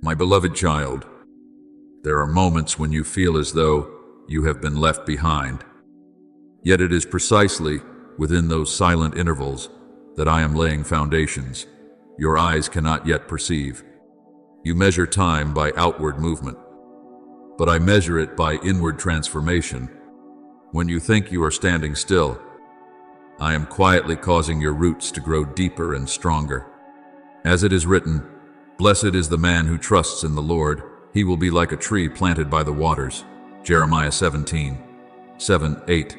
My beloved child, there are moments when you feel as though you have been left behind. Yet it is precisely within those silent intervals that I am laying foundations your eyes cannot yet perceive. You measure time by outward movement, but I measure it by inward transformation. When you think you are standing still, I am quietly causing your roots to grow deeper and stronger. As it is written, "Blessed is the man who trusts in the Lord. He will be like a tree planted by the waters." Jeremiah 17:7-8.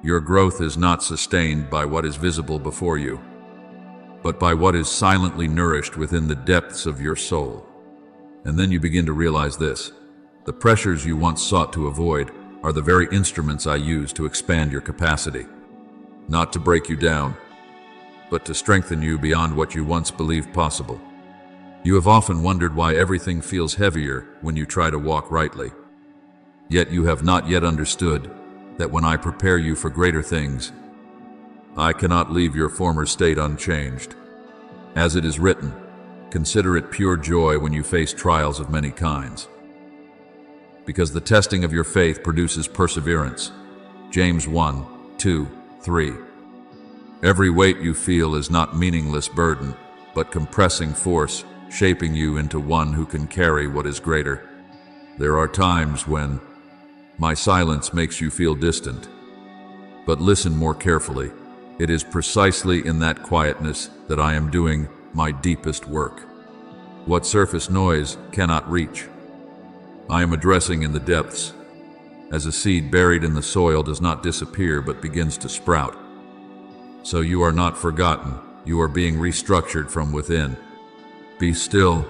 Your growth is not sustained by what is visible before you, but by what is silently nourished within the depths of your soul. And then you begin to realize this: the pressures you once sought to avoid are the very instruments I use to expand your capacity, not to break you down, but to strengthen you beyond what you once believed possible. You have often wondered why everything feels heavier when you try to walk rightly. Yet you have not yet understood that when I prepare you for greater things, I cannot leave your former state unchanged. As it is written, consider it pure joy when you face trials of many kinds, because the testing of your faith produces perseverance. James 1:2-3. Every weight you feel is not meaningless burden, but compressing force, shaping you into one who can carry what is greater. There are times when my silence makes you feel distant, but listen more carefully. It is precisely in that quietness that I am doing my deepest work. What surface noise cannot reach, I am addressing in the depths. As a seed buried in the soil does not disappear but begins to sprout, so you are not forgotten. You are being restructured from within. Be still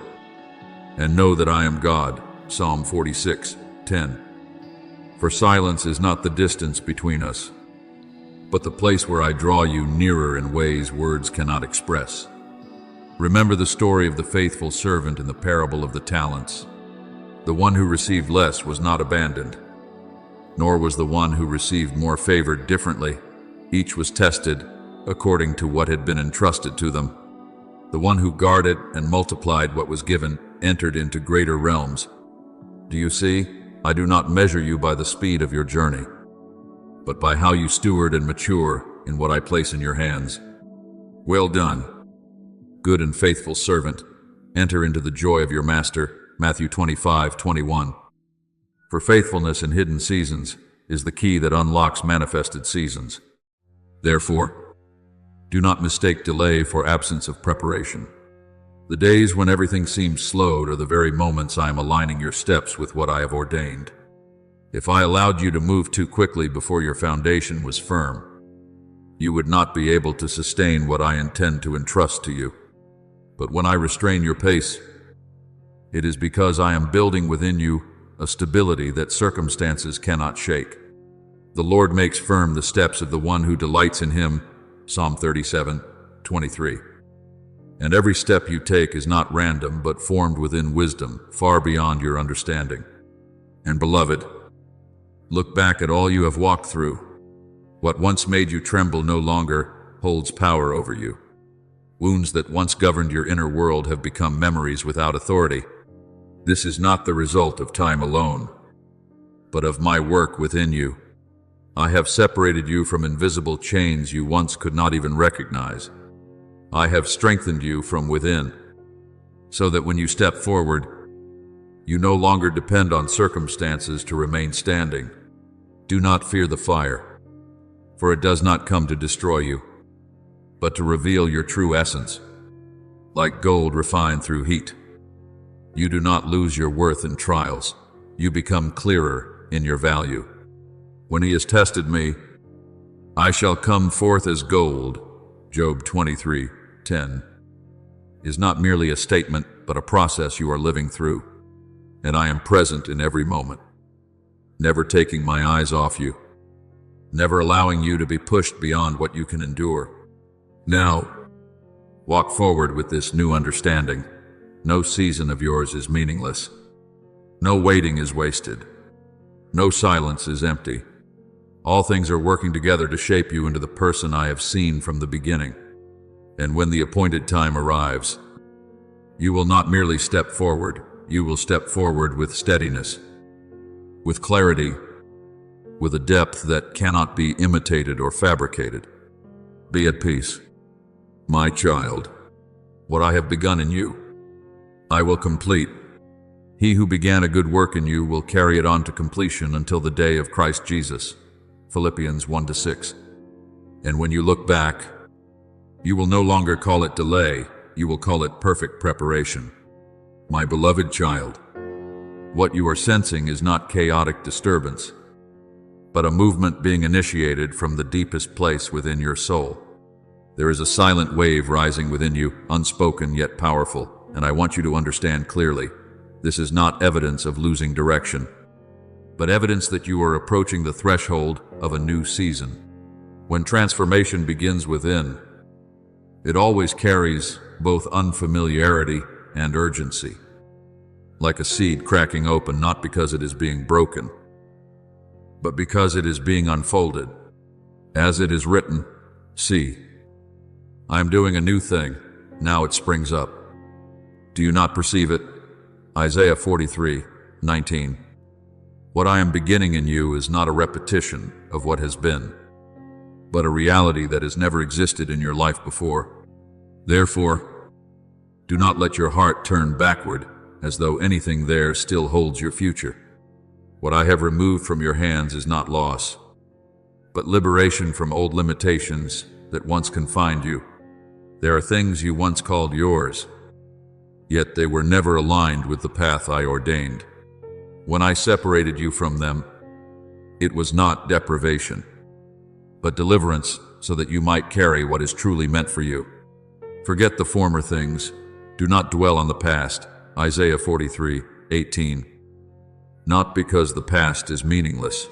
and know that I am God. Psalm 46:10. For silence is not the distance between us, but the place where I draw you nearer in ways words cannot express. Remember the story of the faithful servant in the parable of the talents. The one who received less was not abandoned, nor was the one who received more favored differently. Each was tested according to what had been entrusted to them. The one who guarded and multiplied what was given entered into greater realms. Do you see? I do not measure you by the speed of your journey, but by how you steward and mature in what I place in your hands. Well done, good and faithful servant. Enter into the joy of your master. Matthew 25:21. For faithfulness in hidden seasons is the key that unlocks manifested seasons. Therefore, do not mistake delay for absence of preparation. The days when everything seems slowed are the very moments I am aligning your steps with what I have ordained. If I allowed you to move too quickly before your foundation was firm, you would not be able to sustain what I intend to entrust to you. But when I restrain your pace, it is because I am building within you a stability that circumstances cannot shake. The Lord makes firm the steps of the one who delights in him. Psalm 37:23. And every step you take is not random, but formed within wisdom, far beyond your understanding. And beloved, look back at all you have walked through. What once made you tremble no longer holds power over you. Wounds that once governed your inner world have become memories without authority. This is not the result of time alone, but of my work within you. I have separated you from invisible chains you once could not even recognize. I have strengthened you from within, so that when you step forward, you no longer depend on circumstances to remain standing. Do not fear the fire, for it does not come to destroy you, but to reveal your true essence. Like gold refined through heat, you do not lose your worth in trials. You become clearer in your value. When he has tested me, I shall come forth as gold. Job 23:10 is not merely a statement, but a process you are living through. And I am present in every moment, never taking my eyes off you, never allowing you to be pushed beyond what you can endure. Now, walk forward with this new understanding. No season of yours is meaningless. No waiting is wasted. No silence is empty. All things are working together to shape you into the person I have seen from the beginning. And when the appointed time arrives, You will not merely step forward, you will step forward with steadiness, with clarity, with a depth that cannot be imitated or fabricated. Be at peace, my child. What I have begun in you, I will complete. He who began a good work in you will carry it on to completion until the day of Christ Jesus. Philippians 1-6. And when you look back, you will no longer call it delay, you will call it perfect preparation. My beloved child, what you are sensing is not chaotic disturbance, but a movement being initiated from the deepest place within your soul. There is a silent wave rising within you, unspoken yet powerful, and I want you to understand clearly, this is not evidence of losing direction, but evidence that you are approaching the threshold of a new season. When transformation begins within, it always carries both unfamiliarity and urgency, like a seed cracking open not because it is being broken, but because it is being unfolded. As it is written, see, I am doing a new thing, now it springs up. Do you not perceive it? Isaiah 43:19. What I am beginning in you is not a repetition of what has been, but a reality that has never existed in your life before. Therefore, do not let your heart turn backward as though anything there still holds your future. What I have removed from your hands is not loss, but liberation from old limitations that once confined you. There are things you once called yours, yet they were never aligned with the path I ordained. When I separated you from them, it was not deprivation, but deliverance so that you might carry what is truly meant for you. Forget the former things, do not dwell on the past. Isaiah 43:18. Not because the past is meaningless,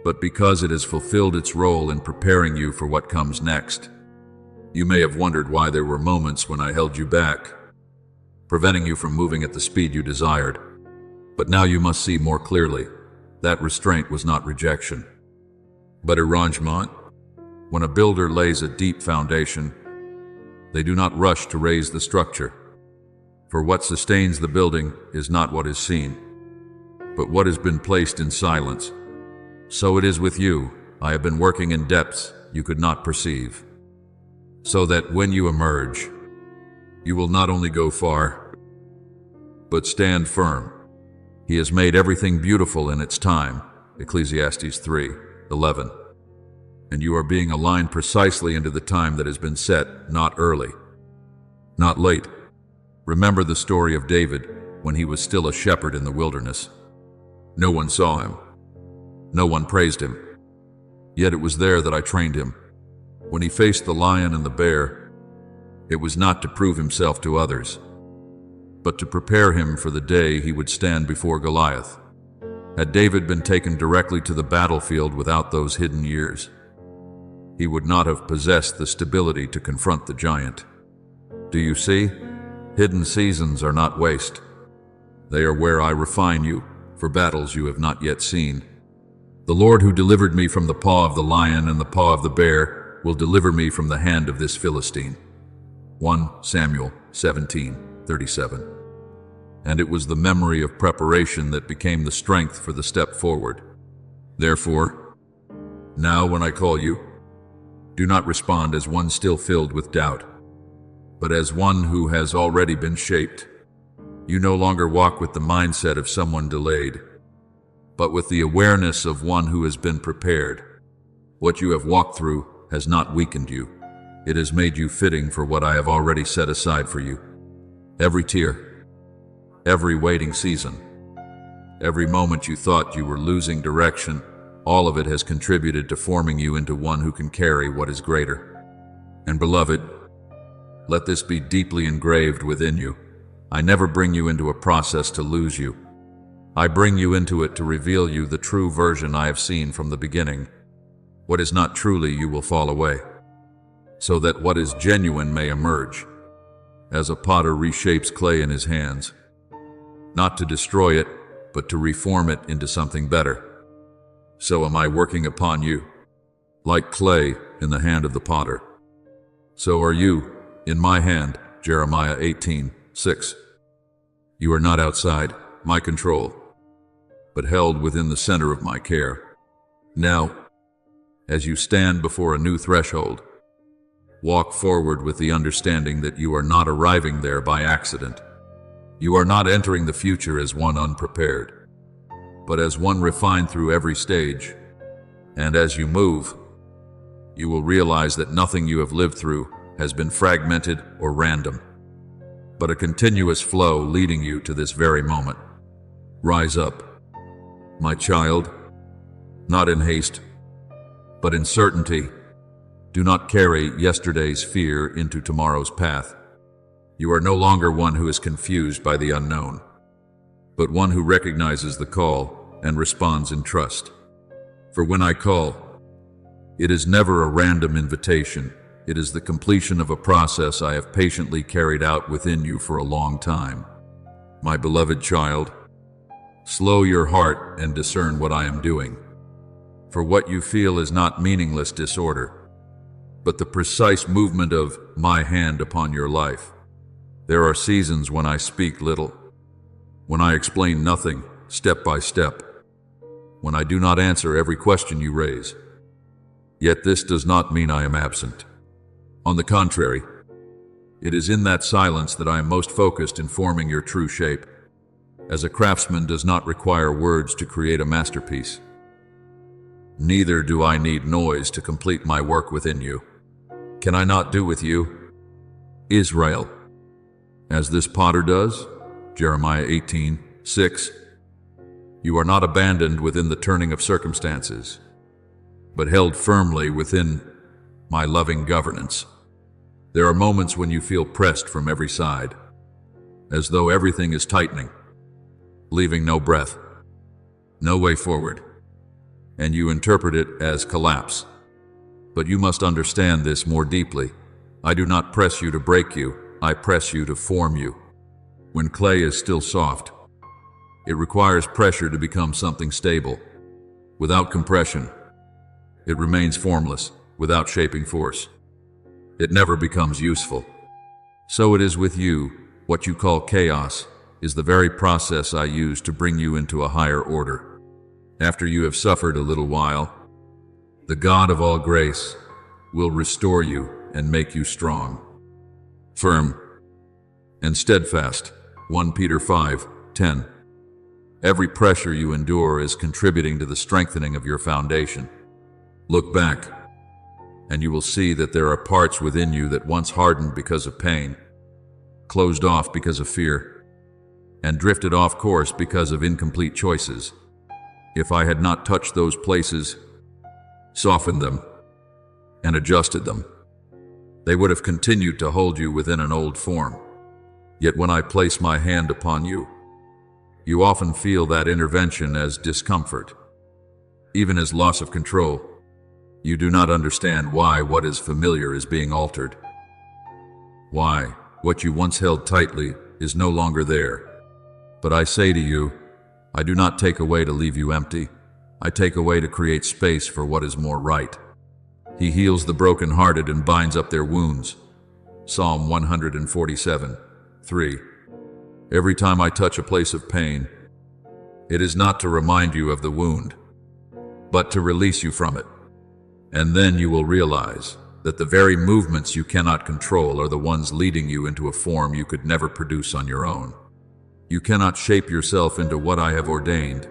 but because it has fulfilled its role in preparing you for what comes next. You may have wondered why there were moments when I held you back, preventing you from moving at the speed you desired. But now you must see more clearly. That restraint was not rejection, but arrangement. When a builder lays a deep foundation, they do not rush to raise the structure. For what sustains the building is not what is seen, but what has been placed in silence. So it is with you. I have been working in depths you could not perceive, so that when you emerge, you will not only go far, but stand firm. He has made everything beautiful in its time. Ecclesiastes 3:11. And you are being aligned precisely into the time that has been set, not early, not late. Remember the story of David when he was still a shepherd in the wilderness. No one saw him. No one praised him. Yet it was there that I trained him. When he faced the lion and the bear, it was not to prove himself to others, but to prepare him for the day he would stand before Goliath. Had David been taken directly to the battlefield without those hidden years, he would not have possessed the stability to confront the giant. Do you see? Hidden seasons are not waste. They are where I refine you for battles you have not yet seen. The Lord who delivered me from the paw of the lion and the paw of the bear will deliver me from the hand of this Philistine. 1 Samuel 17:37. And it was the memory of preparation that became the strength for the step forward. Therefore, now when I call you, do not respond as one still filled with doubt, but as one who has already been shaped. You no longer walk with the mindset of someone delayed, but with the awareness of one who has been prepared. What you have walked through has not weakened you. It has made you fitting for what I have already set aside for you. Every tear, every waiting season, every moment you thought you were losing direction, all of it has contributed to forming you into one who can carry what is greater. And beloved, let this be deeply engraved within you. I never bring you into a process to lose you. I bring you into it to reveal you the true version I have seen from the beginning. What is not truly you will fall away, so that what is genuine may emerge, as a potter reshapes clay in his hands, not to destroy it, but to reform it into something better. So am I working upon you, like clay in the hand of the potter. So are you in my hand, Jeremiah 18, 6. You are not outside my control, but held within the center of my care. Now, as you stand before a new threshold, walk forward with the understanding that you are not arriving there by accident. You are not entering the future as one unprepared, but as one refined through every stage. And as you move, you will realize that nothing you have lived through has been fragmented or random, but a continuous flow leading you to this very moment. Rise up, my child, not in haste, but in certainty. Do not carry yesterday's fear into tomorrow's path. You are no longer one who is confused by the unknown, but one who recognizes the call and responds in trust. For when I call, it is never a random invitation. It is the completion of a process I have patiently carried out within you for a long time. My beloved child, slow your heart and discern what I am doing. For what you feel is not meaningless disorder, but the precise movement of my hand upon your life. There are seasons when I speak little, when I explain nothing step by step, when I do not answer every question you raise. Yet this does not mean I am absent. On the contrary, it is in that silence that I am most focused in forming your true shape, as a craftsman does not require words to create a masterpiece. Neither do I need noise to complete my work within you. Can I not do with you, Israel, as this potter does? Jeremiah 18:6. You are not abandoned within the turning of circumstances, but held firmly within my loving governance. There are moments when you feel pressed from every side, as though everything is tightening, leaving no breath, no way forward, and you interpret it as collapse. But you must understand this more deeply. I do not press you to break you, I press you to form you. When clay is still soft, it requires pressure to become something stable. Without compression, it remains formless. Without shaping force, it never becomes useful. So it is with you. What you call chaos is the very process I use to bring you into a higher order. After you have suffered a little while, the God of all grace will restore you and make you strong, firm, and steadfast. 1 Peter 5:10. Every pressure you endure is contributing to the strengthening of your foundation. Look back, and you will see that there are parts within you that once hardened because of pain, closed off because of fear, and drifted off course because of incomplete choices. If I had not touched those places, softened them, and adjusted them, they would have continued to hold you within an old form. Yet when I place my hand upon you, you often feel that intervention as discomfort, even as loss of control. You do not understand why what is familiar is being altered, why what you once held tightly is no longer there. But I say to you, I do not take away to leave you empty. I take away to create space for what is more right. He heals the brokenhearted and binds up their wounds. Psalm 147:3. Every time I touch a place of pain, it is not to remind you of the wound, but to release you from it. And then you will realize that the very movements you cannot control are the ones leading you into a form you could never produce on your own. You cannot shape yourself into what I have ordained,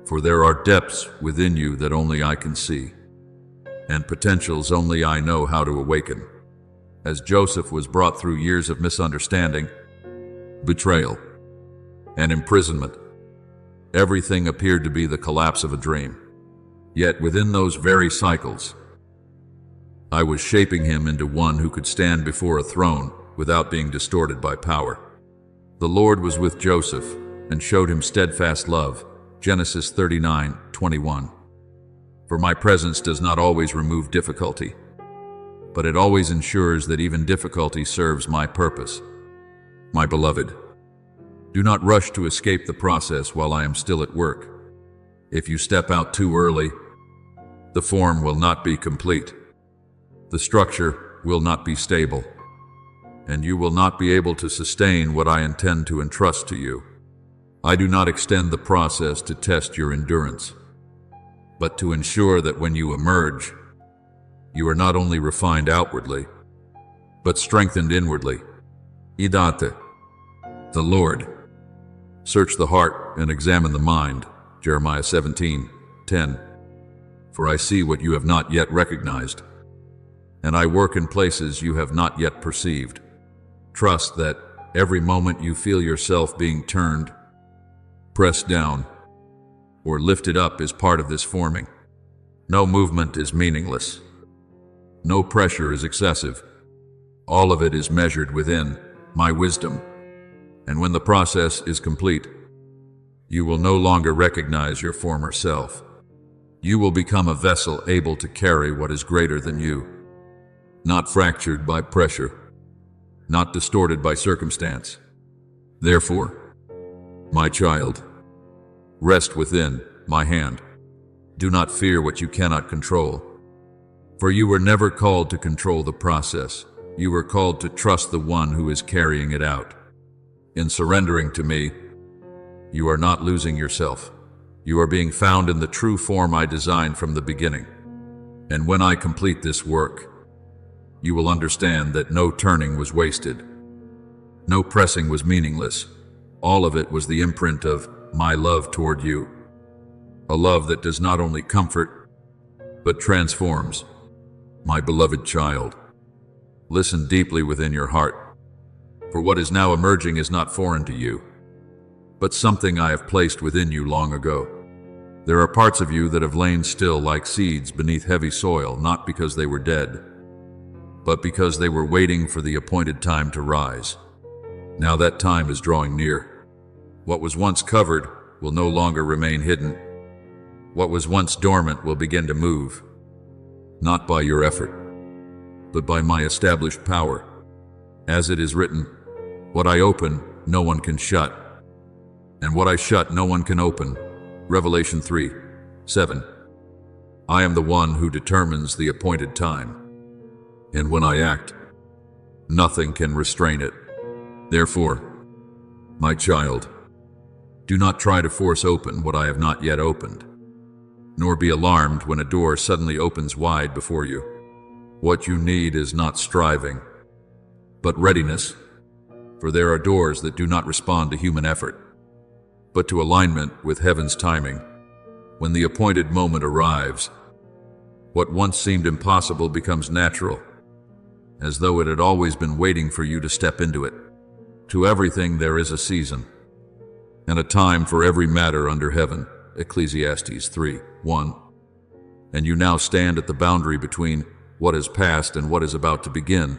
for there are depths within you that only I can see, and potentials only I know how to awaken. As Joseph was brought through years of misunderstanding, betrayal, and imprisonment, everything appeared to be the collapse of a dream. Yet within those very cycles, I was shaping him into one who could stand before a throne without being distorted by power. The Lord was with Joseph and showed him steadfast love. Genesis 39:21. For my presence does not always remove difficulty, but it always ensures that even difficulty serves my purpose. My beloved, do not rush to escape the process while I am still at work. If you step out too early, the form will not be complete. The structure will not be stable. and you will not be able to sustain what I intend to entrust to you. I do not extend the process to test your endurance, but to ensure that when you emerge, you are not only refined outwardly, but strengthened inwardly. Idate, the Lord. Search the heart and examine the mind. Jeremiah 17:10. For I see what you have not yet recognized, and I work in places you have not yet perceived. Trust that every moment you feel yourself being turned, pressed down, or lifted up is part of this forming. No movement is meaningless. No pressure is excessive. All of it is measured within my wisdom. And when the process is complete, you will no longer recognize your former self. You will become a vessel able to carry what is greater than you, not fractured by pressure, not distorted by circumstance. Therefore, my child, rest within my hand. Do not fear what you cannot control, for you were never called to control the process. You were called to trust the one who is carrying it out. In surrendering to me, you are not losing yourself. You are being found in the true form I designed from the beginning. And when I complete this work, you will understand that no turning was wasted. No pressing was meaningless. All of it was the imprint of my love toward you. A love that does not only comfort, but transforms. My beloved child, listen deeply within your heart, for what is now emerging is not foreign to you, but something I have placed within you long ago. There are parts of you that have lain still like seeds beneath heavy soil, not because they were dead, but because they were waiting for the appointed time to rise. Now that time is drawing near. What was once covered will no longer remain hidden. What was once dormant will begin to move, not by your effort, but by my established power. As it is written, what I open, no one can shut, and what I shut, no one can open. Revelation 3:7. I am the one who determines the appointed time, and when I act, nothing can restrain it. Therefore, my child, do not try to force open what I have not yet opened, nor be alarmed when a door suddenly opens wide before you. What you need is not striving, but readiness, for there are doors that do not respond to human effort, but to alignment with heaven's timing. When the appointed moment arrives, what once seemed impossible becomes natural, as though it had always been waiting for you to step into it. To everything there is a season, and a time for every matter under heaven. Ecclesiastes 3:1. And you now stand at the boundary between what is past and what is about to begin.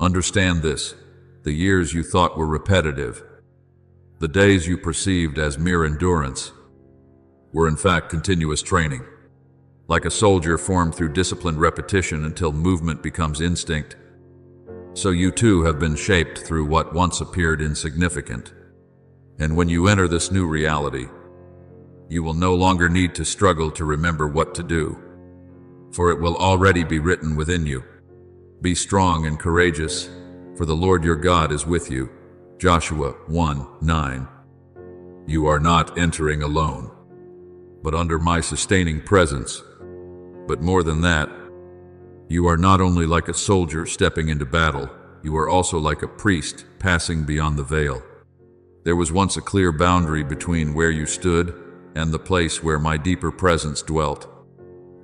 Understand this: the years you thought were repetitive, the days you perceived as mere endurance, were in fact continuous training. Like a soldier formed through disciplined repetition until movement becomes instinct, so you too have been shaped through what once appeared insignificant. And when you enter this new reality, you will no longer need to struggle to remember what to do, for it will already be written within you. Be strong and courageous, for the Lord your God is with you. Joshua 1:9. You are not entering alone, but under my sustaining presence. But more than that, you are not only like a soldier stepping into battle, you are also like a priest passing beyond the veil. There was once a clear boundary between where you stood and the place where my deeper presence dwelt.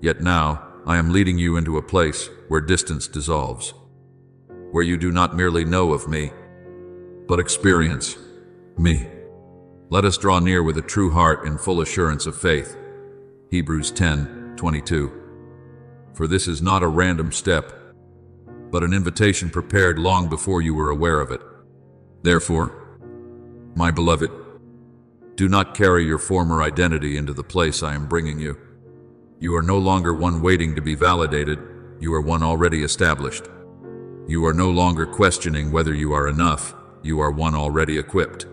Yet now I am leading you into a place where distance dissolves, where you do not merely know of me, but experience me. Let us draw near with a true heart in full assurance of faith. Hebrews 10:22. For this is not a random step, but an invitation prepared long before you were aware of it. Therefore, my beloved, do not carry your former identity into the place I am bringing you. You are no longer one waiting to be validated, you are one already established. You are no longer questioning whether you are enough, you are one already equipped.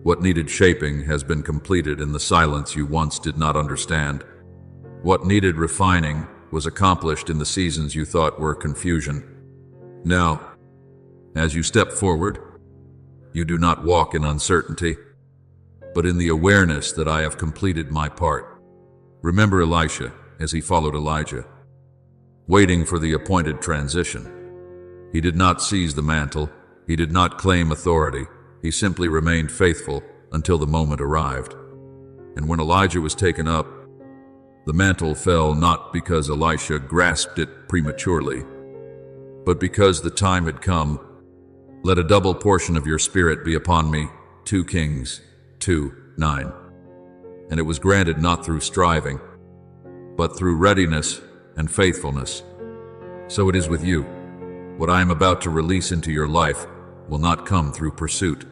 What needed shaping has been completed in the silence you once did not understand. What needed refining was accomplished in the seasons you thought were confusion. Now, As you step forward, you do not walk in uncertainty, but in the awareness that I have completed my part. Remember Elisha as he followed Elijah, waiting for the appointed transition. He did not seize the mantle, he did not claim authority, he simply remained faithful until the moment arrived. And when Elijah was taken up, the mantle fell not because Elisha grasped it prematurely, but because the time had come. Let a double portion of your spirit be upon me, 2 Kings 2:9. And it was granted not through striving, but through readiness and faithfulness. So it is with you. What I am about to release into your life will not come through pursuit,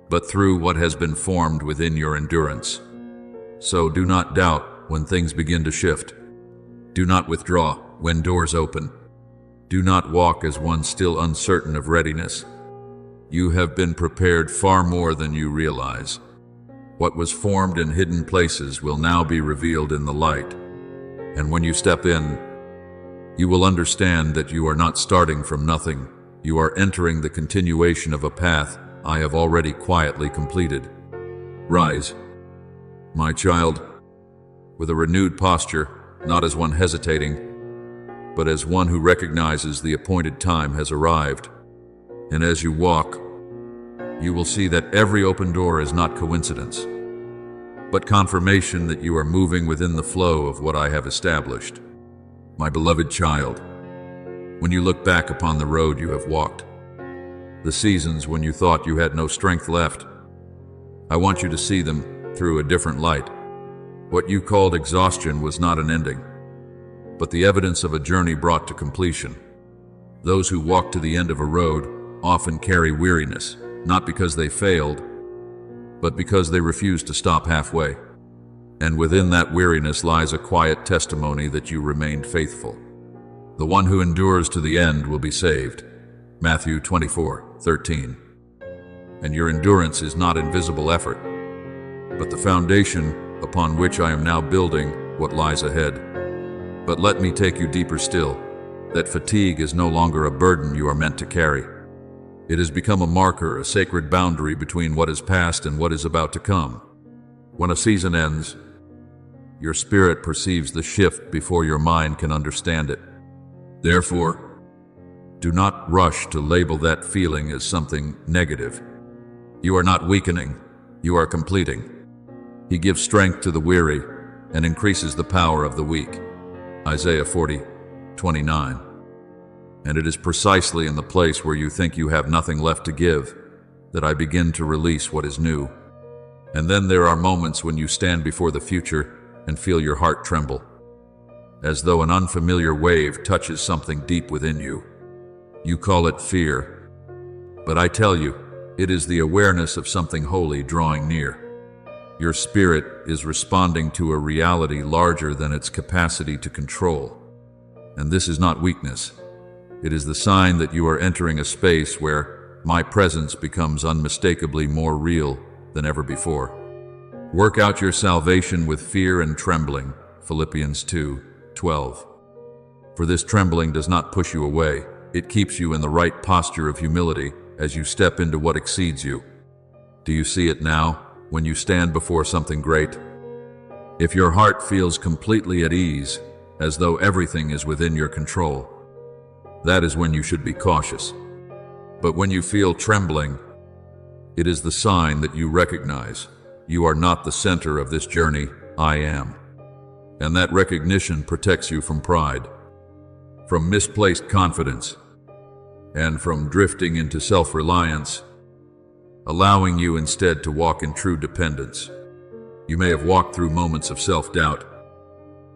but through what has been formed within your endurance. So do not doubt when things begin to shift. Do not withdraw when doors open. Do not walk as one still uncertain of readiness. You have been prepared far more than you realize. What was formed in hidden places will now be revealed in the light. And when you step in, you will understand that you are not starting from nothing. You are entering the continuation of a path I have already quietly completed. Rise, my child, with a renewed posture, not as one hesitating, but as one who recognizes the appointed time has arrived. And as you walk, you will see that every open door is not coincidence, but confirmation that you are moving within the flow of what I have established. My beloved child, when you look back upon the road you have walked, the seasons when you thought you had no strength left, I want you to see them through a different light. What you called exhaustion was not an ending, but the evidence of a journey brought to completion. Those who walk to the end of a road often carry weariness, not because they failed, but because they refused to stop halfway. And within that weariness lies a quiet testimony that you remained faithful. The one who endures to the end will be saved. Matthew 24:13. And your endurance is not invisible effort, but the foundation upon which I am now building what lies ahead. But let me take you deeper still. That fatigue is no longer a burden you are meant to carry. It has become a marker, a sacred boundary between what is past and what is about to come. When a season ends, your spirit perceives the shift before your mind can understand it. Therefore, do not rush to label that feeling as something negative. You are not weakening, you are completing. He gives strength to the weary and increases the power of the weak. Isaiah 40:29. And it is precisely in the place where you think you have nothing left to give that I begin to release what is new. And then there are moments when you stand before the future and feel your heart tremble, as though an unfamiliar wave touches something deep within you. You call it fear, but I tell you, it is the awareness of something holy drawing near. Your spirit is responding to a reality larger than its capacity to control. And this is not weakness. It is the sign that you are entering a space where my presence becomes unmistakably more real than ever before. Work out your salvation with fear and trembling. Philippians 2:12. For this trembling does not push you away. It keeps you in the right posture of humility as you step into what exceeds you. Do you see it now? When you stand before something great, if your heart feels completely at ease, as though everything is within your control, that is when you should be cautious. But when you feel trembling, it is the sign that you recognize you are not the center of this journey, I am. And that recognition protects you from pride, from misplaced confidence, and from drifting into self-reliance, allowing you instead to walk in true dependence. You may have walked through moments of self-doubt,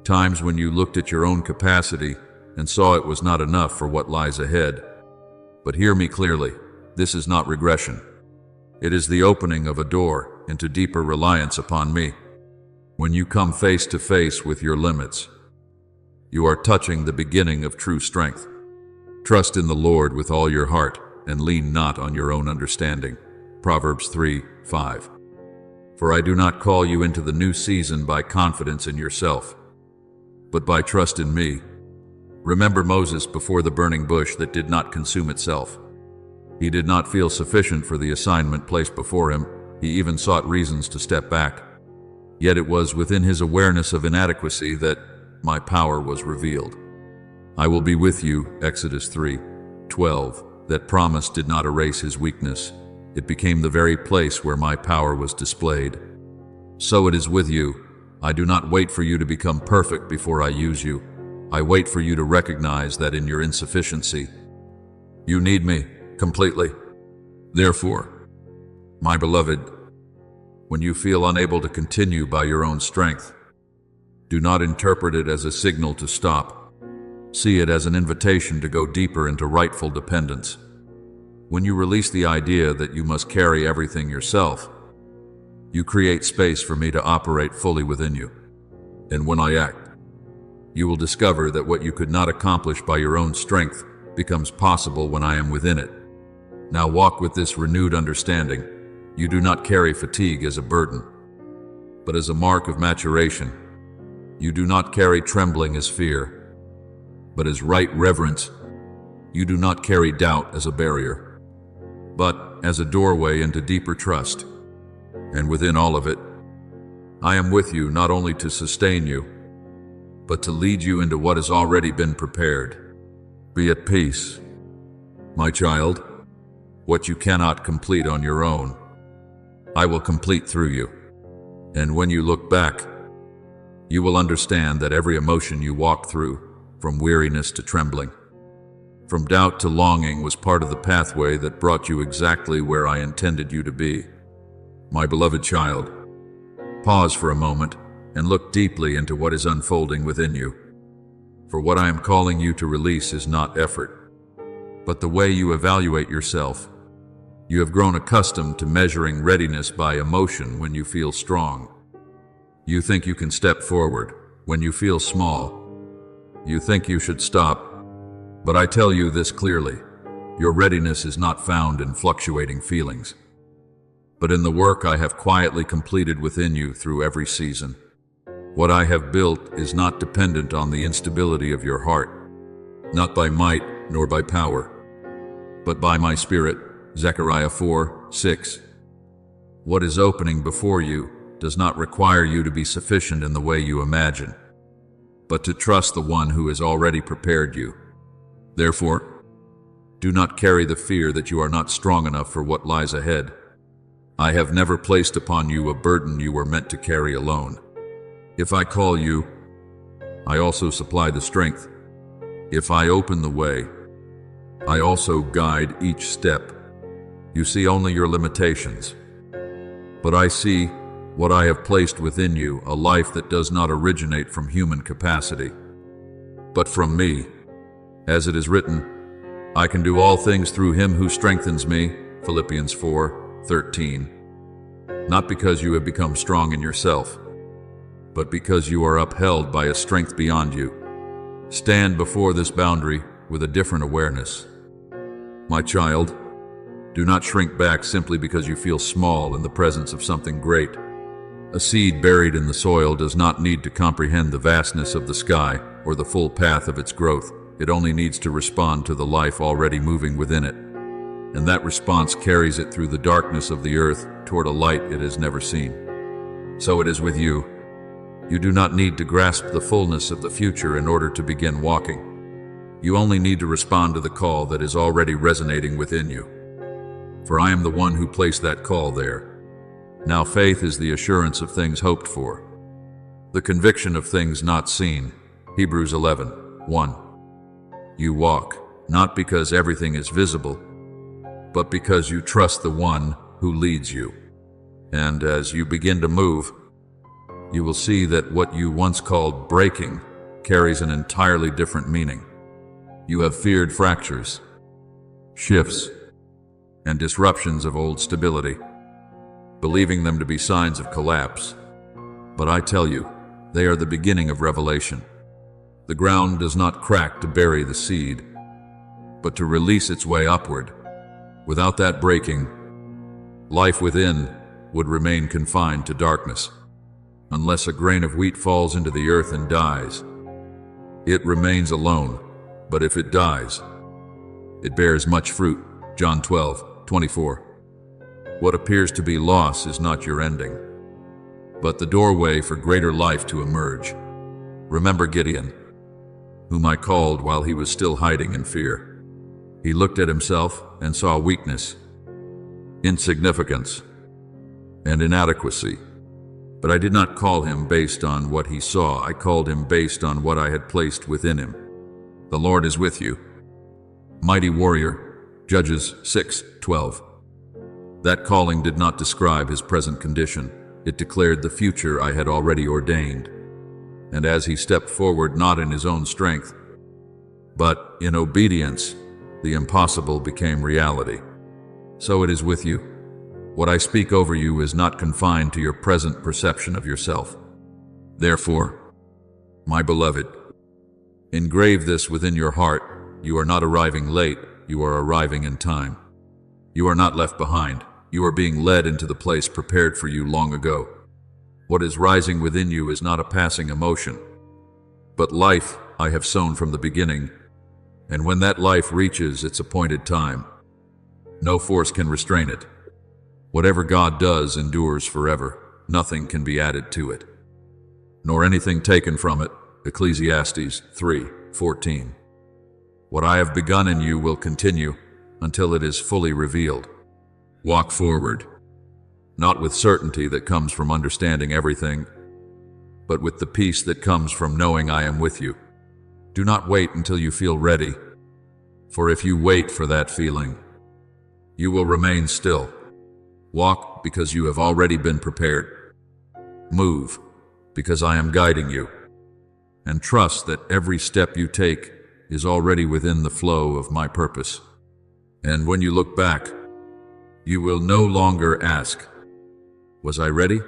times when you looked at your own capacity and saw it was not enough for what lies ahead. But hear me clearly, this is not regression. It is the opening of a door into deeper reliance upon me. When you come face to face with your limits, you are touching the beginning of true strength. Trust in the Lord with all your heart and lean not on your own understanding. Proverbs 3:5. For I do not call you into the new season by confidence in yourself, but by trust in me. Remember Moses before the burning bush that did not consume itself. He did not feel sufficient for the assignment placed before him. He even sought reasons to step back. Yet it was within his awareness of inadequacy that my power was revealed. I will be with you, Exodus 3:12. That promise did not erase his weakness. It became the very place where my power was displayed. So it is with you. I do not wait for you to become perfect before I use you. I wait for you to recognize that in your insufficiency, you need me completely. Therefore, my beloved, when you feel unable to continue by your own strength, do not interpret it as a signal to stop. See it as an invitation to go deeper into rightful dependence. When you release the idea that you must carry everything yourself, you create space for me to operate fully within you. And when I act, you will discover that what you could not accomplish by your own strength becomes possible when I am within it. Now walk with this renewed understanding. You do not carry fatigue as a burden, but as a mark of maturation. You do not carry trembling as fear, but as right reverence. You do not carry doubt as a barrier, but as a doorway into deeper trust. And within all of it, I am with you not only to sustain you, but to lead you into what has already been prepared. Be at peace, my child. What you cannot complete on your own, I will complete through you. And when you look back, you will understand that every emotion you walked through, from weariness to trembling, from doubt to longing, was part of the pathway that brought you exactly where I intended you to be. My beloved child, pause for a moment and look deeply into what is unfolding within you. For what I am calling you to release is not effort, but the way you evaluate yourself. You have grown accustomed to measuring readiness by emotion when you feel strong. You think you can step forward when you feel small. You think you should stop. But I tell you this clearly, your readiness is not found in fluctuating feelings, but in the work I have quietly completed within you through every season. What I have built is not dependent on the instability of your heart, not by might nor by power, but by my Spirit. Zechariah 4:6. What is opening before you does not require you to be sufficient in the way you imagine, but to trust the one who has already prepared you. Therefore, do not carry the fear that you are not strong enough for what lies ahead. I have never placed upon you a burden you were meant to carry alone. If I call you, I also supply the strength. If I open the way, I also guide each step. You see only your limitations, but I see what I have placed within you, a life that does not originate from human capacity, but from me. As it is written, I can do all things through him who strengthens me, Philippians 4:13. Not because you have become strong in yourself, but because you are upheld by a strength beyond you. Stand before this boundary with a different awareness. My child, do not shrink back simply because you feel small in the presence of something great. A seed buried in the soil does not need to comprehend the vastness of the sky or the full path of its growth. It only needs to respond to the life already moving within it. And that response carries it through the darkness of the earth toward a light it has never seen. So it is with you. You do not need to grasp the fullness of the future in order to begin walking. You only need to respond to the call that is already resonating within you. For I am the one who placed that call there. Now faith is the assurance of things hoped for, the conviction of things not seen. Hebrews 11:1. You walk, not because everything is visible, but because you trust the one who leads you. And as you begin to move, you will see that what you once called breaking carries an entirely different meaning. You have feared fractures, shifts, and disruptions of old stability, believing them to be signs of collapse. But I tell you, they are the beginning of revelation. The ground does not crack to bury the seed, but to release its way upward. Without that breaking, life within would remain confined to darkness. Unless a grain of wheat falls into the earth and dies, it remains alone. But if it dies, it bears much fruit. John 12:24. What appears to be loss is not your ending, but the doorway for greater life to emerge. Remember Gideon, whom I called while he was still hiding in fear. He looked at himself and saw weakness, insignificance, and inadequacy. But I did not call him based on what he saw. I called him based on what I had placed within him. The Lord is with you, mighty warrior. Judges 6:12. That calling did not describe his present condition. It declared the future I had already ordained. And as he stepped forward, not in his own strength, but in obedience, the impossible became reality. So it is with you. What I speak over you is not confined to your present perception of yourself. Therefore, my beloved, engrave this within your heart. You are not arriving late, you are arriving in time. You are not left behind. You are being led into the place prepared for you long ago. What is rising within you is not a passing emotion, but life I have sown from the beginning, and when that life reaches its appointed time, no force can restrain it. Whatever God does endures forever. Nothing can be added to it, nor anything taken from it. Ecclesiastes 3:14. What I have begun in you will continue until it is fully revealed. Walk forward, not with certainty that comes from understanding everything, but with the peace that comes from knowing I am with you. Do not wait until you feel ready, for if you wait for that feeling, you will remain still. Walk because you have already been prepared. Move because I am guiding you. And trust that every step you take is already within the flow of my purpose. And when you look back, you will no longer ask, was I ready?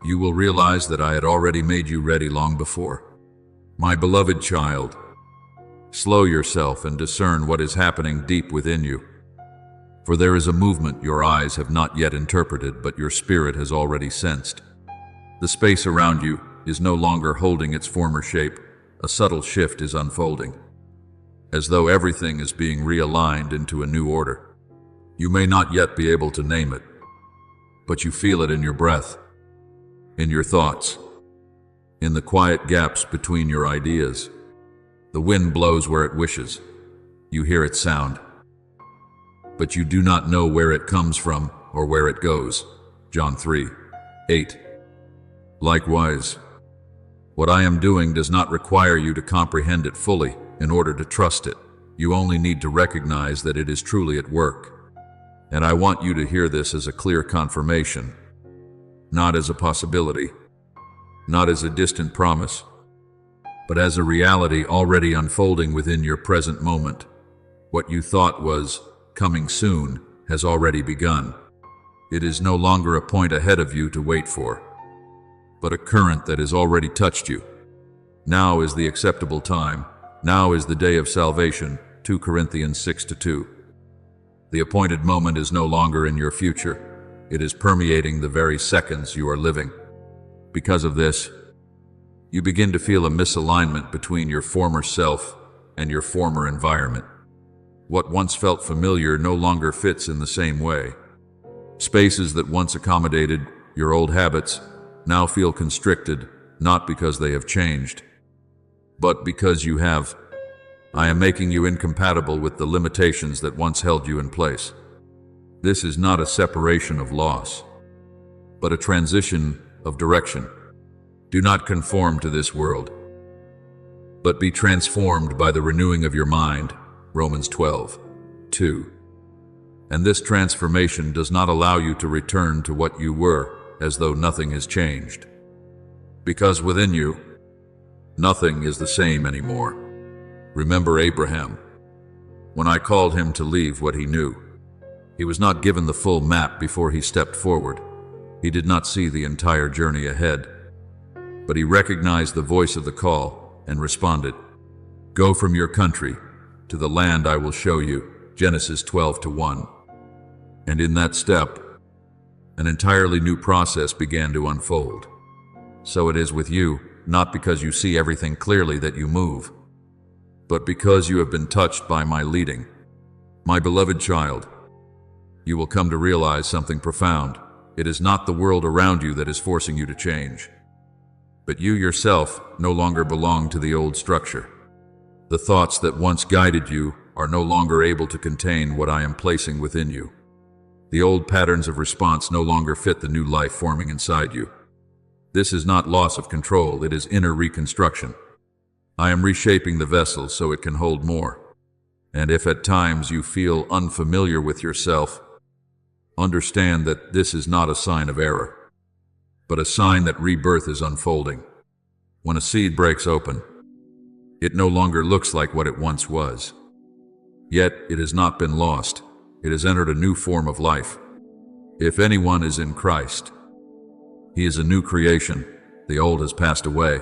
You will realize that I had already made you ready long before. My beloved child, slow yourself and discern what is happening deep within you. For there is a movement your eyes have not yet interpreted, but your spirit has already sensed. The space around you is no longer holding its former shape. A subtle shift is unfolding, as though everything is being realigned into a new order. You may not yet be able to name it, but you feel it in your breath, in your thoughts, in the quiet gaps between your ideas. The wind blows where it wishes. You hear its sound, but you do not know where it comes from or where it goes. John 3:8. Likewise, what I am doing does not require you to comprehend it fully in order to trust it. You only need to recognize that it is truly at work. And I want you to hear this as a clear confirmation, not as a possibility, not as a distant promise, but as a reality already unfolding within your present moment. What you thought was coming soon has already begun. It is no longer a point ahead of you to wait for, but a current that has already touched you. Now is the acceptable time. Now is the day of salvation. 2 Corinthians 6:2. The appointed moment is no longer in your future. It is permeating the very seconds you are living. Because of this, you begin to feel a misalignment between your former self and your former environment. What once felt familiar no longer fits in the same way. Spaces that once accommodated your old habits now feel constricted, not because they have changed, but because you have. I am making you incompatible with the limitations that once held you in place. This is not a separation of loss, but a transition of direction. Do not conform to this world, but be transformed by the renewing of your mind. Romans 12:2. And this transformation does not allow you to return to what you were, as though nothing has changed. Because within you, nothing is the same anymore. Remember Abraham. When I called him to leave what he knew, he was not given the full map before he stepped forward. He did not see the entire journey ahead, but he recognized the voice of the call and responded, "Go from your country to the land I will show you." Genesis 12:1. And in that step, an entirely new process began to unfold. So it is with you, not because you see everything clearly that you move, but because you have been touched by my leading. My beloved child, you will come to realize something profound. It is not the world around you that is forcing you to change, but you yourself no longer belong to the old structure. The thoughts that once guided you are no longer able to contain what I am placing within you. The old patterns of response no longer fit the new life forming inside you. This is not loss of control, it is inner reconstruction. I am reshaping the vessel so it can hold more. And if at times you feel unfamiliar with yourself, understand that this is not a sign of error, but a sign that rebirth is unfolding. When a seed breaks open, it no longer looks like what it once was. Yet it has not been lost. It has entered a new form of life. If anyone is in Christ, he is a new creation. The old has passed away.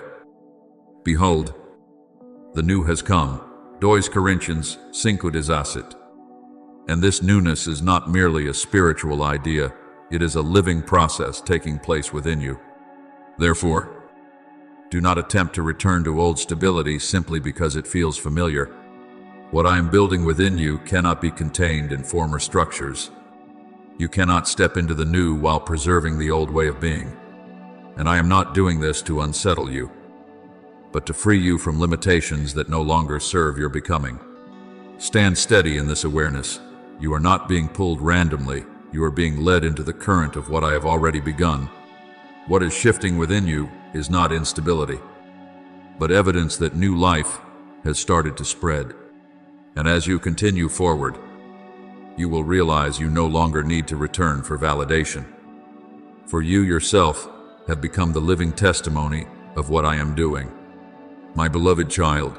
Behold, the new has come. 2 Corinthians 5:18. And this newness is not merely a spiritual idea, it is a living process taking place within you. Therefore, do not attempt to return to old stability simply because it feels familiar. What I am building within you cannot be contained in former structures. You cannot step into the new while preserving the old way of being. And I am not doing this to unsettle you, but to free you from limitations that no longer serve your becoming. Stand steady in this awareness. You are not being pulled randomly. You are being led into the current of what I have already begun. What is shifting within you is not instability, but evidence that new life has started to spread. And as you continue forward, you will realize you no longer need to return for validation. For you yourself have become the living testimony of what I am doing. My beloved child,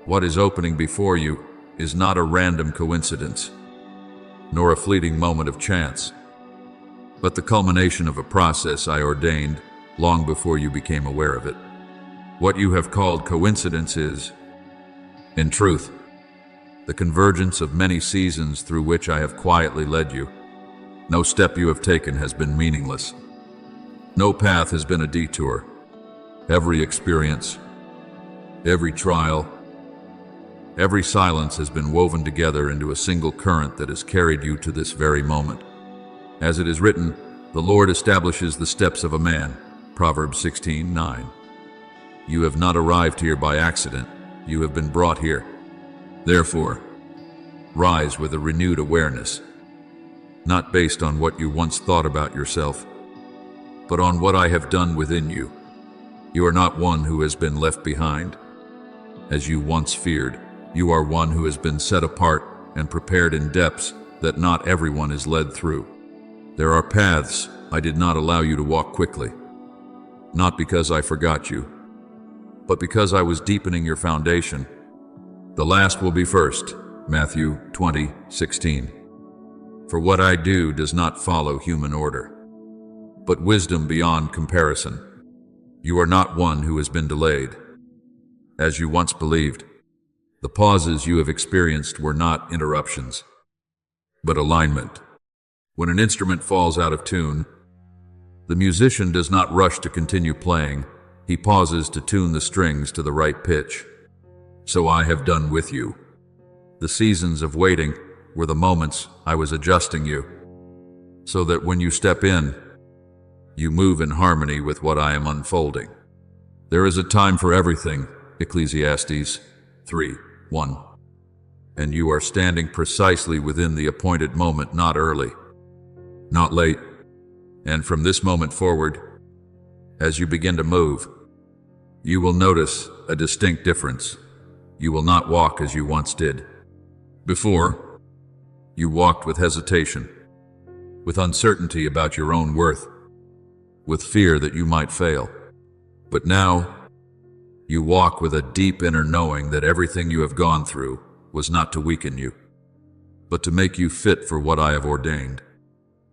what is opening before you is not a random coincidence, nor a fleeting moment of chance, but the culmination of a process I ordained long before you became aware of it. What you have called coincidence is, in truth, the convergence of many seasons through which I have quietly led you. No step you have taken has been meaningless. No path has been a detour. Every experience, every trial, every silence has been woven together into a single current that has carried you to this very moment. As it is written, the Lord establishes the steps of a man. Proverbs 16:9. You have not arrived here by accident. You have been brought here. Therefore, rise with a renewed awareness, not based on what you once thought about yourself, but on what I have done within you. You are not one who has been left behind, as you once feared. You are one who has been set apart and prepared in depths that not everyone is led through. There are paths I did not allow you to walk quickly, not because I forgot you, but because I was deepening your foundation. The last will be first, Matthew 20:16. For what I do does not follow human order, but wisdom beyond comparison. You are not one who has been delayed, as you once believed. The pauses you have experienced were not interruptions, but alignment. When an instrument falls out of tune, the musician does not rush to continue playing. He pauses to tune the strings to the right pitch. So I have done with you. The seasons of waiting were the moments I was adjusting you, so that when you step in, you move in harmony with what I am unfolding. There is a time for everything, Ecclesiastes 3:1. And you are standing precisely within the appointed moment, not early, not late. And from this moment forward, as you begin to move, you will notice a distinct difference. You will not walk as you once did. Before, you walked with hesitation, with uncertainty about your own worth, with fear that you might fail. But now, you walk with a deep inner knowing that everything you have gone through was not to weaken you, but to make you fit for what I have ordained.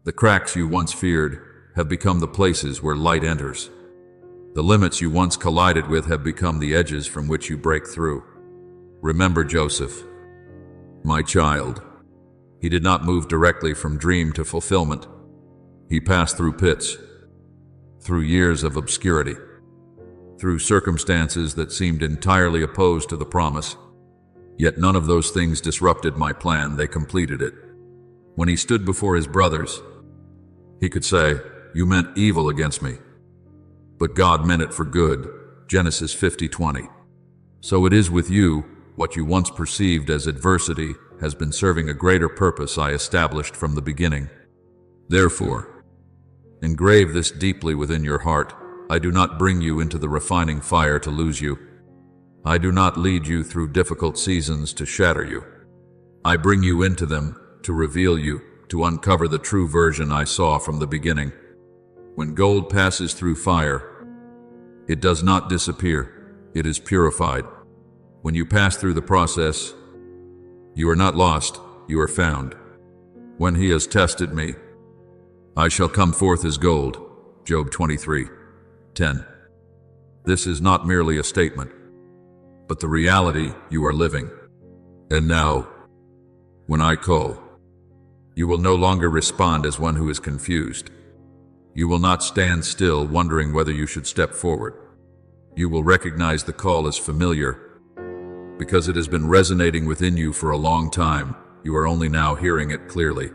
The cracks you once feared have become the places where light enters. The limits you once collided with have become the edges from which you break through. Remember Joseph, my child. He did not move directly from dream to fulfillment. He passed through pits, through years of obscurity, through circumstances that seemed entirely opposed to the promise. Yet none of those things disrupted my plan, they completed it. When he stood before his brothers, he could say, "You meant evil against me, but God meant it for good." Genesis 50:20. So it is with you. What you once perceived as adversity has been serving a greater purpose I established from the beginning. Therefore, engrave this deeply within your heart. I do not bring you into the refining fire to lose you. I do not lead you through difficult seasons to shatter you. I bring you into them to reveal you, to uncover the true version I saw from the beginning. When gold passes through fire, it does not disappear, it is purified. When you pass through the process, you are not lost, you are found. When he has tested me, I shall come forth as gold. Job 23:10. This is not merely a statement, but the reality you are living. And now, when I call, you will no longer respond as one who is confused. You will not stand still wondering whether you should step forward. You will recognize the call as familiar because it has been resonating within you for a long time. You are only now hearing it clearly.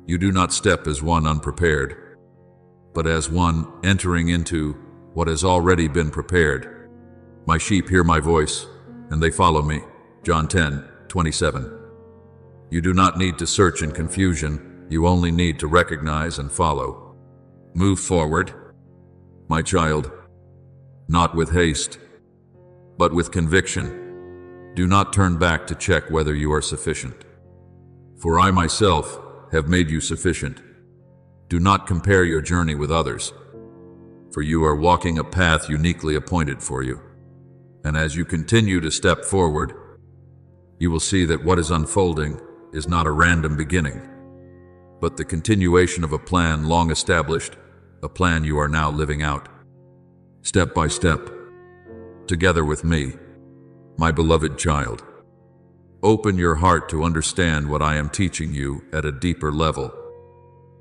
You do not step as one unprepared, but as one entering into what has already been prepared. My sheep hear my voice, and they follow me. John 10:27. You do not need to search in confusion. You only need to recognize and follow. Move forward, my child, not with haste, but with conviction. Do not turn back to check whether you are sufficient. For I myself have made you sufficient. Do not compare your journey with others, for you are walking a path uniquely appointed for you. And as you continue to step forward, you will see that what is unfolding is not a random beginning, but the continuation of a plan long established, a plan you are now living out, step by step, together with me, my beloved child. Open your heart to understand what I am teaching you at a deeper level,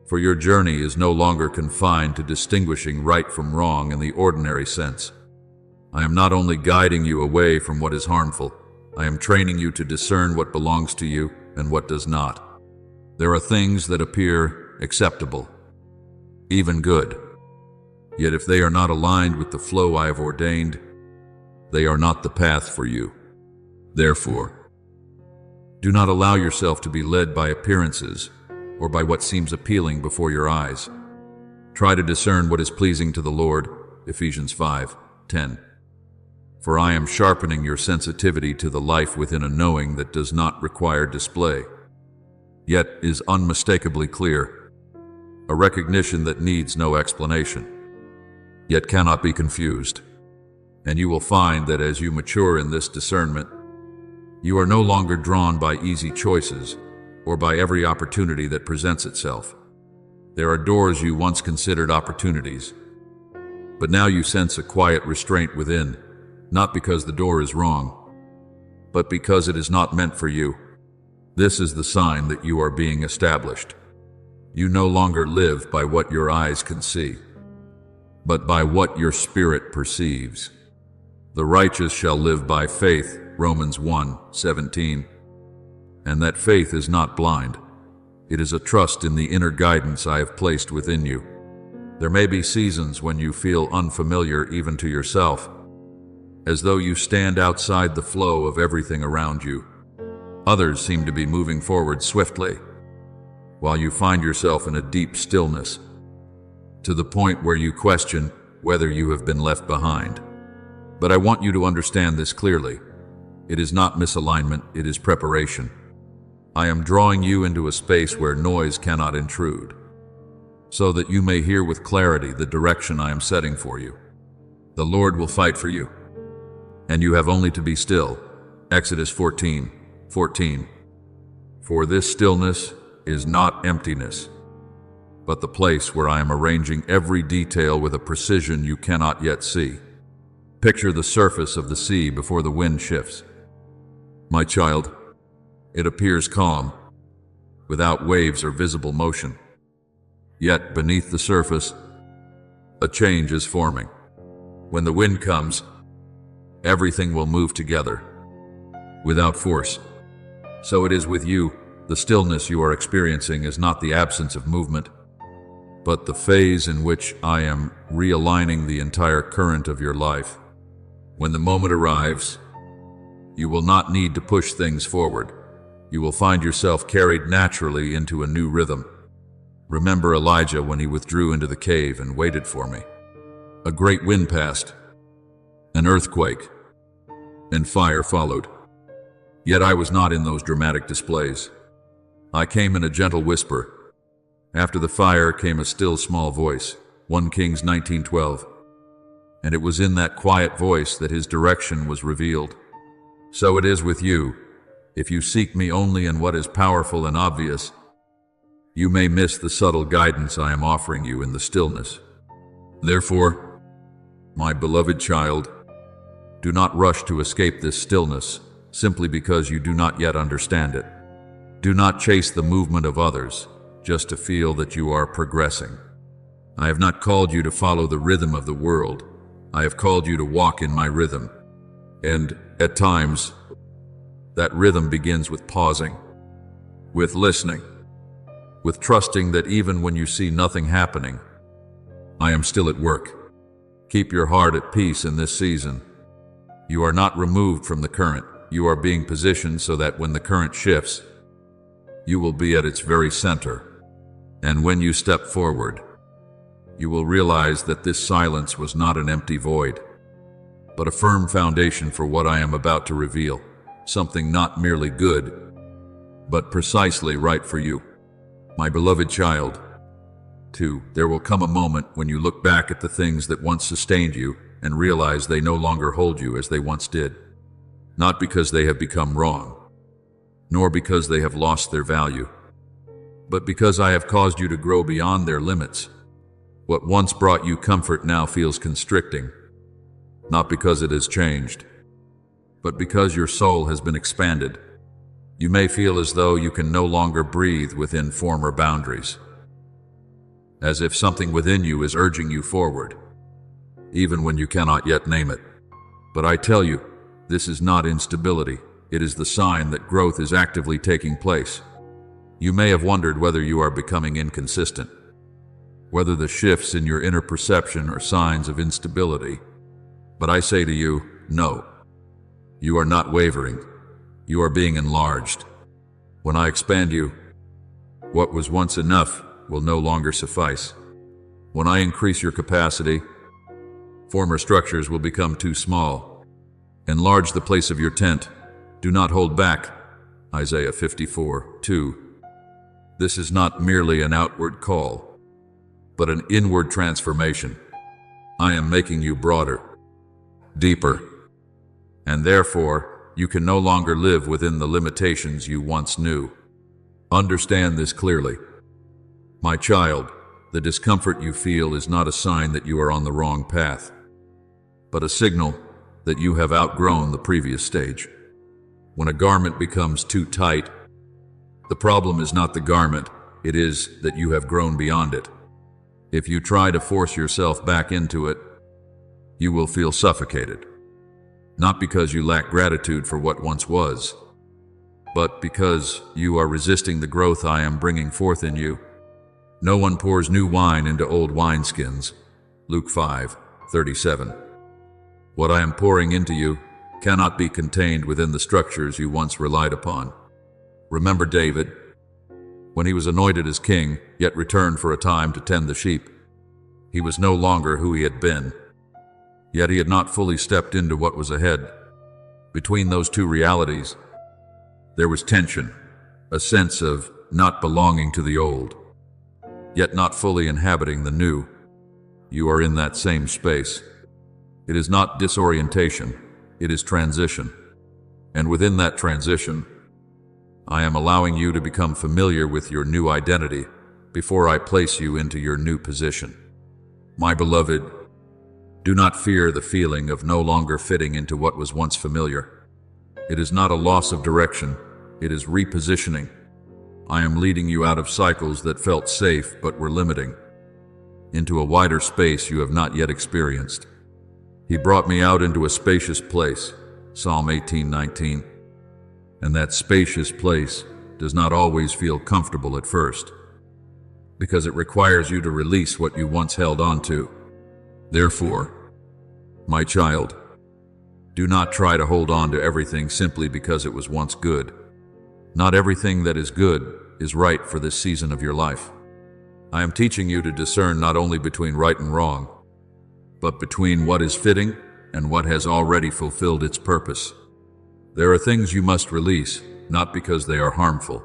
for your journey is no longer confined to distinguishing right from wrong in the ordinary sense. I am not only guiding you away from what is harmful, I am training you to discern what belongs to you and what does not. There are things that appear acceptable, even good. Yet if they are not aligned with the flow I have ordained, they are not the path for you. Therefore, do not allow yourself to be led by appearances or by what seems appealing before your eyes. Try to discern what is pleasing to the Lord. Ephesians 5:10. For I am sharpening your sensitivity to the life within a knowing that does not require display, yet is unmistakably clear, a recognition that needs no explanation, yet cannot be confused. And you will find that as you mature in this discernment, you are no longer drawn by easy choices or by every opportunity that presents itself. There are doors you once considered opportunities, but now you sense a quiet restraint within, not because the door is wrong, but because it is not meant for you. This is the sign that you are being established. You no longer live by what your eyes can see, but by what your spirit perceives. The righteous shall live by faith, Romans 1:17. And that faith is not blind. It is a trust in the inner guidance I have placed within you. There may be seasons when you feel unfamiliar even to yourself, as though you stand outside the flow of everything around you. Others seem to be moving forward swiftly, while you find yourself in a deep stillness, to the point where you question whether you have been left behind. But I want you to understand this clearly. It is not misalignment, it is preparation. I am drawing you into a space where noise cannot intrude, so that you may hear with clarity the direction I am setting for you. The Lord will fight for you, and you have only to be still. Exodus 14:14. For this stillness is not emptiness, but the place where I am arranging every detail with a precision you cannot yet see. Picture the surface of the sea before the wind shifts. My child, it appears calm, without waves or visible motion. Yet beneath the surface, a change is forming. When the wind comes, everything will move together, without force. So it is with you, The stillness you are experiencing is not the absence of movement, but the phase in which I am realigning the entire current of your life. When the moment arrives, you will not need to push things forward. You will find yourself carried naturally into a new rhythm. Remember Elijah when he withdrew into the cave and waited for me. A great wind passed, an earthquake, and fire followed. Yet I was not in those dramatic displays. I came in a gentle whisper. After the fire came a still small voice, 1 Kings 19:12. And it was in that quiet voice that his direction was revealed. So it is with you. If you seek me only in what is powerful and obvious, you may miss the subtle guidance I am offering you in the stillness. Therefore, my beloved child, do not rush to escape this stillness simply because you do not yet understand it. Do not chase the movement of others just to feel that you are progressing. I have not called you to follow the rhythm of the world. I have called you to walk in my rhythm. And at times, that rhythm begins with pausing, with listening, with trusting that even when you see nothing happening, I am still at work. Keep your heart at peace in this season. You are not removed from the current. You are being positioned so that when the current shifts, you will be at its very center. And when you step forward, you will realize that this silence was not an empty void, but a firm foundation for what I am about to reveal, something not merely good, but precisely right for you. My beloved child, too, there will come a moment when you look back at the things that once sustained you and realize they no longer hold you as they once did, not because they have become wrong, nor because they have lost their value, but because I have caused you to grow beyond their limits. What once brought you comfort now feels constricting, not because it has changed, but because your soul has been expanded. You may feel as though you can no longer breathe within former boundaries, as if something within you is urging you forward, even when you cannot yet name it. But I tell you, this is not instability. It is the sign that growth is actively taking place. You may have wondered whether you are becoming inconsistent, whether the shifts in your inner perception are signs of instability. But I say to you, no. You are not wavering. You are being enlarged. When I expand you, what was once enough will no longer suffice. When I increase your capacity, former structures will become too small. Enlarge the place of your tent. Do not hold back. Isaiah 54:2. This is not merely an outward call, but an inward transformation. I am making you broader, deeper, and therefore you can no longer live within the limitations you once knew. Understand this clearly. My child, the discomfort you feel is not a sign that you are on the wrong path, but a signal that you have outgrown the previous stage. When a garment becomes too tight, the problem is not the garment, it is that you have grown beyond it. If you try to force yourself back into it, you will feel suffocated. Not because you lack gratitude for what once was, but because you are resisting the growth I am bringing forth in you. No one pours new wine into old wineskins. Luke 5:37. What I am pouring into you cannot be contained within the structures you once relied upon. Remember David, when he was anointed as king, yet returned for a time to tend the sheep. He was no longer who he had been, yet he had not fully stepped into what was ahead. Between those two realities, there was tension, a sense of not belonging to the old, yet not fully inhabiting the new. You are in that same space. It is not disorientation, it is transition. And within that transition, I am allowing you to become familiar with your new identity before I place you into your new position. My beloved, do not fear the feeling of no longer fitting into what was once familiar. It is not a loss of direction, it is repositioning. I am leading you out of cycles that felt safe but were limiting, into a wider space you have not yet experienced. He brought me out into a spacious place, Psalm 18:19. And that spacious place does not always feel comfortable at first, because it requires you to release what you once held on to. Therefore, my child, do not try to hold on to everything simply because it was once good. Not everything that is good is right for this season of your life. I am teaching you to discern not only between right and wrong, but between what is fitting and what has already fulfilled its purpose. There are things you must release, not because they are harmful,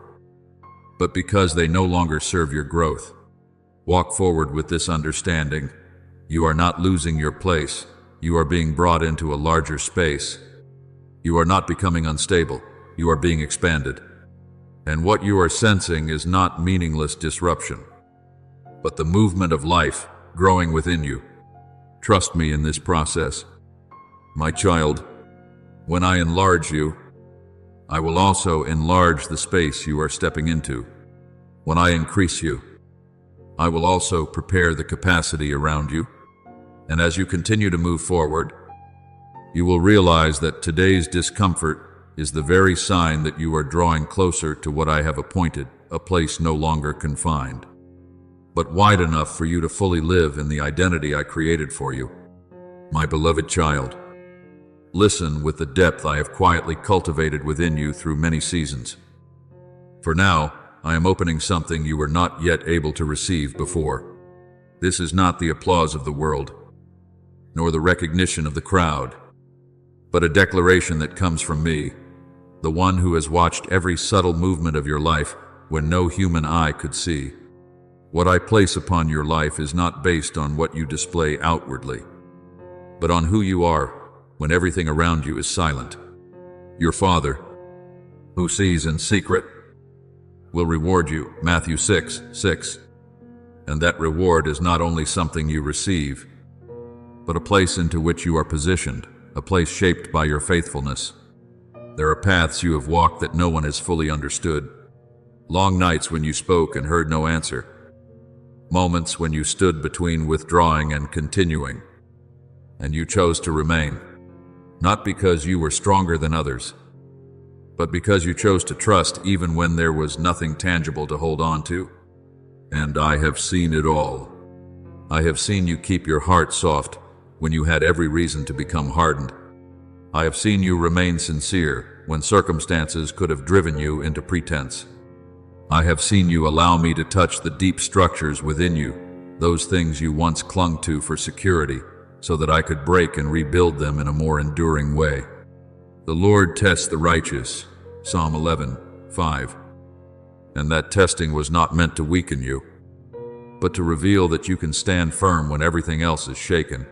but because they no longer serve your growth. Walk forward with this understanding. You are not losing your place. You are being brought into a larger space. You are not becoming unstable. You are being expanded. And what you are sensing is not meaningless disruption, but the movement of life growing within you. Trust me in this process. My child, when I enlarge you, I will also enlarge the space you are stepping into. When I increase you, I will also prepare the capacity around you. And as you continue to move forward, you will realize that today's discomfort is the very sign that you are drawing closer to what I have appointed, a place no longer confined, but wide enough for you to fully live in the identity I created for you. My beloved child, listen with the depth I have quietly cultivated within you through many seasons. For now, I am opening something you were not yet able to receive before. This is not the applause of the world, nor the recognition of the crowd, but a declaration that comes from me, the one who has watched every subtle movement of your life when no human eye could see. What I place upon your life is not based on what you display outwardly, but on who you are when everything around you is silent. Your Father, who sees in secret, will reward you, Matthew 6:6. And that reward is not only something you receive, but a place into which you are positioned, a place shaped by your faithfulness. There are paths you have walked that no one has fully understood. Long nights when you spoke and heard no answer. Moments when you stood between withdrawing and continuing. And you chose to remain, not because you were stronger than others, but because you chose to trust even when there was nothing tangible to hold on to. And I have seen it all. I have seen you keep your heart soft when you had every reason to become hardened. I have seen you remain sincere when circumstances could have driven you into pretense. I have seen you allow me to touch the deep structures within you, those things you once clung to for security, so that I could break and rebuild them in a more enduring way. The Lord tests the righteous, Psalm 11:5. And that testing was not meant to weaken you, but to reveal that you can stand firm when everything else is shaken.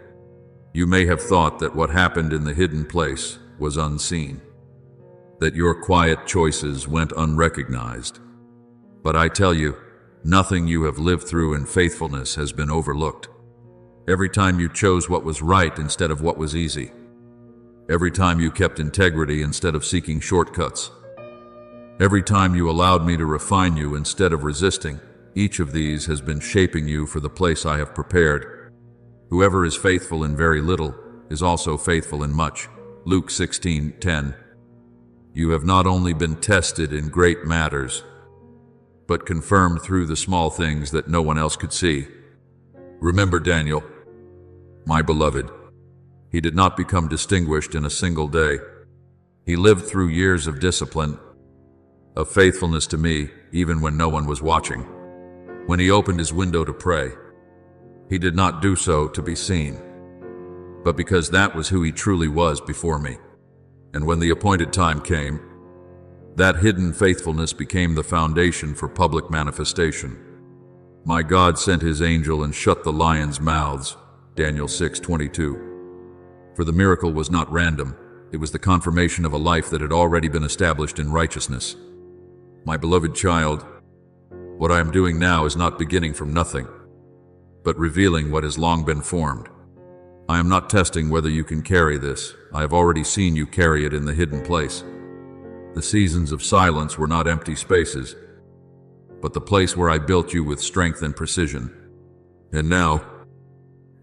You may have thought that what happened in the hidden place was unseen, that your quiet choices went unrecognized. But I tell you, nothing you have lived through in faithfulness has been overlooked. Every time you chose what was right instead of what was easy. Every time you kept integrity instead of seeking shortcuts. Every time you allowed me to refine you instead of resisting, each of these has been shaping you for the place I have prepared. Whoever is faithful in very little is also faithful in much. Luke 16:10. You have not only been tested in great matters, but confirmed through the small things that no one else could see. Remember Daniel, my beloved. He did not become distinguished in a single day. He lived through years of discipline, of faithfulness to me, even when no one was watching. When he opened his window to pray, he did not do so to be seen, but because that was who he truly was before me. And when the appointed time came, that hidden faithfulness became the foundation for public manifestation. My God sent his angel and shut the lions' mouths, Daniel 6:22. For the miracle was not random, it was the confirmation of a life that had already been established in righteousness. My beloved child, what I am doing now is not beginning from nothing, but revealing what has long been formed. I am not testing whether you can carry this. I have already seen you carry it in the hidden place. The seasons of silence were not empty spaces, but the place where I built you with strength and precision. And now,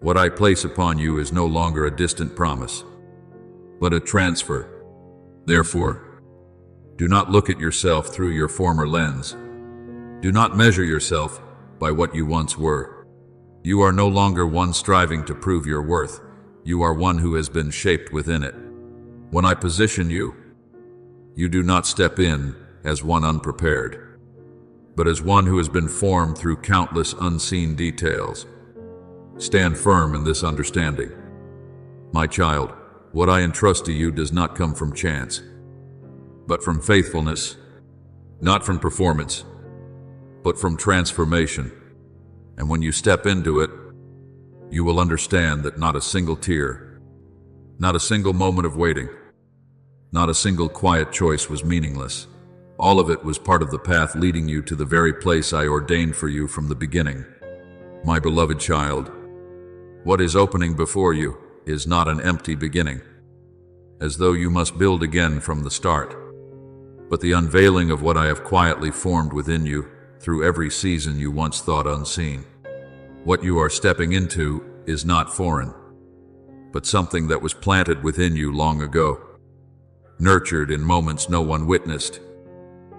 what I place upon you is no longer a distant promise, but a transfer. Therefore, Do not look at yourself through your former lens. Do not measure yourself by what you once were. You are no longer one striving to prove your worth. You are one who has been shaped within it. When I position you, you do not step in as one unprepared, but as one who has been formed through countless unseen details. Stand firm in this understanding. My child, what I entrust to you does not come from chance, but from faithfulness, not from performance, but from transformation. And when you step into it, you will understand that not a single tear, not a single moment of waiting, not a single quiet choice was meaningless. All of it was part of the path leading you to the very place I ordained for you from the beginning. My beloved child, what is opening before you is not an empty beginning, as though you must build again from the start, but the unveiling of what I have quietly formed within you through every season you once thought unseen. What you are stepping into is not foreign, but something that was planted within you long ago, nurtured in moments no one witnessed.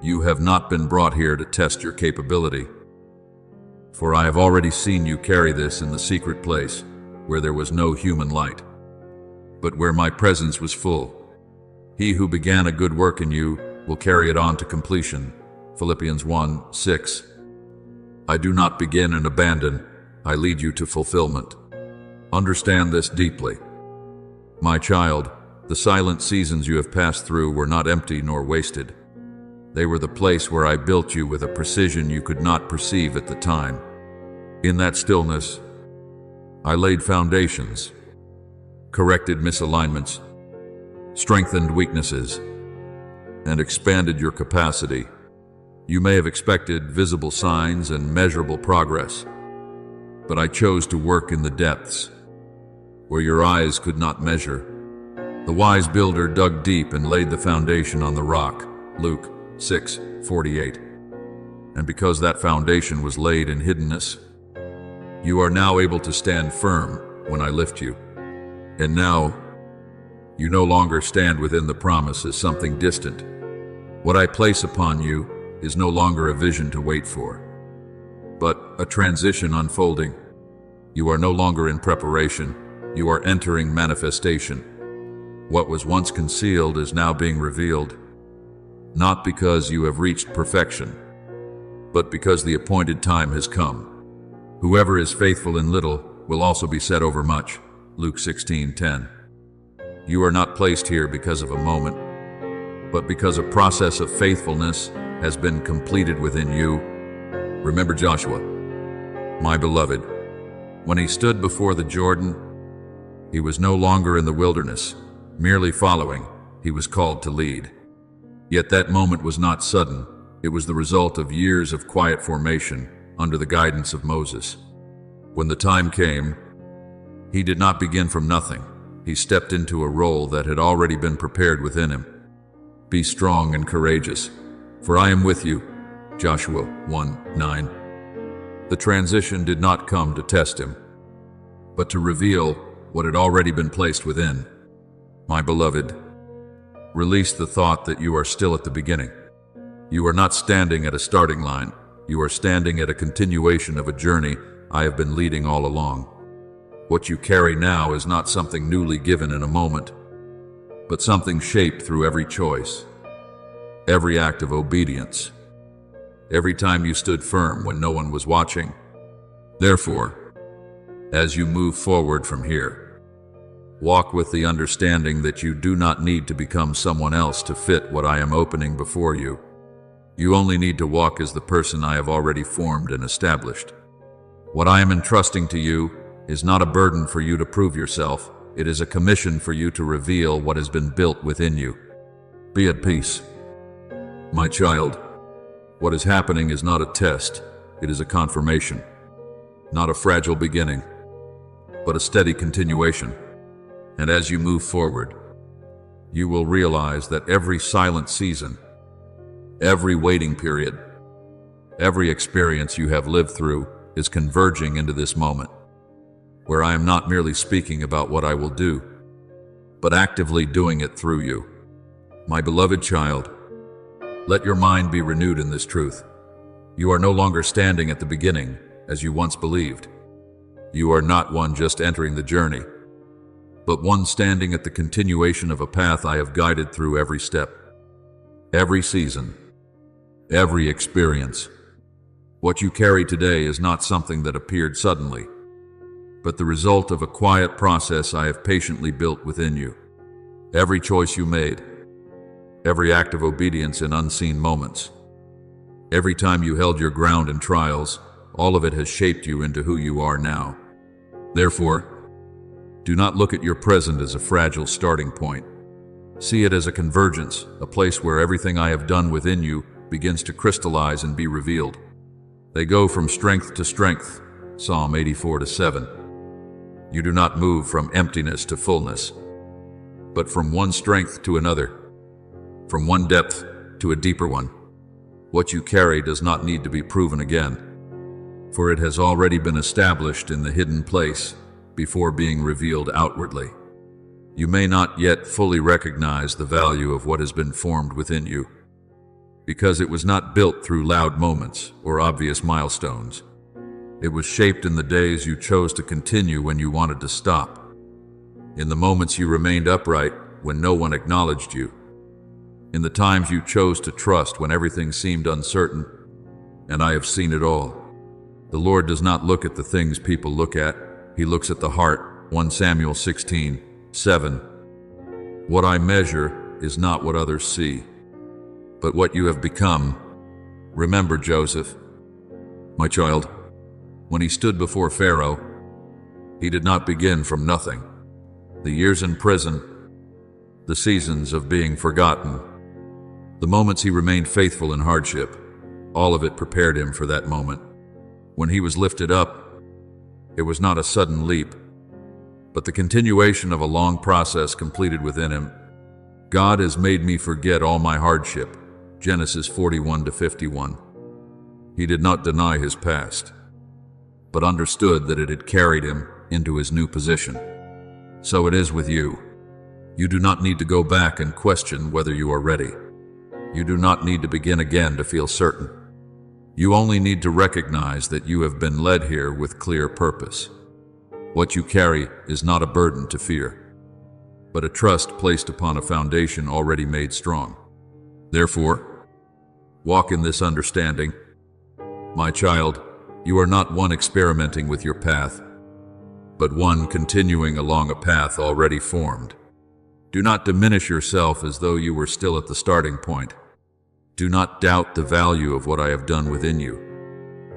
You have not been brought here to test your capability, for I have already seen you carry this in the secret place where there was no human light, but where my presence was full. He who began a good work in you will carry it on to completion. Philippians 1:6. I do not begin and abandon, I lead you to fulfillment. Understand this deeply. My child, the silent seasons you have passed through were not empty nor wasted. They were the place where I built you with a precision you could not perceive at the time. In that stillness, I laid foundations, corrected misalignments, strengthened weaknesses, and expanded your capacity. You may have expected visible signs and measurable progress, but I chose to work in the depths, where your eyes could not measure. The wise builder dug deep and laid the foundation on the rock. Luke 6:48. And because that foundation was laid in hiddenness, you are now able to stand firm when I lift you. And now, you no longer stand within the promise as something distant. What I place upon you is no longer a vision to wait for, but a transition unfolding. You are no longer in preparation, you are entering manifestation. What was once concealed is now being revealed, not because you have reached perfection, but because the appointed time has come. Whoever is faithful in little will also be set over much. Luke 16:10. You are not placed here because of a moment, but because a process of faithfulness has been completed within you. Remember Joshua, my beloved. When he stood before the Jordan, he was no longer in the wilderness, merely following. He was called to lead. Yet that moment was not sudden. It was the result of years of quiet formation under the guidance of Moses. When the time came, he did not begin from nothing. He stepped into a role that had already been prepared within him. Be strong and courageous, for I am with you. Joshua 1:9. The transition did not come to test him, but to reveal what had already been placed within. My beloved, release the thought that you are still at the beginning. You are not standing at a starting line. You are standing at a continuation of a journey I have been leading all along. What you carry now is not something newly given in a moment, but something shaped through every choice, every act of obedience, every time you stood firm when no one was watching. Therefore, as you move forward from here, walk with the understanding that you do not need to become someone else to fit what I am opening before you. You only need to walk as the person I have already formed and established. What I am entrusting to you is not a burden for you to prove yourself. It is a commission for you to reveal what has been built within you. Be at peace. My child, what is happening is not a test. It is a confirmation. Not a fragile beginning, but a steady continuation. And as you move forward, you will realize that every silent season, every waiting period, every experience you have lived through is converging into this moment, where I am not merely speaking about what I will do, but actively doing it through you. My beloved child, Let your mind be renewed in this truth. You are no longer standing at the beginning, as you once believed. You are not one just entering the journey, but one standing at the continuation of a path I have guided through every step, every season, every experience. What you carry today is not something that appeared suddenly, but the result of a quiet process I have patiently built within you. Every choice you made, every act of obedience in unseen moments, every time you held your ground in trials, all of it has shaped you into who you are now. Therefore, do not look at your present as a fragile starting point. See it as a convergence, a place where everything I have done within you begins to crystallize and be revealed. They go from strength to strength, Psalm 84:7. You do not move from emptiness to fullness, but from one strength to another, from one depth to a deeper one. What you carry does not need to be proven again, for it has already been established in the hidden place before being revealed outwardly. You may not yet fully recognize the value of what has been formed within you, because it was not built through loud moments or obvious milestones. It was shaped in the days you chose to continue when you wanted to stop, in the moments you remained upright when no one acknowledged you, in the times you chose to trust when everything seemed uncertain. And I have seen it all. The Lord does not look at the things people look at. He looks at the heart, 1 Samuel 16:7. What I measure is not what others see, but what you have become. Remember Joseph, my child. When he stood before Pharaoh, he did not begin from nothing. The years in prison, the seasons of being forgotten, the moments he remained faithful in hardship, all of it prepared him for that moment. When he was lifted up, it was not a sudden leap, but the continuation of a long process completed within him. God has made me forget all my hardship, Genesis 41:51. He did not deny his past, but understood that it had carried him into his new position. So it is with you. You do not need to go back and question whether you are ready. You do not need to begin again to feel certain. You only need to recognize that you have been led here with clear purpose. What you carry is not a burden to fear, but a trust placed upon a foundation already made strong. Therefore, walk in this understanding. My child, you are not one experimenting with your path, but one continuing along a path already formed. Do not diminish yourself as though you were still at the starting point. Do not doubt the value of what I have done within you.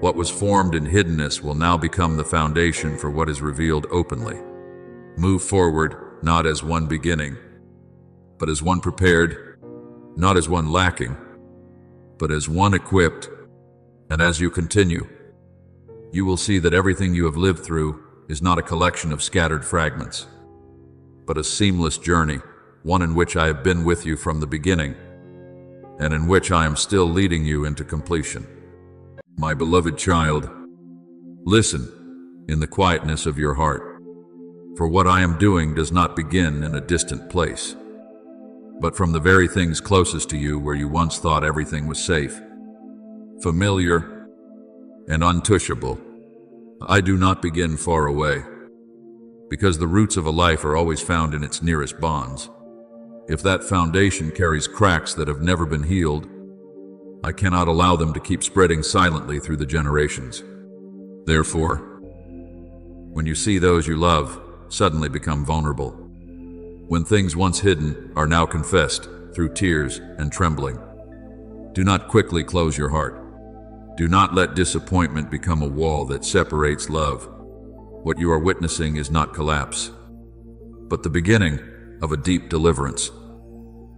What was formed in hiddenness will now become the foundation for what is revealed openly. Move forward, not as one beginning, but as one prepared, not as one lacking, but as one equipped. And as you continue, you will see that everything you have lived through is not a collection of scattered fragments, but a seamless journey, one in which I have been with you from the beginning, and in which I am still leading you into completion. My beloved child, listen in the quietness of your heart, for what I am doing does not begin in a distant place, but from the very things closest to you where you once thought everything was safe, familiar, and untouchable. I do not begin far away, because the roots of a life are always found in its nearest bonds. If that foundation carries cracks that have never been healed, I cannot allow them to keep spreading silently through the generations. Therefore, when you see those you love suddenly become vulnerable, when things once hidden are now confessed through tears and trembling, do not quickly close your heart. Do not let disappointment become a wall that separates love. What you are witnessing is not collapse, but the beginning of a deep deliverance.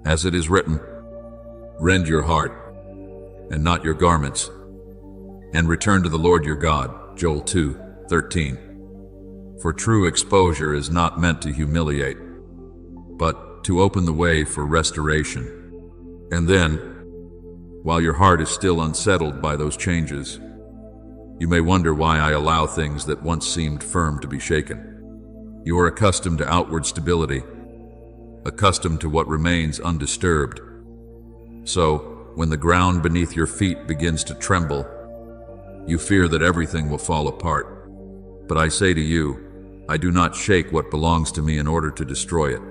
As it is written, rend your heart and not your garments, and return to the Lord your God, Joel 2:13. For true exposure is not meant to humiliate, but to open the way for restoration. And then, while your heart is still unsettled by those changes, you may wonder why I allow things that once seemed firm to be shaken. You are accustomed to outward stability, accustomed to what remains undisturbed. So, when the ground beneath your feet begins to tremble, you fear that everything will fall apart. But I say to you, I do not shake what belongs to me in order to destroy it,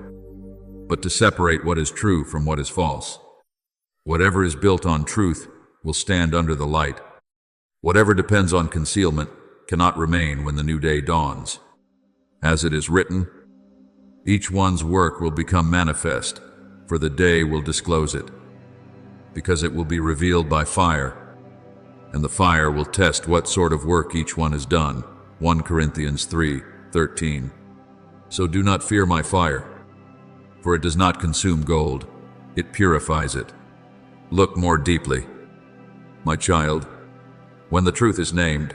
but to separate what is true from what is false. Whatever is built on truth will stand under the light. Whatever depends on concealment cannot remain when the new day dawns. As it is written, each one's work will become manifest, for the day will disclose it, because it will be revealed by fire, and the fire will test what sort of work each one has done. 1 Corinthians 3:13. So do not fear my fire, for it does not consume gold, it purifies it. Look more deeply. My child, when the truth is named,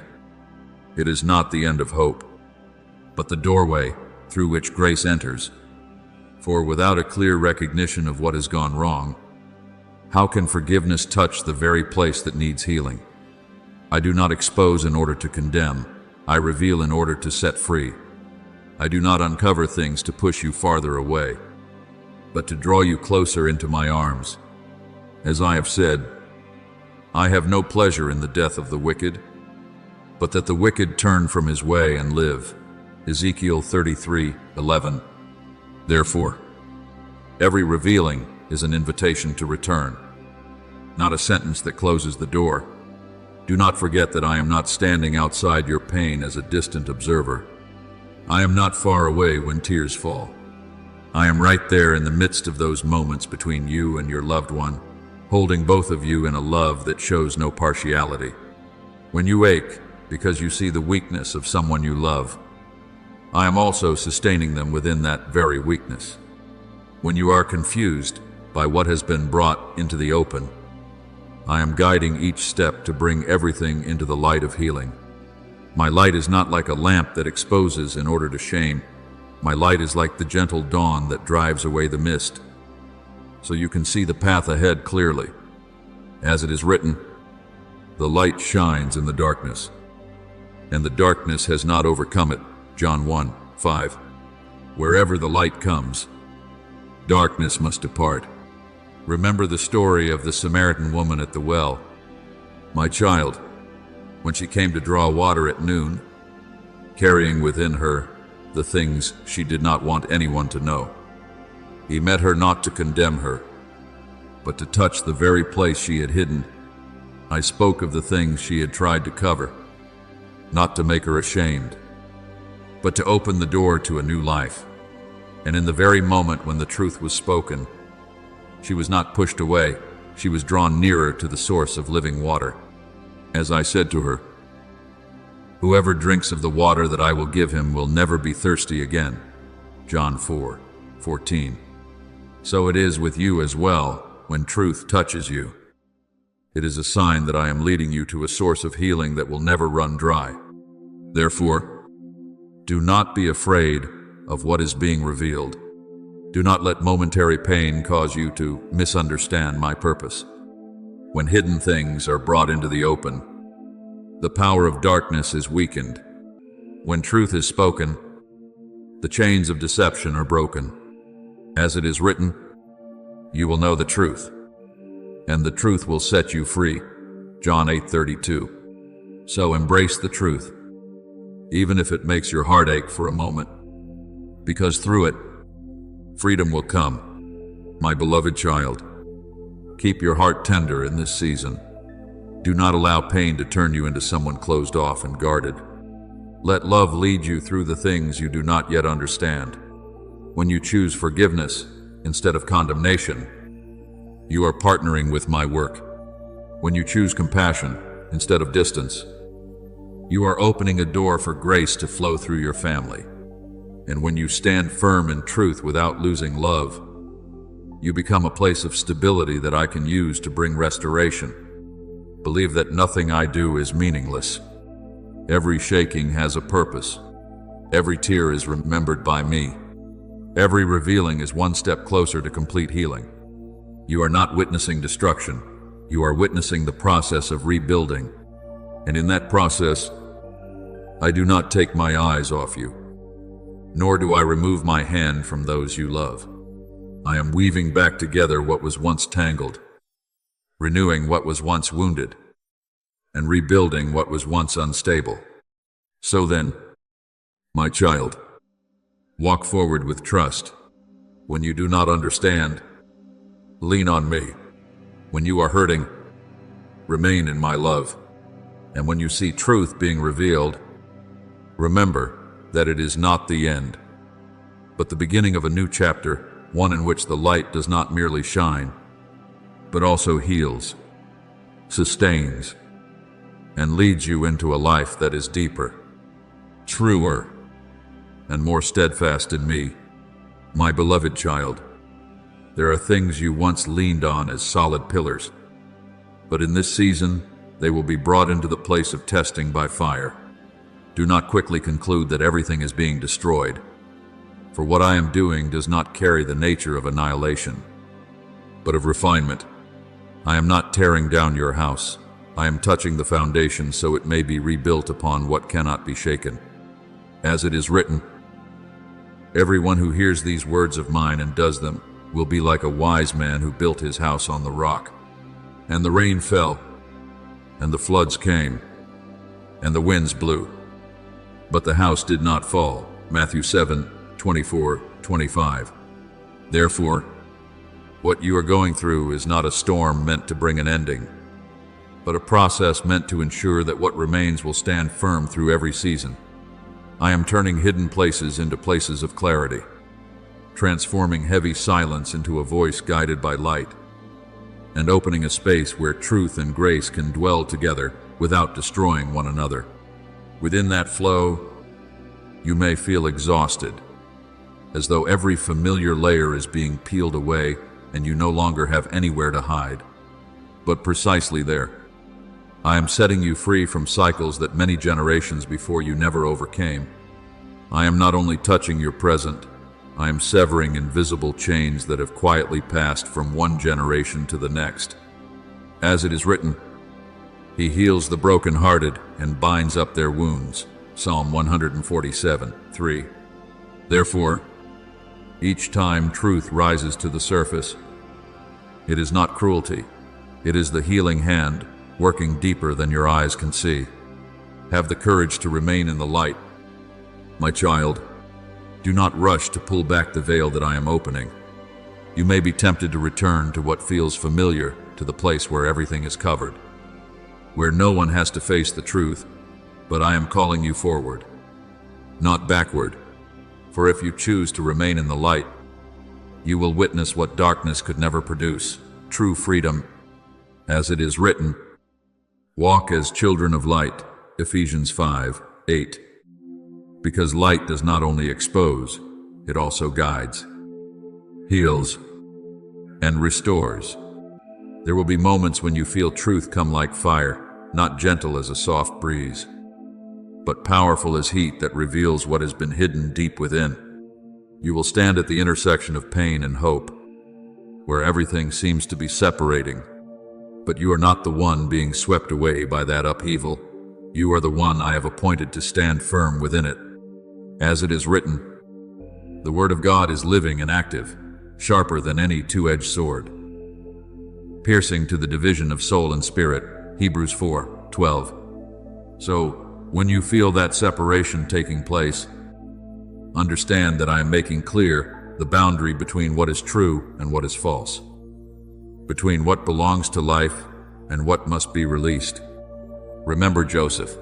it is not the end of hope, but the doorway through which grace enters. For without a clear recognition of what has gone wrong, how can forgiveness touch the very place that needs healing? I do not expose in order to condemn, I reveal in order to set free. I do not uncover things to push you farther away, but to draw you closer into my arms. As I have said, I have no pleasure in the death of the wicked, but that the wicked turn from his way and live. Ezekiel 33:11. Therefore, every revealing is an invitation to return, not a sentence that closes the door. Do not forget that I am not standing outside your pain as a distant observer. I am not far away when tears fall. I am right there in the midst of those moments between you and your loved one, holding both of you in a love that shows no partiality. When you ache because you see the weakness of someone you love, I am also sustaining them within that very weakness. When you are confused by what has been brought into the open, I am guiding each step to bring everything into the light of healing. My light is not like a lamp that exposes in order to shame. My light is like the gentle dawn that drives away the mist, so you can see the path ahead clearly. As it is written, the light shines in the darkness, and the darkness has not overcome it. John 1:5. Wherever the light comes, darkness must depart. Remember the story of the Samaritan woman at the well. My child, when she came to draw water at noon, carrying within her the things she did not want anyone to know, he met her not to condemn her, but to touch the very place she had hidden. I spoke of the things she had tried to cover, not to make her ashamed, but to open the door to a new life. And in the very moment when the truth was spoken, she was not pushed away, she was drawn nearer to the source of living water. As I said to her, whoever drinks of the water that I will give him will never be thirsty again. John 4:14. So it is with you as well when truth touches you. It is a sign that I am leading you to a source of healing that will never run dry. Therefore, do not be afraid of what is being revealed. Do not let momentary pain cause you to misunderstand my purpose. When hidden things are brought into the open, the power of darkness is weakened. When truth is spoken, the chains of deception are broken. As it is written, you will know the truth, and the truth will set you free. John 8:32. So embrace the truth, even if it makes your heart ache for a moment, because through it, freedom will come. My beloved child, keep your heart tender in this season. Do not allow pain to turn you into someone closed off and guarded. Let love lead you through the things you do not yet understand. When you choose forgiveness instead of condemnation, you are partnering with my work. When you choose compassion instead of distance, you are opening a door for grace to flow through your family. And when you stand firm in truth without losing love, you become a place of stability that I can use to bring restoration. Believe that nothing I do is meaningless. Every shaking has a purpose. Every tear is remembered by me. Every revealing is one step closer to complete healing. You are not witnessing destruction. You are witnessing the process of rebuilding. And in that process, I do not take my eyes off you, nor do I remove my hand from those you love. I am weaving back together what was once tangled. renewing what was once wounded, and rebuilding what was once unstable. So then, my child, walk forward with trust. When you do not understand, lean on me. When you are hurting, remain in my love. And when you see truth being revealed, remember that it is not the end, but the beginning of a new chapter, one in which the light does not merely shine, but also heals, sustains, and leads you into a life that is deeper, truer, and more steadfast in me. My beloved child, there are things you once leaned on as solid pillars, but in this season, they will be brought into the place of testing by fire. Do not quickly conclude that everything is being destroyed, for what I am doing does not carry the nature of annihilation, but of refinement. I am not tearing down your house. I am touching the foundation so it may be rebuilt upon what cannot be shaken. As it is written, everyone who hears these words of mine and does them will be like a wise man who built his house on the rock. And the rain fell, and the floods came, and the winds blew, but the house did not fall. Matthew 7:24-25. Therefore, what you are going through is not a storm meant to bring an ending, but a process meant to ensure that what remains will stand firm through every season. I am turning hidden places into places of clarity, transforming heavy silence into a voice guided by light, and opening a space where truth and grace can dwell together without destroying one another. Within that flow, you may feel exhausted, as though every familiar layer is being peeled away and you no longer have anywhere to hide. But precisely there, I am setting you free from cycles that many generations before you never overcame. I am not only touching your present, I am severing invisible chains that have quietly passed from one generation to the next. As it is written, He heals the brokenhearted and binds up their wounds. Psalm 147:3. Therefore, each time truth rises to the surface, it is not cruelty. It is the healing hand working deeper than your eyes can see. Have the courage to remain in the light. My child, do not rush to pull back the veil that I am opening. You may be tempted to return to what feels familiar, to the place where everything is covered, where no one has to face the truth, but I am calling you forward, not backward. For if you choose to remain in the light, you will witness what darkness could never produce, true freedom. As it is written, walk as children of light, Ephesians 5:8. Because light does not only expose, it also guides, heals, and restores. There will be moments when you feel truth come like fire, not gentle as a soft breeze, but powerful as heat that reveals what has been hidden deep within. You will stand at the intersection of pain and hope, where everything seems to be separating, but you are not the one being swept away by that upheaval. You are the one I have appointed to stand firm within it. As it is written, the Word of God is living and active, sharper than any two-edged sword, piercing to the division of soul and spirit, Hebrews 4:12. So, when you feel that separation taking place, understand that I am making clear the boundary between what is true and what is false, between what belongs to life and what must be released. Remember Joseph,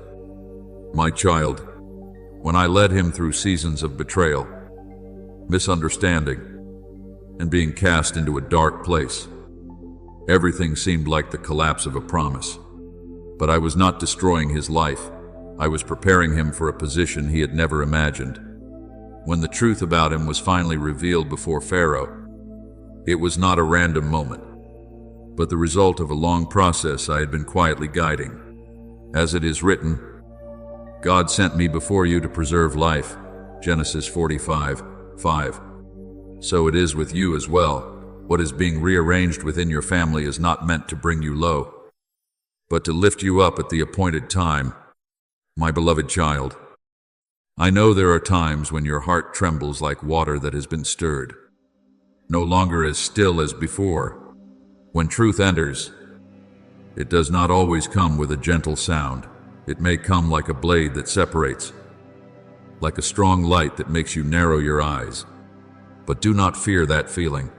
my child, when I led him through seasons of betrayal, misunderstanding, and being cast into a dark place. Everything seemed like the collapse of a promise. But I was not destroying his life. I was preparing him for a position he had never imagined. When the truth about him was finally revealed before Pharaoh, it was not a random moment, but the result of a long process I had been quietly guiding. As it is written, God sent me before you to preserve life, Genesis 45:5. So it is with you as well. What is being rearranged within your family is not meant to bring you low, but to lift you up at the appointed time. My beloved child, I know there are times when your heart trembles like water that has been stirred, no longer as still as before. When truth enters, It does not always come with a gentle sound. It may come like a blade that separates, like a strong light that makes you narrow your eyes. But do not fear that feeling.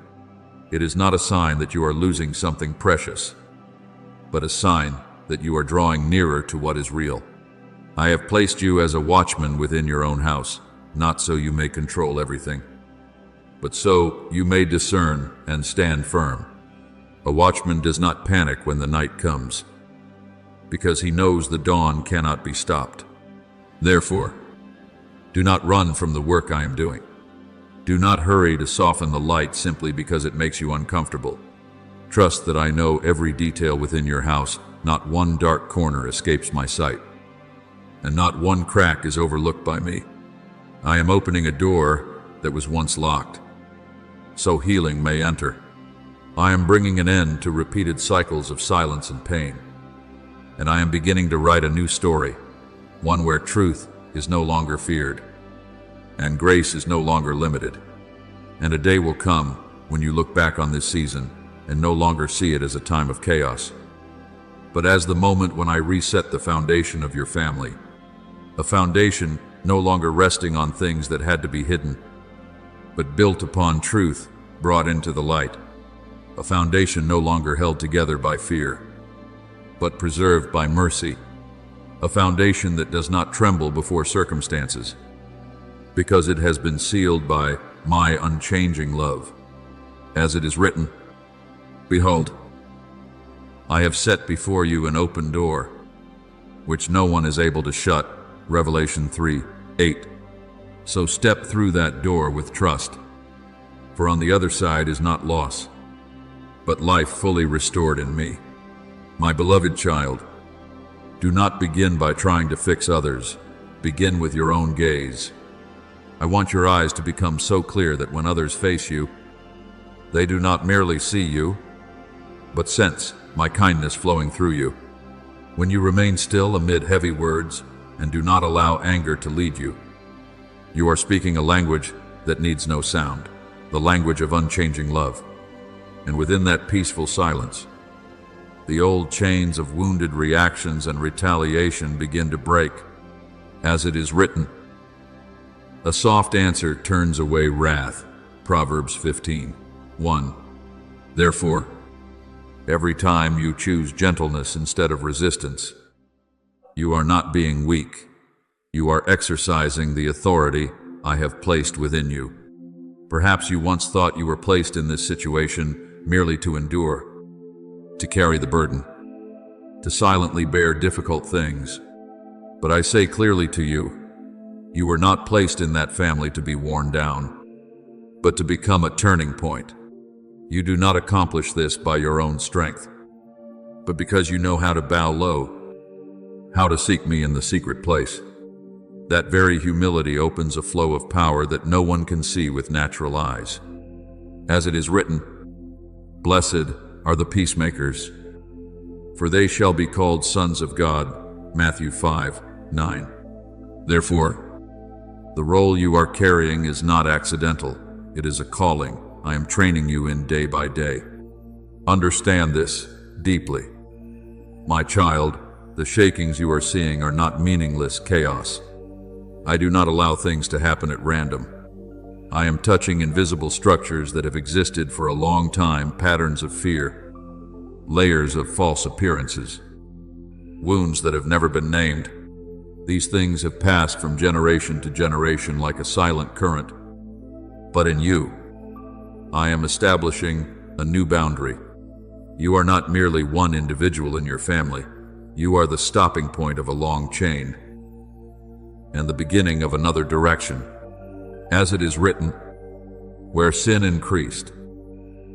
It is not a sign that you are losing something precious, but a sign that you are drawing nearer to what is real. I have placed you as a watchman within your own house, not so you may control everything, but so you may discern and stand firm. A watchman does not panic when the night comes, because he knows the dawn cannot be stopped. Therefore, do not run from the work I am doing. Do not hurry to soften the light simply because it makes you uncomfortable. Trust that I know every detail within your house. Not one dark corner escapes my sight, and not one crack is overlooked by me. I am opening a door that was once locked, so healing may enter. I am bringing an end to repeated cycles of silence and pain, and I am beginning to write a new story, one where truth is no longer feared, and grace is no longer limited. And a day will come when you look back on this season and no longer see it as a time of chaos, but as the moment when I reset the foundation of your family, a foundation no longer resting on things that had to be hidden, but built upon truth brought into the light, a foundation no longer held together by fear, but preserved by mercy, a foundation that does not tremble before circumstances, because it has been sealed by my unchanging love. As it is written, "Behold, I have set before you an open door, which no one is able to shut." Revelation 3:8. So step through that door with trust, for on the other side is not loss, but life fully restored in me. My beloved child, do not begin by trying to fix others. Begin with your own gaze. I want your eyes to become so clear that when others face you, they do not merely see you, but sense my kindness flowing through you. When you remain still amid heavy words and do not allow anger to lead you, you are speaking a language that needs no sound, the language of unchanging love. And within that peaceful silence, the old chains of wounded reactions and retaliation begin to break. As it is written, "A soft answer turns away wrath." Proverbs 15:1. Therefore, every time you choose gentleness instead of resistance, you are not being weak. You are exercising the authority I have placed within you. Perhaps you once thought you were placed in this situation merely to endure, to carry the burden, to silently bear difficult things. But I say clearly to you, you were not placed in that family to be worn down, but to become a turning point. You do not accomplish this by your own strength, but because you know how to bow low, how to seek me in the secret place. That very humility opens a flow of power that no one can see with natural eyes. As it is written, "Blessed are the peacemakers, for they shall be called sons of God." Matthew 5:9. Therefore, the role you are carrying is not accidental. It is a calling I am training you in day by day. Understand this deeply. My child, the shakings you are seeing are not meaningless chaos. I do not allow things to happen at random. I am touching invisible structures that have existed for a long time, patterns of fear, layers of false appearances, wounds that have never been named. These things have passed from generation to generation like a silent current. But in you, I am establishing a new boundary. You are not merely one individual in your family. You are the stopping point of a long chain, and the beginning of another direction. As it is written, where sin increased,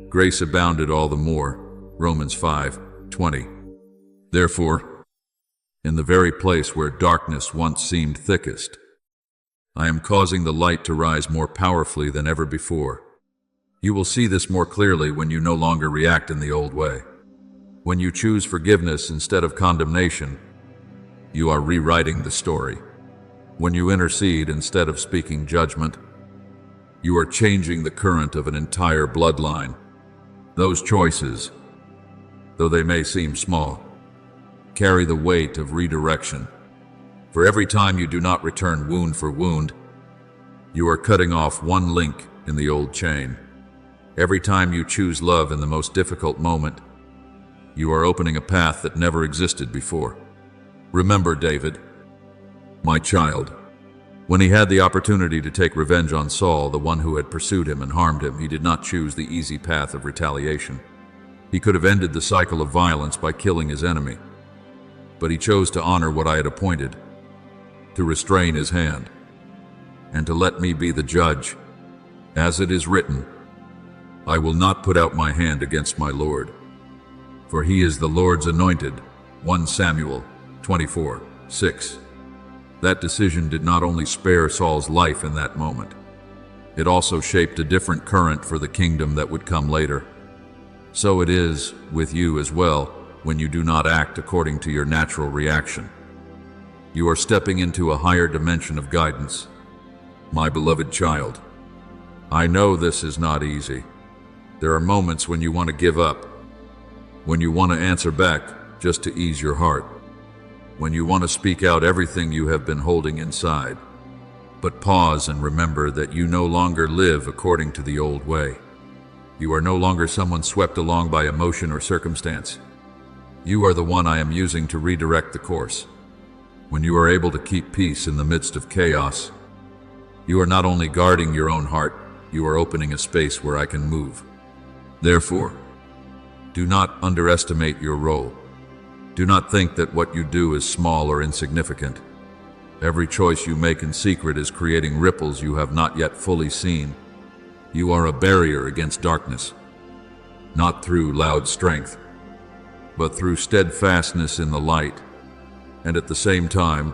grace abounded all the more. Romans 5:20. Therefore, in the very place where darkness once seemed thickest, I am causing the light to rise more powerfully than ever before. You will see this more clearly when you no longer react in the old way. When you choose forgiveness instead of condemnation, you are rewriting the story. When you intercede instead of speaking judgment, you are changing the current of an entire bloodline. Those choices, though they may seem small, carry the weight of redirection. For every time you do not return wound for wound, you are cutting off one link in the old chain. Every time you choose love in the most difficult moment, you are opening a path that never existed before. Remember, David, my child, when he had the opportunity to take revenge on Saul, the one who had pursued him and harmed him, he did not choose the easy path of retaliation. He could have ended the cycle of violence by killing his enemy, but he chose to honor what I had appointed, to restrain his hand, and to let me be the judge. As it is written, I will not put out my hand against my Lord, for he is the Lord's anointed. 1 Samuel 24:6. That decision did not only spare Saul's life in that moment, it also shaped a different current for the kingdom that would come later. So it is with you as well when you do not act according to your natural reaction. You are stepping into a higher dimension of guidance. My beloved child, I know this is not easy. There are moments when you want to give up, when you want to answer back just to ease your heart, when you want to speak out everything you have been holding inside. But pause and remember that you no longer live according to the old way. You are no longer someone swept along by emotion or circumstance. You are the one I am using to redirect the course. When you are able to keep peace in the midst of chaos, you are not only guarding your own heart, you are opening a space where I can move. Therefore, do not underestimate your role. Do not think that what you do is small or insignificant. Every choice you make in secret is creating ripples you have not yet fully seen. You are a barrier against darkness, not through loud strength, but through steadfastness in the light. And at the same time,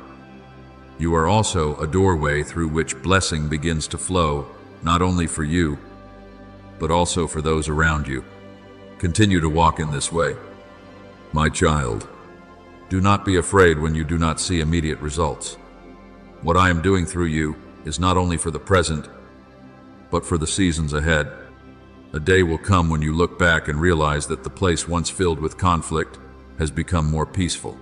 you are also a doorway through which blessing begins to flow, not only for you, but also for those around you. Continue to walk in this way. My child, do not be afraid when you do not see immediate results. What I am doing through you is not only for the present, but for the seasons ahead. A day will come when you look back and realize that the place once filled with conflict has become more peaceful,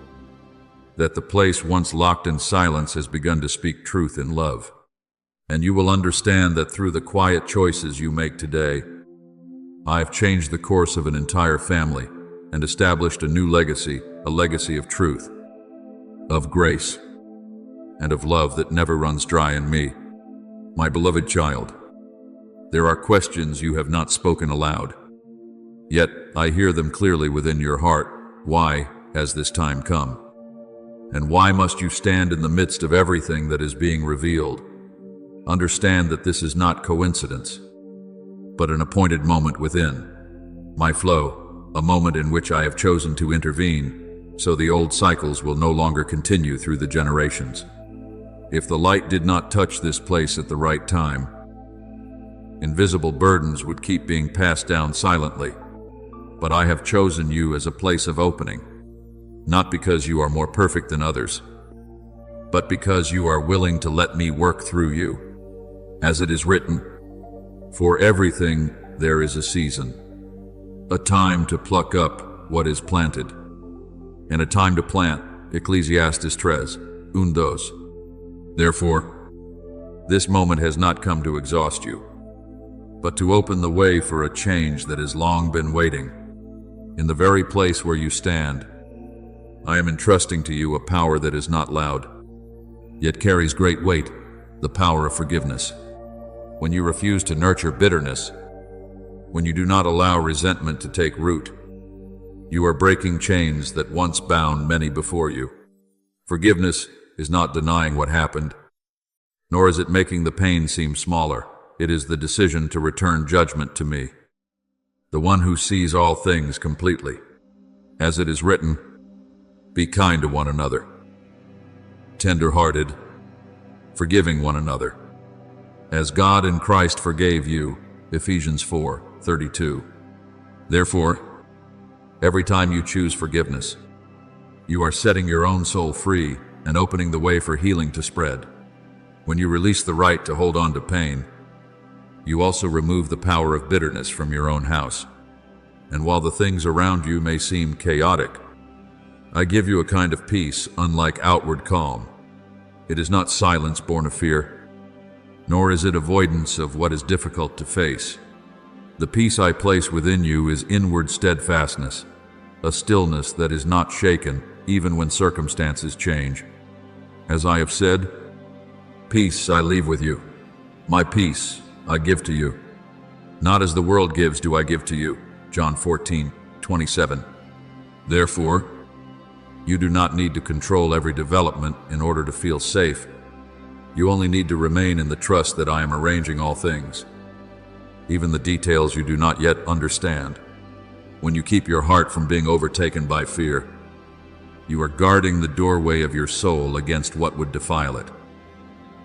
that the place once locked in silence has begun to speak truth in love. And you will understand that through the quiet choices you make today, I have changed the course of an entire family and established a new legacy, a legacy of truth, of grace, and of love that never runs dry in me. My beloved child, there are questions you have not spoken aloud, yet I hear them clearly within your heart. Why has this time come? And why must you stand in the midst of everything that is being revealed? Understand that this is not coincidence, but an appointed moment within my flow, a moment in which I have chosen to intervene, so the old cycles will no longer continue through the generations. If the light did not touch this place at the right time, invisible burdens would keep being passed down silently. But I have chosen you as a place of opening, not because you are more perfect than others, but because you are willing to let me work through you. As it is written, for everything there is a season, a time to pluck up what is planted, and a time to plant. Ecclesiastes 3:1-2. Therefore, this moment has not come to exhaust you, but to open the way for a change that has long been waiting. In the very place where you stand, I am entrusting to you a power that is not loud, yet carries great weight, the power of forgiveness. When you refuse to nurture bitterness, when you do not allow resentment to take root, you are breaking chains that once bound many before you. Forgiveness is not denying what happened, nor is it making the pain seem smaller. It is the decision to return judgment to me, the one who sees all things completely. As it is written, be kind to one another, tender-hearted, forgiving one another, as God in Christ forgave you. Ephesians 4:32. Therefore, every time you choose forgiveness, you are setting your own soul free and opening the way for healing to spread. When you release the right to hold on to pain, you also remove the power of bitterness from your own house. And while the things around you may seem chaotic, I give you a kind of peace unlike outward calm. It is not silence born of fear, nor is it avoidance of what is difficult to face. The peace I place within you is inward steadfastness, a stillness that is not shaken even when circumstances change. As I have said, peace I leave with you. My peace I give to you. Not as the world gives do I give to you. John 14:27. Therefore, you do not need to control every development in order to feel safe. You only need to remain in the trust that I am arranging all things, even the details you do not yet understand. When you keep your heart from being overtaken by fear, you are guarding the doorway of your soul against what would defile it,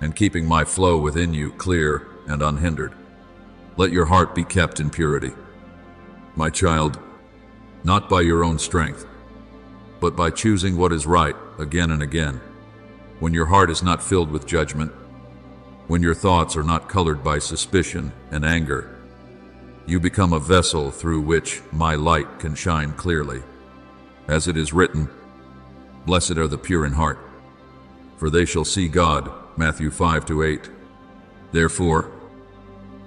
and keeping my flow within you clear and unhindered. Let your heart be kept in purity. My child, not by your own strength, but by choosing what is right again and again. When your heart is not filled with judgment, when your thoughts are not colored by suspicion and anger, you become a vessel through which my light can shine clearly. As it is written, blessed are the pure in heart, for they shall see God. Matthew 5-8. Therefore,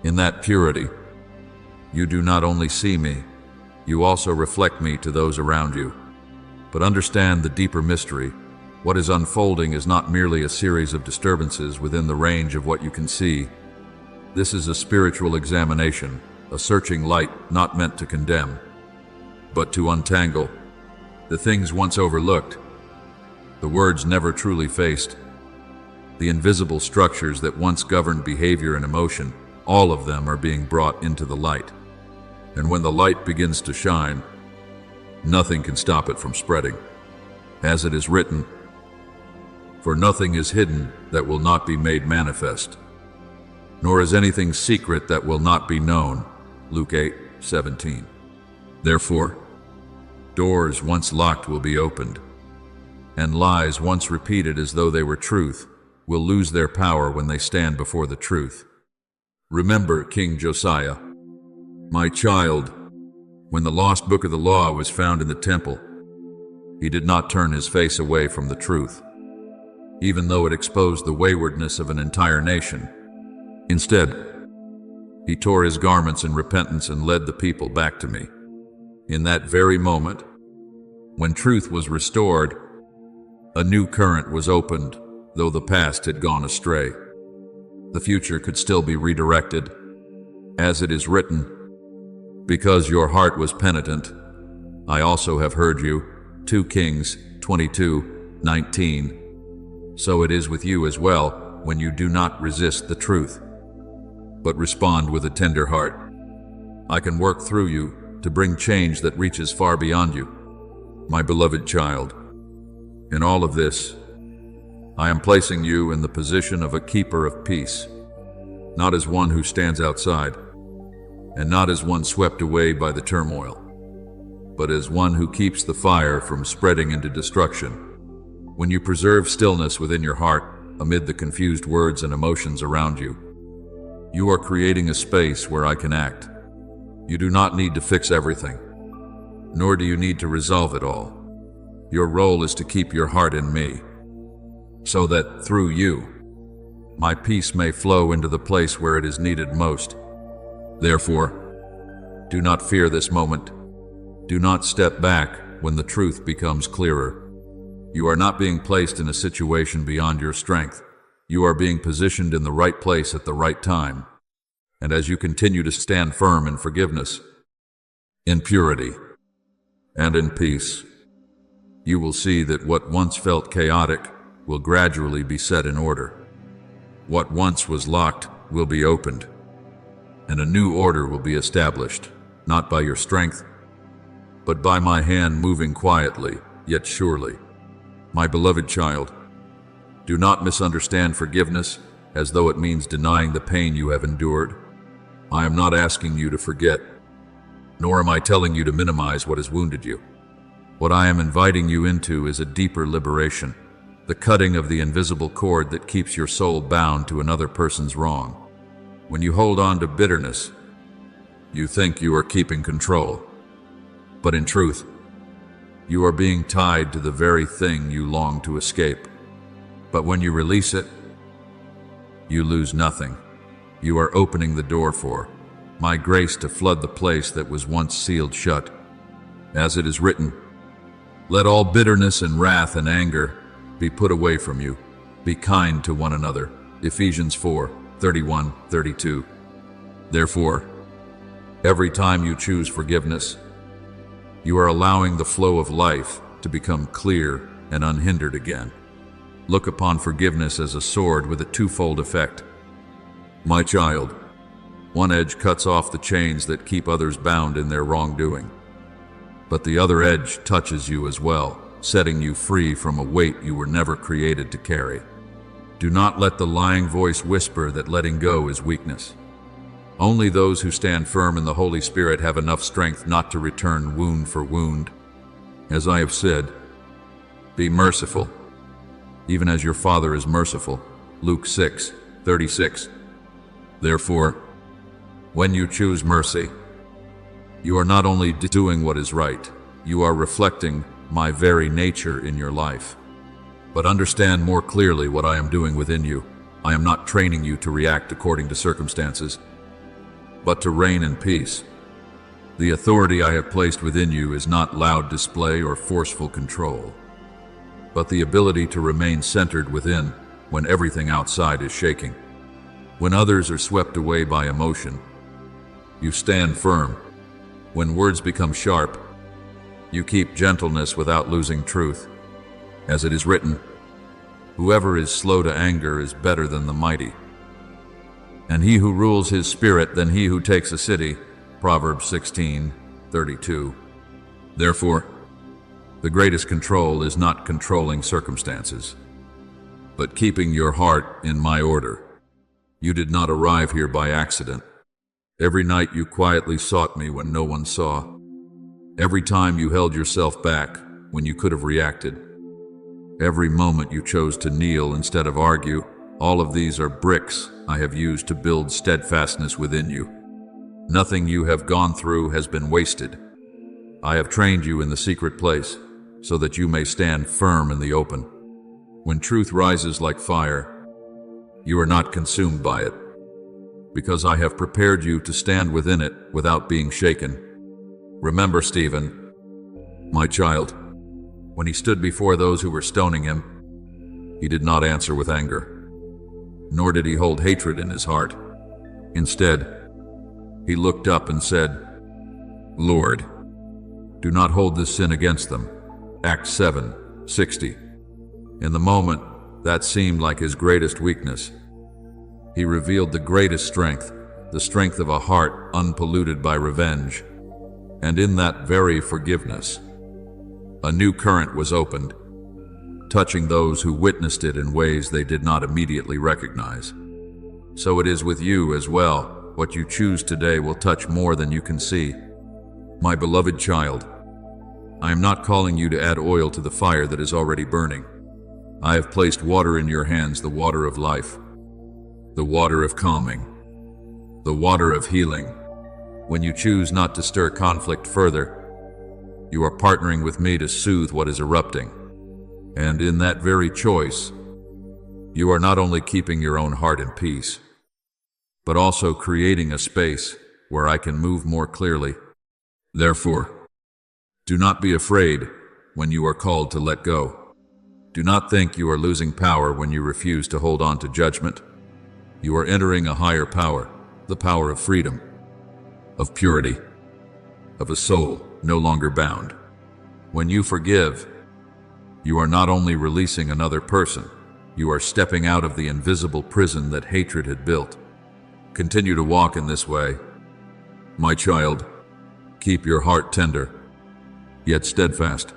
in that purity, you do not only see me, you also reflect me to those around you. But understand the deeper mystery. What is unfolding is not merely a series of disturbances within the range of what you can see. This is a spiritual examination, a searching light not meant to condemn, but to untangle the things once overlooked, the words never truly faced, the invisible structures that once governed behavior and emotion. All of them are being brought into the light. And when the light begins to shine, nothing can stop it from spreading. As it is written, for nothing is hidden that will not be made manifest, nor is anything secret that will not be known. Luke 8:17. Therefore, doors once locked will be opened, and lies once repeated as though they were truth will lose their power when they stand before the truth. Remember King Josiah. My child, when the lost book of the law was found in the temple, he did not turn his face away from the truth, even though it exposed the waywardness of an entire nation. Instead, he tore his garments in repentance and led the people back to me. In that very moment, when truth was restored, a new current was opened, though the past had gone astray. The future could still be redirected. As it is written, because your heart was penitent, I also have heard you. 2 Kings 22:19. So it is with you as well when you do not resist the truth, but respond with a tender heart. I can work through you to bring change that reaches far beyond you. My beloved child, in all of this, I am placing you in the position of a keeper of peace, not as one who stands outside, and not as one swept away by the turmoil, but as one who keeps the fire from spreading into destruction. When you preserve stillness within your heart amid the confused words and emotions around you, you are creating a space where I can act. You do not need to fix everything, nor do you need to resolve it all. Your role is to keep your heart in me, so that through you, my peace may flow into the place where it is needed most. Therefore, do not fear this moment. Do not step back when the truth becomes clearer. You are not being placed in a situation beyond your strength. You are being positioned in the right place at the right time. And as you continue to stand firm in forgiveness, in purity, and in peace, you will see that what once felt chaotic will gradually be set in order. What once was locked will be opened, and a new order will be established, not by your strength, but by my hand moving quietly, yet surely. My beloved child, do not misunderstand forgiveness as though it means denying the pain you have endured. I am not asking you to forget, nor am I telling you to minimize what has wounded you. What I am inviting you into is a deeper liberation, the cutting of the invisible cord that keeps your soul bound to another person's wrong. When you hold on to bitterness, you think you are keeping control, but in truth, you are being tied to the very thing you long to escape. But when you release it, you lose nothing. You are opening the door for my grace to flood the place that was once sealed shut. As it is written, let all bitterness and wrath and anger be put away from you. Be kind to one another. Ephesians 4:31-32. Therefore, every time you choose forgiveness, you are allowing the flow of life to become clear and unhindered again. Look upon forgiveness as a sword with a twofold effect. My child, one edge cuts off the chains that keep others bound in their wrongdoing, but the other edge touches you as well, setting you free from a weight you were never created to carry. Do not let the lying voice whisper that letting go is weakness. Only those who stand firm in the Holy Spirit have enough strength not to return wound for wound. As I have said, be merciful, even as your Father is merciful. Luke 6:36. Therefore, when you choose mercy, you are not only doing what is right, you are reflecting my very nature in your life. But understand more clearly what I am doing within you. I am not training you to react according to circumstances, but to reign in peace. The authority I have placed within you is not loud display or forceful control, but the ability to remain centered within when everything outside is shaking. When others are swept away by emotion, you stand firm. When words become sharp, you keep gentleness without losing truth. As it is written, whoever is slow to anger is better than the mighty, and he who rules his spirit than he who takes a city. Proverbs 16:32. Therefore, the greatest control is not controlling circumstances, but keeping your heart in my order. You did not arrive here by accident. Every night you quietly sought me when no one saw. Every time you held yourself back when you could have reacted. Every moment you chose to kneel instead of argue. All of these are bricks I have used to build steadfastness within you. Nothing you have gone through has been wasted. I have trained you in the secret place so that you may stand firm in the open. When truth rises like fire, you are not consumed by it, because I have prepared you to stand within it without being shaken. Remember Stephen, my child, when he stood before those who were stoning him, he did not answer with anger, nor did he hold hatred in his heart. Instead, he looked up and said, Lord, do not hold this sin against them. Acts 7:60. In the moment that seemed like his greatest weakness, he revealed the greatest strength, the strength of a heart unpolluted by revenge. And in that very forgiveness, a new current was opened, touching those who witnessed it in ways they did not immediately recognize. So it is with you as well. What you choose today will touch more than you can see. My beloved child, I am not calling you to add oil to the fire that is already burning. I have placed water in your hands, the water of life, the water of calming, the water of healing. When you choose not to stir conflict further, you are partnering with me to soothe what is erupting. And in that very choice, you are not only keeping your own heart in peace, but also creating a space where I can move more clearly. Therefore, do not be afraid when you are called to let go. Do not think you are losing power when you refuse to hold on to judgment. You are entering a higher power, the power of freedom, of purity, of a soul no longer bound. When you forgive, you are not only releasing another person, you are stepping out of the invisible prison that hatred had built. Continue to walk in this way. My child, keep your heart tender, yet steadfast.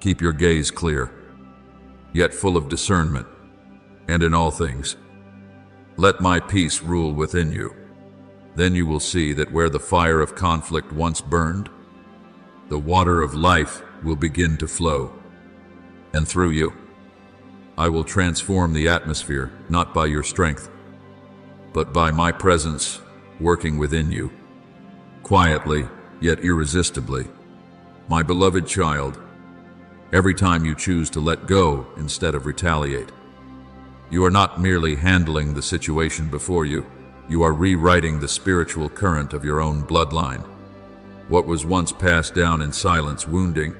Keep your gaze clear, yet full of discernment. And in all things, let my peace rule within you. Then you will see that where the fire of conflict once burned, the water of life will begin to flow. And through you, I will transform the atmosphere, not by your strength, but by my presence working within you, quietly yet irresistibly. My beloved child, every time you choose to let go instead of retaliate. You are not merely handling the situation before you, you are rewriting the spiritual current of your own bloodline. What was once passed down in silence, wounding,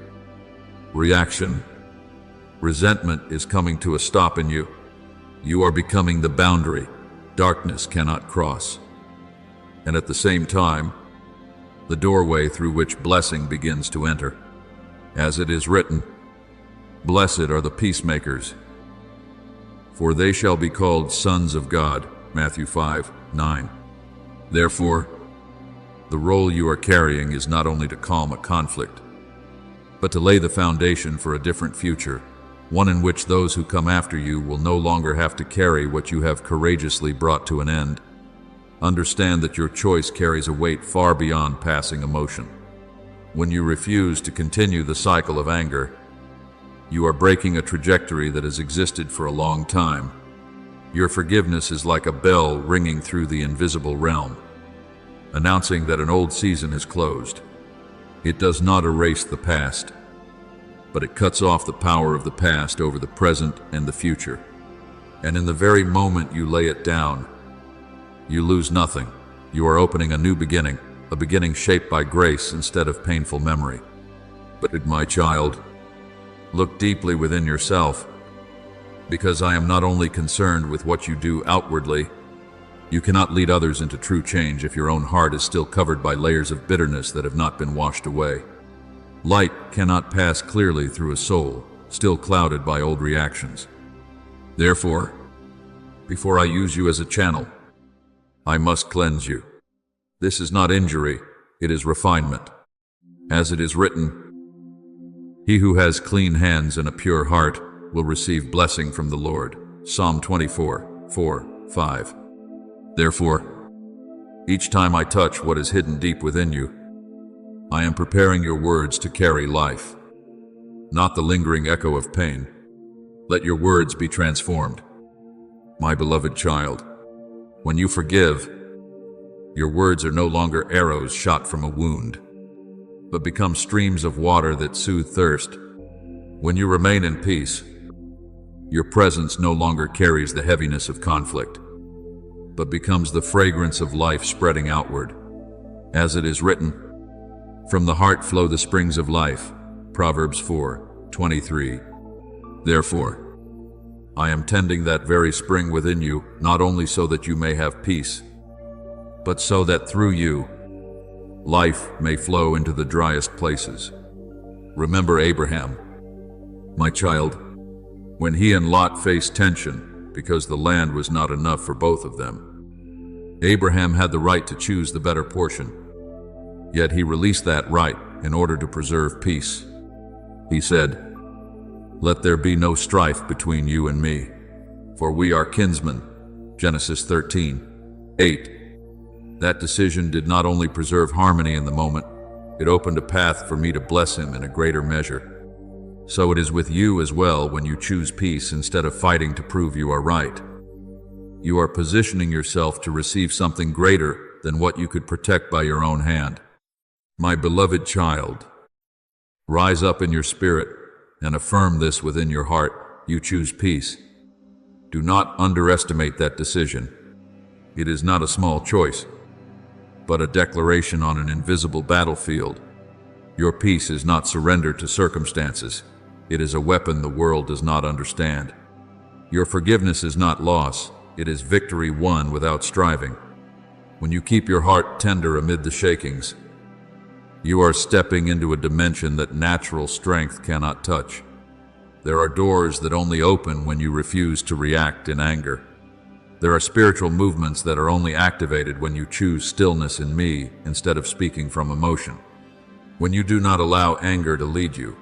reaction, resentment is coming to a stop in you. You are becoming the boundary darkness cannot cross. And at the same time, the doorway through which blessing begins to enter. As it is written, "Blessed are the peacemakers, for they shall be called sons of God." Matthew 5:9. Therefore, the role you are carrying is not only to calm a conflict, but to lay the foundation for a different future, one in which those who come after you will no longer have to carry what you have courageously brought to an end. Understand that your choice carries a weight far beyond passing emotion. When you refuse to continue the cycle of anger, you are breaking a trajectory that has existed for a long time. Your forgiveness is like a bell ringing through the invisible realm, announcing that an old season is closed. It does not erase the past, but it cuts off the power of the past over the present and the future. And in the very moment you lay it down, you lose nothing. You are opening a new beginning, a beginning shaped by grace instead of painful memory. But, my child, look deeply within yourself, because I am not only concerned with what you do outwardly. You cannot lead others into true change if your own heart is still covered by layers of bitterness that have not been washed away. Light cannot pass clearly through a soul still clouded by old reactions. Therefore, before I use you as a channel, I must cleanse you. This is not injury, it is refinement. As it is written, "He who has clean hands and a pure heart will receive blessing from the Lord." Psalm 24:4-5. Therefore, each time I touch what is hidden deep within you, I am preparing your words to carry life, not the lingering echo of pain. Let your words be transformed. My beloved child, when you forgive, your words are no longer arrows shot from a wound, but become streams of water that soothe thirst. When you remain in peace, your presence no longer carries the heaviness of conflict, but becomes the fragrance of life spreading outward. As it is written, "From the heart flow the springs of life." Proverbs 4:23. Therefore, I am tending that very spring within you, not only so that you may have peace, but so that through you, life may flow into the driest places. Remember Abraham, my child, when he and Lot faced tension because the land was not enough for both of them. Abraham had the right to choose the better portion, yet he released that right in order to preserve peace. He said, "Let there be no strife between you and me, for we are kinsmen." Genesis 13:8. That decision did not only preserve harmony in the moment, it opened a path for me to bless him in a greater measure. So it is with you as well when you choose peace instead of fighting to prove you are right. You are positioning yourself to receive something greater than what you could protect by your own hand. My beloved child, rise up in your spirit and affirm this within your heart. You choose peace. Do not underestimate that decision. It is not a small choice, but a declaration on an invisible battlefield. Your peace is not surrender to circumstances. It is a weapon the world does not understand. Your forgiveness is not loss. It is victory won without striving. When you keep your heart tender amid the shakings, you are stepping into a dimension that natural strength cannot touch. There are doors that only open when you refuse to react in anger. There are spiritual movements that are only activated when you choose stillness in me instead of speaking from emotion. When you do not allow anger to lead you,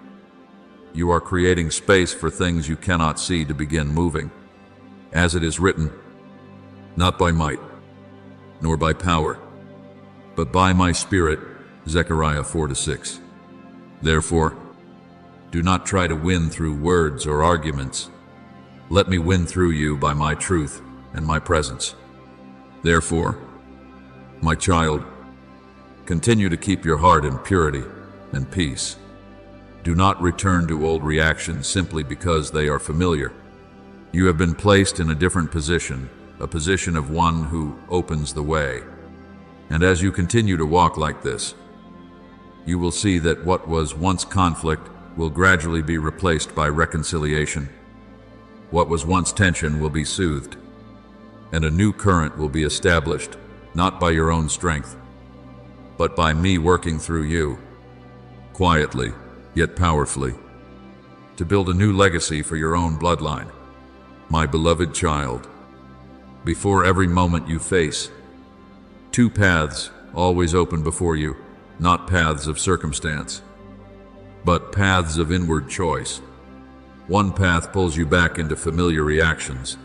you are creating space for things you cannot see to begin moving. As it is written, "Not by might, nor by power, but by my Spirit." Zechariah 4:6. Therefore, do not try to win through words or arguments. Let me win through you by my truth and my presence. Therefore, my child, continue to keep your heart in purity and peace. Do not return to old reactions simply because they are familiar. You have been placed in a different position, a position of one who opens the way. And as you continue to walk like this, you will see that what was once conflict will gradually be replaced by reconciliation. What was once tension will be soothed, and a new current will be established, not by your own strength, but by me working through you, quietly yet powerfully, to build a new legacy for your own bloodline. My beloved child, before every moment you face, two paths always open before you, not paths of circumstance, but paths of inward choice. One path pulls you back into familiar reactions,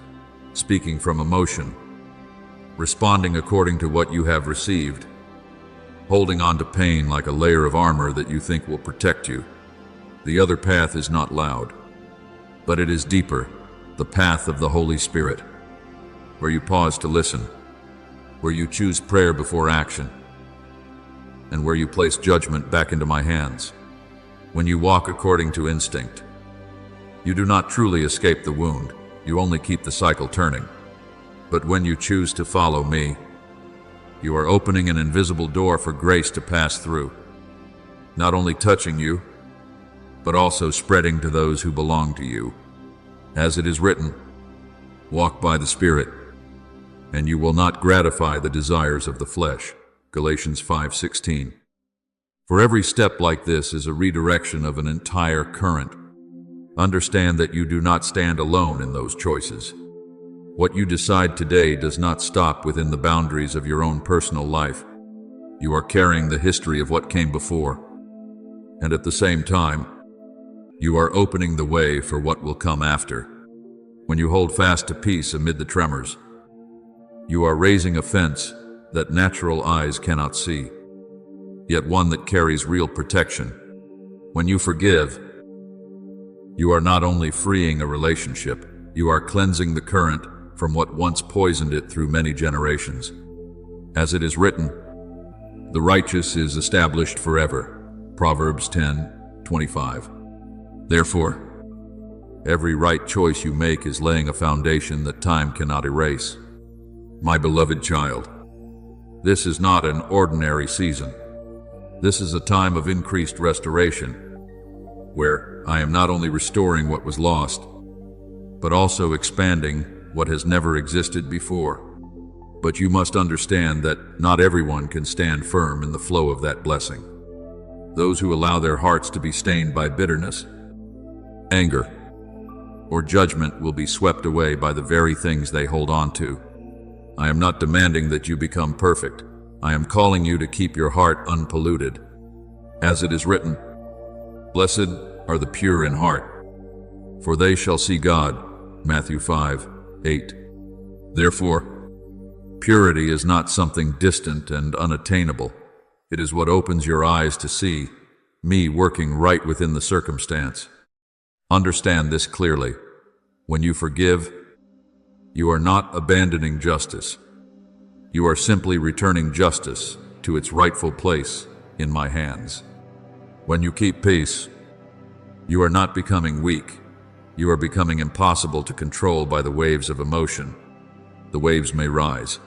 speaking from emotion, responding according to what you have received, holding on to pain like a layer of armor that you think will protect you. The other path is not loud, but it is deeper, the path of the Holy Spirit, where you pause to listen, where you choose prayer before action, and where you place judgment back into my hands. When you walk according to instinct, you do not truly escape the wound, you only keep the cycle turning. But when you choose to follow me, you are opening an invisible door for grace to pass through, not only touching you, but also spreading to those who belong to you. As it is written, walk by the Spirit, and you will not gratify the desires of the flesh. Galatians 5:16. For every step like this is a redirection of an entire current. Understand that you do not stand alone in those choices. What you decide today does not stop within the boundaries of your own personal life. You are carrying the history of what came before, and at the same time, you are opening the way for what will come after. When you hold fast to peace amid the tremors, you are raising a fence that natural eyes cannot see, yet one that carries real protection. When you forgive, you are not only freeing a relationship, you are cleansing the current from what once poisoned it through many generations. As it is written, the righteous is established forever. Proverbs 10:25. Therefore, every right choice you make is laying a foundation that time cannot erase. My beloved child, this is not an ordinary season. This is a time of increased restoration, where I am not only restoring what was lost, but also expanding what has never existed before. But you must understand that not everyone can stand firm in the flow of that blessing. Those who allow their hearts to be stained by bitterness, anger, or judgment will be swept away by the very things they hold on to. I am not demanding that you become perfect. I am calling you to keep your heart unpolluted. As it is written, blessed are the pure in heart, for they shall see God. Matthew 5:8. Therefore, purity is not something distant and unattainable. It is what opens your eyes to see me working right within the circumstance. Understand this clearly. When you forgive, you are not abandoning justice. You are simply returning justice to its rightful place in my hands. When you keep peace, you are not becoming weak. You are becoming impossible to control by the waves of emotion. The waves may rise,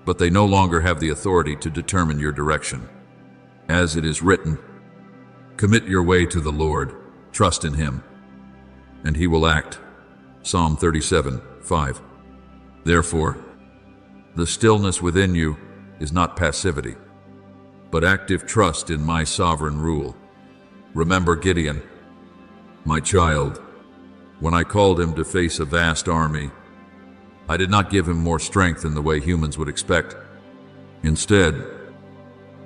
but they no longer have the authority to determine your direction. As it is written, commit your way to the Lord, trust in Him, and He will act. Psalm 37:5. Therefore, the stillness within you is not passivity, but active trust in my sovereign rule. Remember Gideon, my child. When I called him to face a vast army, I did not give him more strength in the way humans would expect. Instead,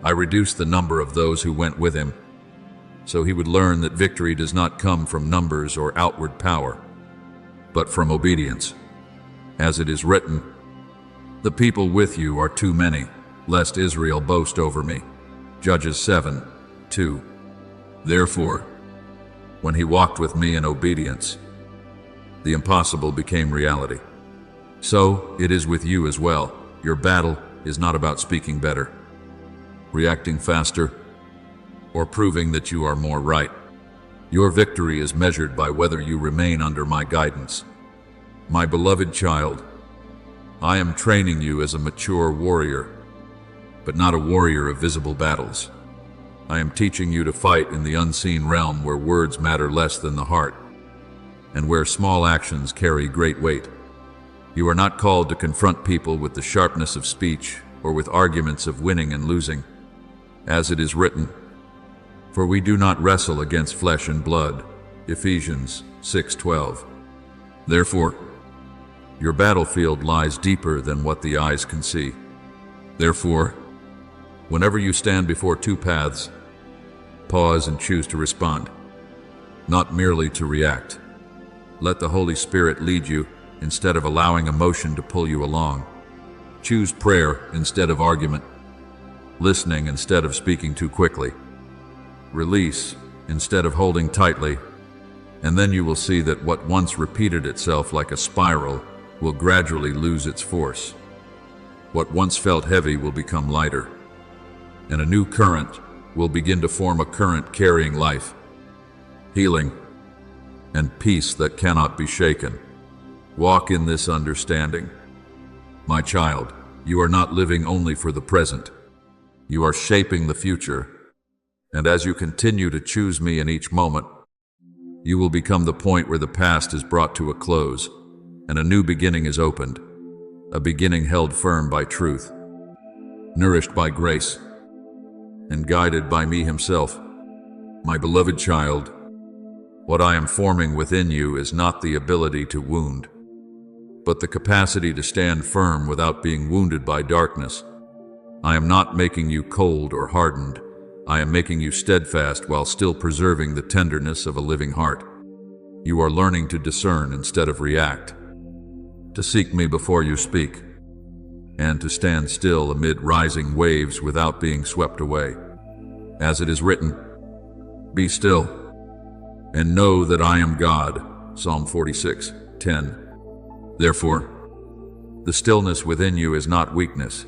I reduced the number of those who went with him, so he would learn that victory does not come from numbers or outward power, but from obedience. As it is written, the people with you are too many, lest Israel boast over me. Judges 7:2. Therefore, when he walked with me in obedience, the impossible became reality. So it is with you as well. Your battle is not about speaking better, reacting faster, or proving that you are more right. Your victory is measured by whether you remain under my guidance. My beloved child, I am training you as a mature warrior, but not a warrior of visible battles. I am teaching you to fight in the unseen realm where words matter less than the heart, and where small actions carry great weight. You are not called to confront people with the sharpness of speech or with arguments of winning and losing. As it is written, "For we do not wrestle against flesh and blood," Ephesians 6:12. Therefore, your battlefield lies deeper than what the eyes can see. Therefore, whenever you stand before two paths, pause and choose to respond, not merely to react. Let the Holy Spirit lead you instead of allowing emotion to pull you along. Choose prayer instead of argument, listening instead of speaking too quickly, release instead of holding tightly, and then you will see that what once repeated itself like a spiral will gradually lose its force. What once felt heavy will become lighter, and a new current will begin to form, a current carrying life, healing, and peace that cannot be shaken. Walk in this understanding. My child, you are not living only for the present. You are shaping the future, and as you continue to choose me in each moment, you will become the point where the past is brought to a close, and a new beginning is opened, a beginning held firm by truth, nourished by grace, and guided by me himself. My beloved child, what I am forming within you is not the ability to wound, but the capacity to stand firm without being wounded by darkness. I am not making you cold or hardened. I am making you steadfast while still preserving the tenderness of a living heart. You are learning to discern instead of react, to seek me before you speak, and to stand still amid rising waves without being swept away. As it is written, "Be still, and know that I am God," Psalm 46:10. Therefore, the stillness within you is not weakness,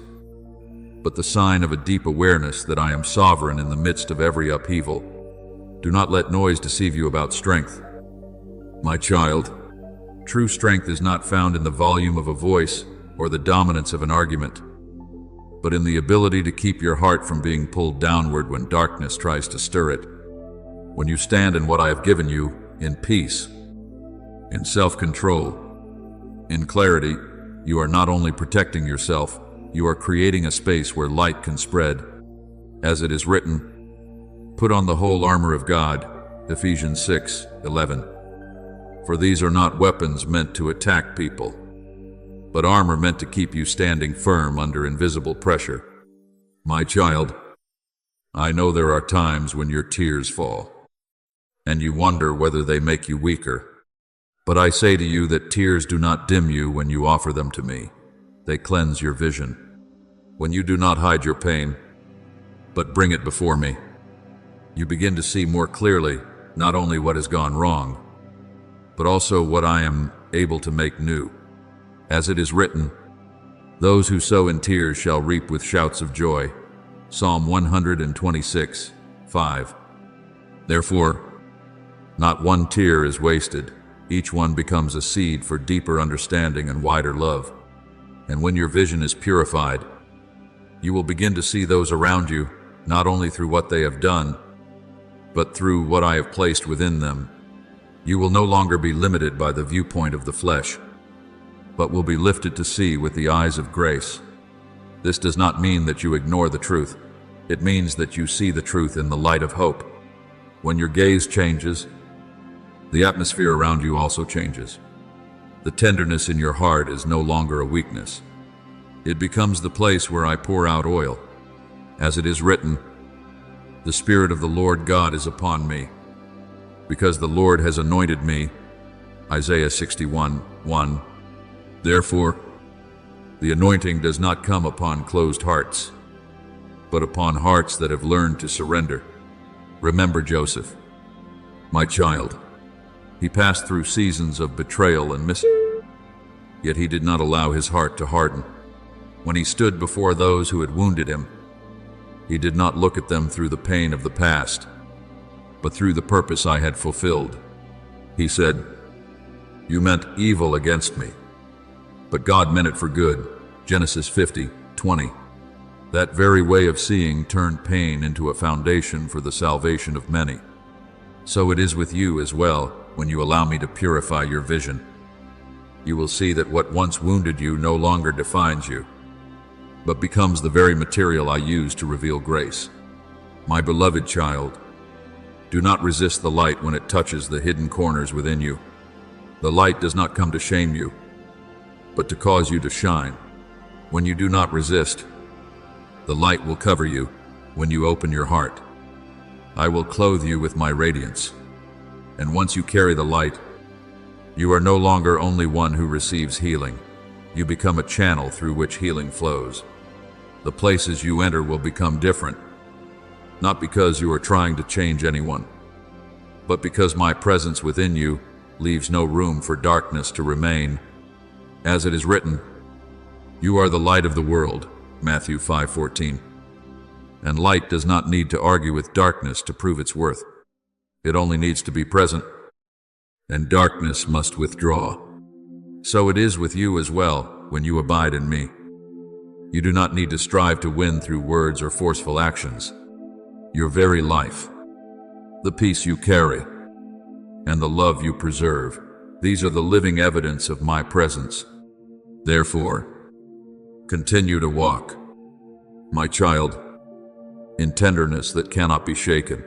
but the sign of a deep awareness that I am sovereign in the midst of every upheaval. Do not let noise deceive you about strength. My child, true strength is not found in the volume of a voice or the dominance of an argument, but in the ability to keep your heart from being pulled downward when darkness tries to stir it. When you stand in what I have given you, in peace, in self-control, in clarity, you are not only protecting yourself, you are creating a space where light can spread. As it is written, "Put on the whole armor of God," Ephesians 6:11. For these are not weapons meant to attack people, but armor meant to keep you standing firm under invisible pressure. My child, I know there are times when your tears fall, and you wonder whether they make you weaker. But I say to you that tears do not dim you when you offer them to me. They cleanse your vision. When you do not hide your pain, but bring it before me, you begin to see more clearly not only what has gone wrong, but also what I am able to make new. As it is written, "Those who sow in tears shall reap with shouts of joy," Psalm 126:5. Therefore, not one tear is wasted. Each one becomes a seed for deeper understanding and wider love. And when your vision is purified, you will begin to see those around you, not only through what they have done, but through what I have placed within them. You will no longer be limited by the viewpoint of the flesh, but will be lifted to see with the eyes of grace. This does not mean that you ignore the truth. It means that you see the truth in the light of hope. When your gaze changes, the atmosphere around you also changes. The tenderness in your heart is no longer a weakness. It becomes the place where I pour out oil. As it is written, "The Spirit of the Lord God is upon me, because the Lord has anointed me," Isaiah 61:1. Therefore, the anointing does not come upon closed hearts, but upon hearts that have learned to surrender. Remember Joseph, my child. He passed through seasons of betrayal and yet he did not allow his heart to harden. When he stood before those who had wounded him, he did not look at them through the pain of the past, but through the purpose I had fulfilled. He said, "You meant evil against me, but God meant it for good." Genesis 50:20. That very way of seeing turned pain into a foundation for the salvation of many. So it is with you as well when you allow me to purify your vision. You will see that what once wounded you no longer defines you, but becomes the very material I use to reveal grace. My beloved child, do not resist the light when it touches the hidden corners within you. The light does not come to shame you, but to cause you to shine. When you do not resist, the light will cover you when you open your heart. I will clothe you with my radiance. And once you carry the light, you are no longer only one who receives healing. You become a channel through which healing flows. The places you enter will become different, not because you are trying to change anyone, but because my presence within you leaves no room for darkness to remain. As it is written, "You are the light of the world," Matthew 5:14. And light does not need to argue with darkness to prove its worth. It only needs to be present, and darkness must withdraw. So it is with you as well when you abide in me. You do not need to strive to win through words or forceful actions. Your very life, the peace you carry, and the love you preserve, these are the living evidence of my presence. Therefore, continue to walk, my child, in tenderness that cannot be shaken.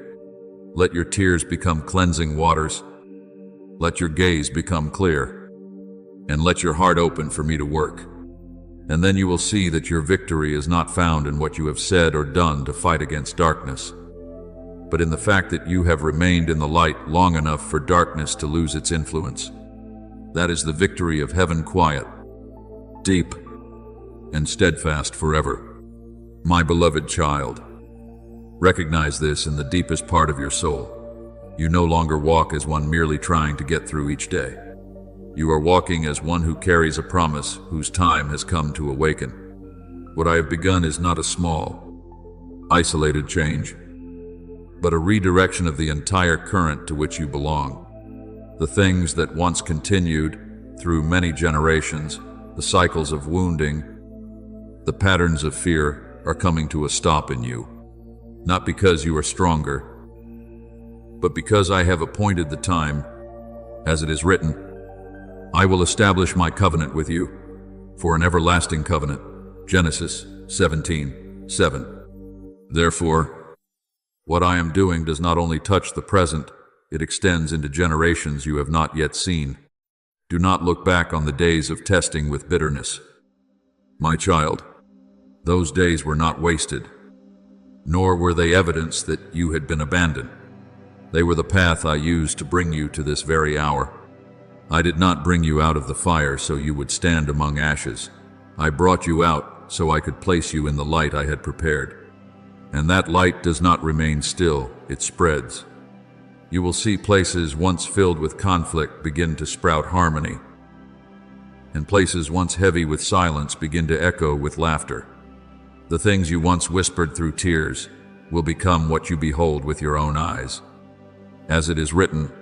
Let your tears become cleansing waters. Let your gaze become clear, and let your heart open for me to work. And then you will see that your victory is not found in what you have said or done to fight against darkness, but in the fact that you have remained in the light long enough for darkness to lose its influence. That is the victory of heaven, quiet, deep, and steadfast forever. My beloved child, recognize this in the deepest part of your soul. You no longer walk as one merely trying to get through each day. You are walking as one who carries a promise whose time has come to awaken. What I have begun is not a small, isolated change, but a redirection of the entire current to which you belong. The things that once continued through many generations, the cycles of wounding, the patterns of fear, are coming to a stop in you. Not because you are stronger, but because I have appointed the time. As it is written, I will establish my covenant with you for an everlasting covenant. Genesis 17:7. Therefore, what I am doing does not only touch the present, it extends into generations you have not yet seen. Do not look back on the days of testing with bitterness. My child, those days were not wasted, nor were they evidence that you had been abandoned. They were the path I used to bring you to this very hour. I did not bring you out of the fire so you would stand among ashes. I brought you out so I could place you in the light I had prepared. And that light does not remain still, it spreads. You will see places once filled with conflict begin to sprout harmony, and places once heavy with silence begin to echo with laughter. The things you once whispered through tears will become what you behold with your own eyes. As it is written,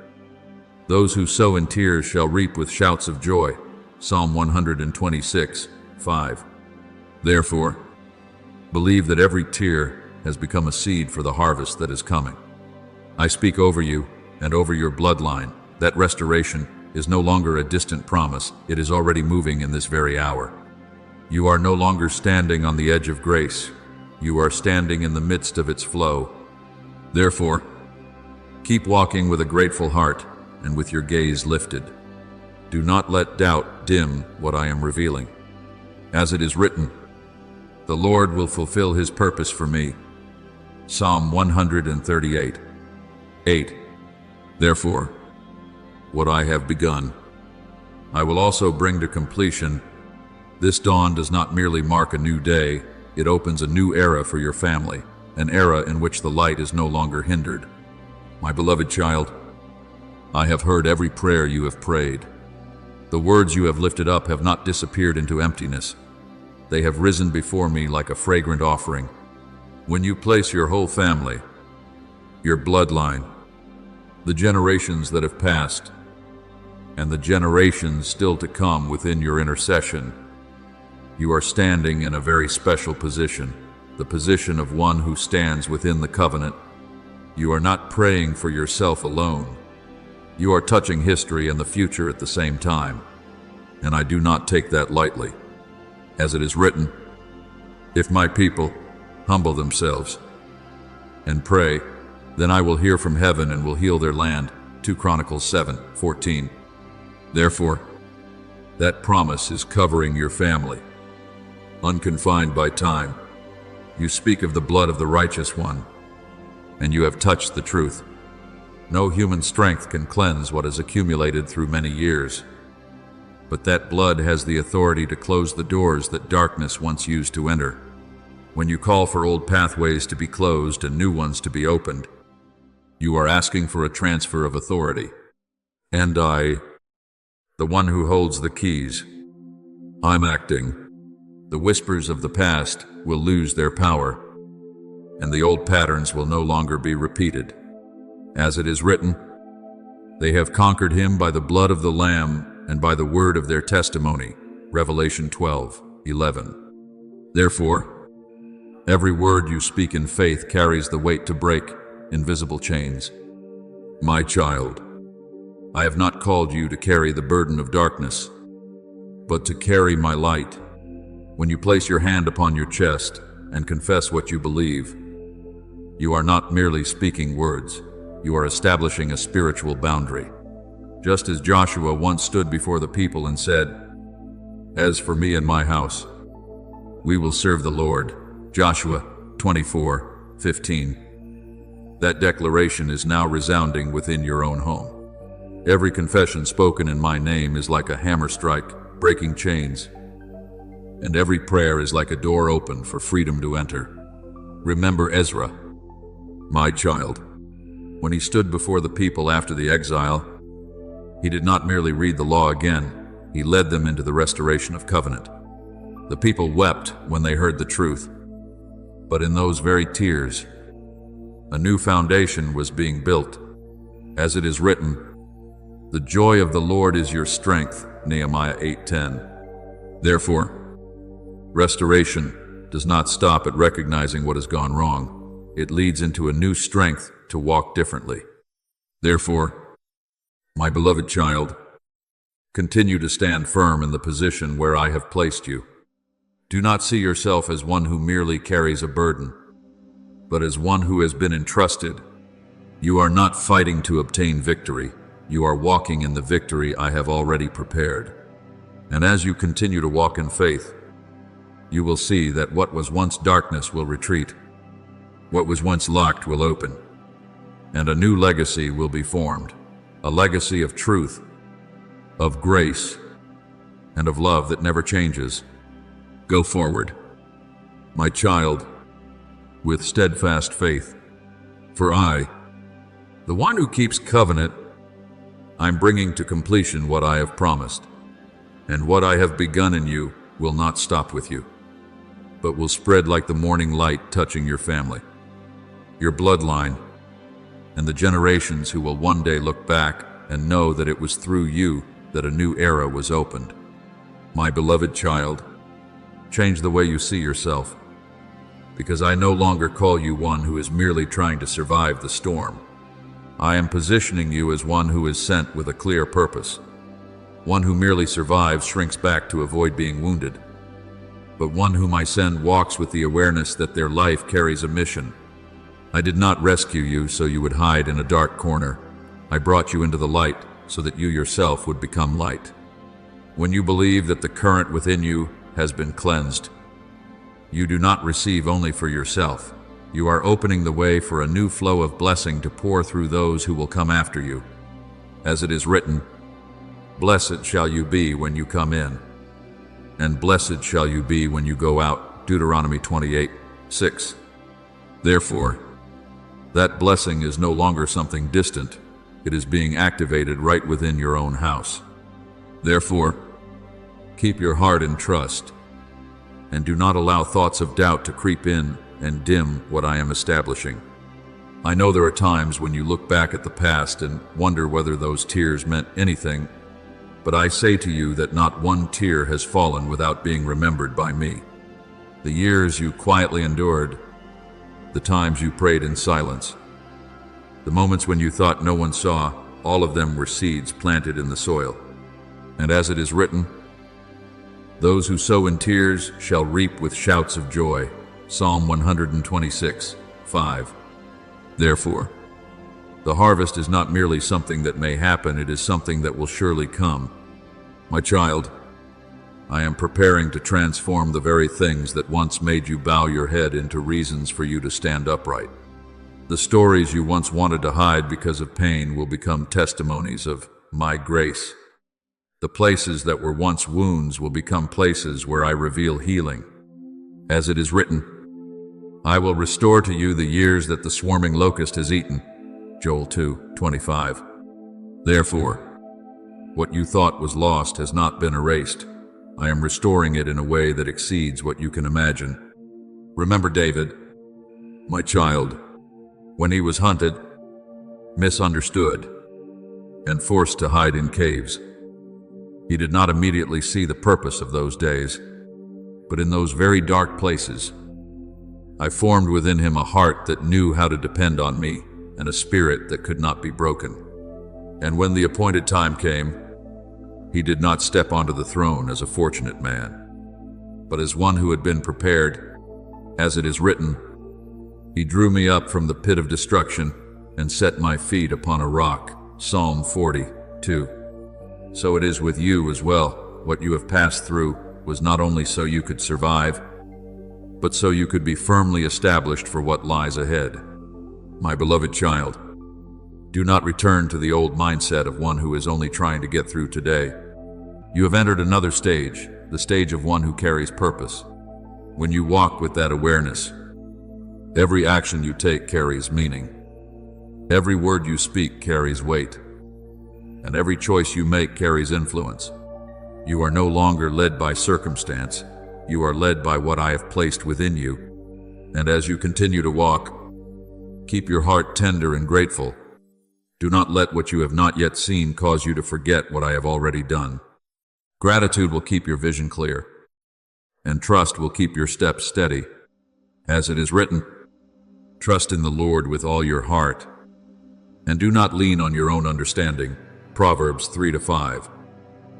those who sow in tears shall reap with shouts of joy. Psalm 126:5. Therefore, believe that every tear has become a seed for the harvest that is coming. I speak over you and over your bloodline that restoration is no longer a distant promise, it is already moving in this very hour. You are no longer standing on the edge of grace, you are standing in the midst of its flow. Therefore, keep walking with a grateful heart and with your gaze lifted. Do not let doubt dim what I am revealing. As it is written, the Lord will fulfill his purpose for me. Psalm 138:8. Therefore, what I have begun, I will also bring to completion. This dawn does not merely mark a new day, it opens a new era for your family, an era in which the light is no longer hindered. My beloved child, I have heard every prayer you have prayed. The words you have lifted up have not disappeared into emptiness. They have risen before me like a fragrant offering. When you place your whole family, your bloodline, the generations that have passed, and the generations still to come within your intercession. You are standing in a very special position, the position of one who stands within the covenant. You are not praying for yourself alone. You are touching history and the future at the same time, and I do not take that lightly. As it is written, "If my people humble themselves and pray, then I will hear from heaven and will heal their land." 2 Chronicles 7:14. Therefore, that promise is covering your family. Unconfined by time, you speak of the blood of the righteous one, and you have touched the truth. No human strength can cleanse what has accumulated through many years, but that blood has the authority to close the doors that darkness once used to enter. When you call for old pathways to be closed and new ones to be opened, you are asking for a transfer of authority. And I, the one who holds the keys, I'm acting. The whispers of the past will lose their power, and the old patterns will no longer be repeated. As it is written, they have conquered him by the blood of the Lamb and by the word of their testimony. Revelation 12:11. Therefore, every word you speak in faith carries the weight to break invisible chains. My child, I have not called you to carry the burden of darkness, but to carry my light. When you place your hand upon your chest and confess what you believe, you are not merely speaking words, you are establishing a spiritual boundary. Just as Joshua once stood before the people and said, "As for me and my house, we will serve the Lord." Joshua 24:15. That declaration is now resounding within your own home. Every confession spoken in my name is like a hammer strike, breaking chains, and every prayer is like a door open for freedom to enter. Remember Ezra, my child. When he stood before the people after the exile, he did not merely read the law again, he led them into the restoration of covenant. The people wept when they heard the truth, but in those very tears, a new foundation was being built. As it is written, "The joy of the Lord is your strength." Nehemiah 8:10. Therefore, restoration does not stop at recognizing what has gone wrong. It leads into a new strength to walk differently. Therefore, my beloved child, continue to stand firm in the position where I have placed you. Do not see yourself as one who merely carries a burden, but as one who has been entrusted. You are not fighting to obtain victory. You are walking in the victory I have already prepared. And as you continue to walk in faith, you will see that what was once darkness will retreat. What was once locked will open, and a new legacy will be formed, a legacy of truth, of grace, and of love that never changes. Go forward, my child, with steadfast faith. For I, the one who keeps covenant, I'm bringing to completion what I have promised, and what I have begun in you will not stop with you, but will spread like the morning light touching your family, your bloodline, and the generations who will one day look back and know that it was through you that a new era was opened. My beloved child, change the way you see yourself, because I no longer call you one who is merely trying to survive the storm. I am positioning you as one who is sent with a clear purpose. One who merely survives shrinks back to avoid being wounded, but one whom I send walks with the awareness that their life carries a mission. I did not rescue you so you would hide in a dark corner. I brought you into the light so that you yourself would become light. When you believe that the current within you has been cleansed, you do not receive only for yourself. You are opening the way for a new flow of blessing to pour through those who will come after you. As it is written, "Blessed shall you be when you come in, and blessed shall you be when you go out." Deuteronomy 28:6. Therefore, that blessing is no longer something distant. It is being activated right within your own house. Therefore, keep your heart in trust, and do not allow thoughts of doubt to creep in and dim what I am establishing. I know there are times when you look back at the past and wonder whether those tears meant anything, but I say to you that not one tear has fallen without being remembered by me. The years you quietly endured, the times you prayed in silence, the moments when you thought no one saw, all of them were seeds planted in the soil. And as it is written, those who sow in tears shall reap with shouts of joy. Psalm 126:5. Therefore, the harvest is not merely something that may happen, it is something that will surely come. My child, I am preparing to transform the very things that once made you bow your head into reasons for you to stand upright. The stories you once wanted to hide because of pain will become testimonies of my grace. The places that were once wounds will become places where I reveal healing. As it is written, I will restore to you the years that the swarming locust has eaten. Joel 2:25. Therefore, what you thought was lost has not been erased. I am restoring it in a way that exceeds what you can imagine. Remember David, my child, when he was hunted, misunderstood, and forced to hide in caves. He did not immediately see the purpose of those days, but in those very dark places, I formed within him a heart that knew how to depend on me, and a spirit that could not be broken. And when the appointed time came, he did not step onto the throne as a fortunate man, but as one who had been prepared. As it is written, he drew me up from the pit of destruction and set my feet upon a rock. Psalm 42. So it is with you as well. What you have passed through was not only so you could survive, but so you could be firmly established for what lies ahead. My beloved child, do not return to the old mindset of one who is only trying to get through today. You have entered another stage, the stage of one who carries purpose. When you walk with that awareness, every action you take carries meaning. Every word you speak carries weight. And every choice you make carries influence. You are no longer led by circumstance. You are led by what I have placed within you. And as you continue to walk, keep your heart tender and grateful. Do not let what you have not yet seen cause you to forget what I have already done. Gratitude will keep your vision clear, and trust will keep your steps steady. As it is written, trust in the Lord with all your heart, and do not lean on your own understanding. Proverbs 3-5.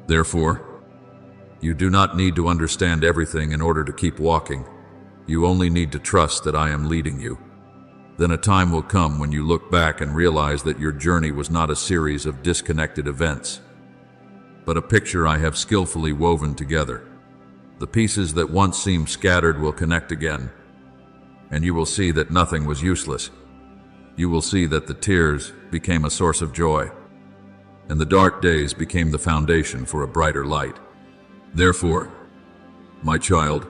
Therefore, you do not need to understand everything in order to keep walking. You only need to trust that I am leading you. Then a time will come when you look back and realize that your journey was not a series of disconnected events, but a picture I have skillfully woven together. The pieces that once seemed scattered will connect again, and you will see that nothing was useless. You will see that the tears became a source of joy, and the dark days became the foundation for a brighter light. Therefore, my child,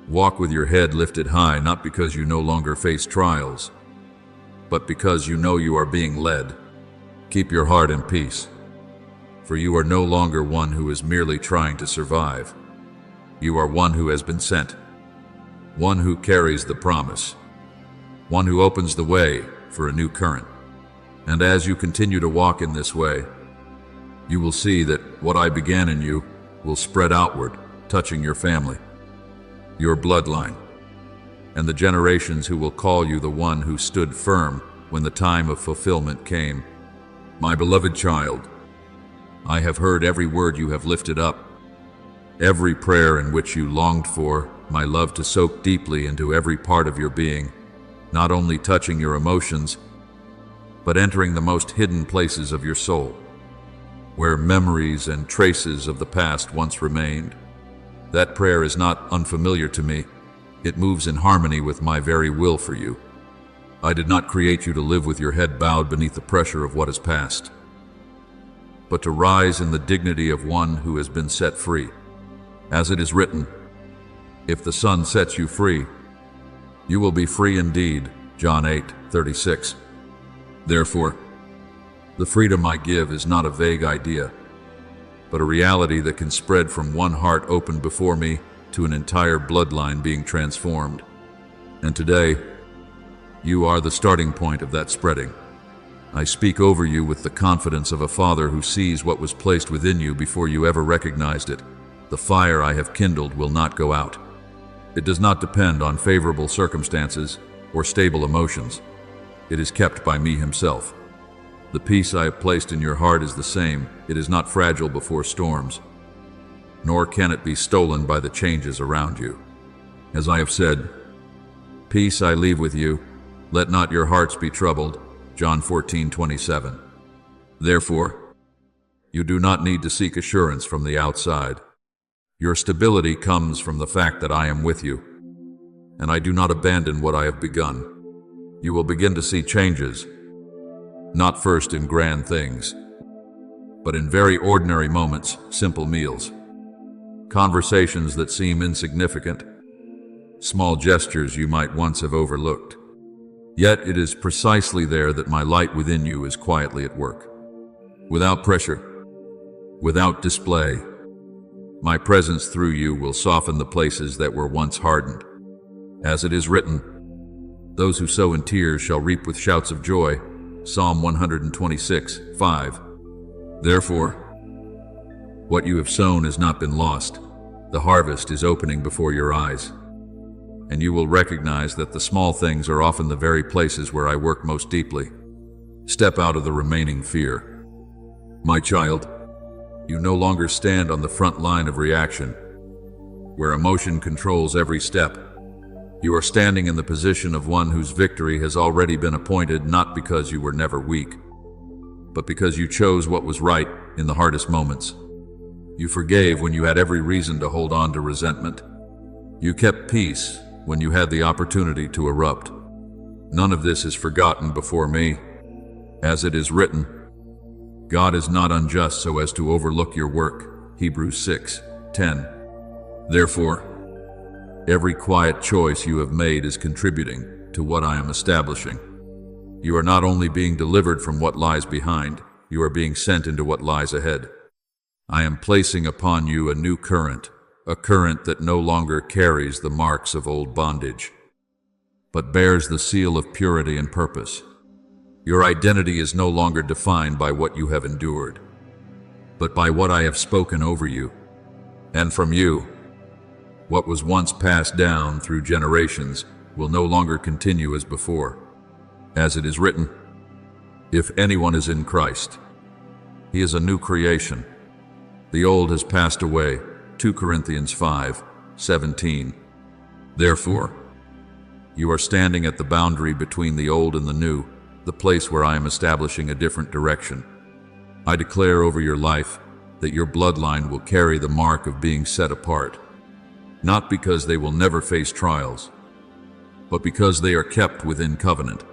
walk with your head lifted high, not because you no longer face trials, but because you know you are being led. Keep your heart in peace, for you are no longer one who is merely trying to survive. You are one who has been sent, one who carries the promise, one who opens the way for a new current. And as you continue to walk in this way, you will see that what I began in you will spread outward, touching your family, your bloodline, and the generations who will call you the one who stood firm when the time of fulfillment came. My beloved child, I have heard every word you have lifted up, every prayer in which you longed for my love to soak deeply into every part of your being, not only touching your emotions, but entering the most hidden places of your soul, where memories and traces of the past once remained. That prayer is not unfamiliar to me. It moves in harmony with my very will for you. I did not create you to live with your head bowed beneath the pressure of what is past, but to rise in the dignity of one who has been set free. As it is written, if the Son sets you free, you will be free indeed. John 8:36. Therefore, the freedom I give is not a vague idea, but a reality that can spread from one heart opened before me to an entire bloodline being transformed. And today, You are the starting point of that spreading. I speak over you with the confidence of a father who sees what was placed within you before you ever recognized it. The fire I have kindled will not go out. It does not depend on favorable circumstances or stable emotions. It is kept by me himself. The peace I have placed in your heart is the same. It is not fragile before storms, nor can it be stolen by the changes around you. As I have said, peace I leave with you. Let not your hearts be troubled. John 14:27. Therefore, you do not need to seek assurance from the outside. Your stability comes from the fact that I am with you, and I do not abandon what I have begun. You will begin to see changes, not first in grand things, but in very ordinary moments, simple meals, conversations that seem insignificant, small gestures you might once have overlooked. Yet it is precisely there that my light within you is quietly at work. Without pressure, without display, my presence through you will soften the places that were once hardened. As it is written, those who sow in tears shall reap with shouts of joy. Psalm 126:5. Therefore, what you have sown has not been lost. The harvest is opening before your eyes, and you will recognize that the small things are often the very places where I work most deeply. Step out of the remaining fear. My child, you no longer stand on the front line of reaction, where emotion controls every step. You are standing in the position of one whose victory has already been appointed, not because you were never weak, but because you chose what was right in the hardest moments. You forgave when you had every reason to hold on to resentment. You kept peace when you had the opportunity to erupt. None of this is forgotten before me. As it is written, God is not unjust so as to overlook your work. Hebrews 6:10. Therefore, every quiet choice you have made is contributing to what I am establishing. You are not only being delivered from what lies behind, you are being sent into what lies ahead. I am placing upon you a new current, a current that no longer carries the marks of old bondage, but bears the seal of purity and purpose. Your identity is no longer defined by what you have endured, but by what I have spoken over you. And from you, what was once passed down through generations will no longer continue as before. As it is written, if anyone is in Christ, he is a new creation. The old has passed away. 2 Corinthians 5:17. Therefore, you are standing at the boundary between the old and the new, the place where I am establishing a different direction. I declare over your life that your bloodline will carry the mark of being set apart, not because they will never face trials, but because they are kept within covenant.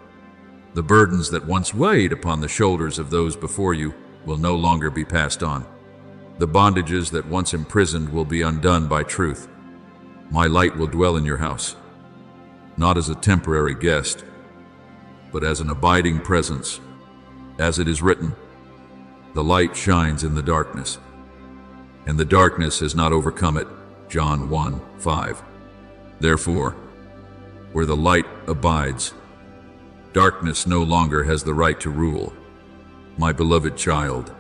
The burdens that once weighed upon the shoulders of those before you will no longer be passed on. The bondages that once imprisoned will be undone by truth. My light will dwell in your house, not as a temporary guest, but as an abiding presence. As it is written, the light shines in the darkness, and the darkness has not overcome it. John 1:5. Therefore, where the light abides, darkness no longer has the right to rule. My beloved child,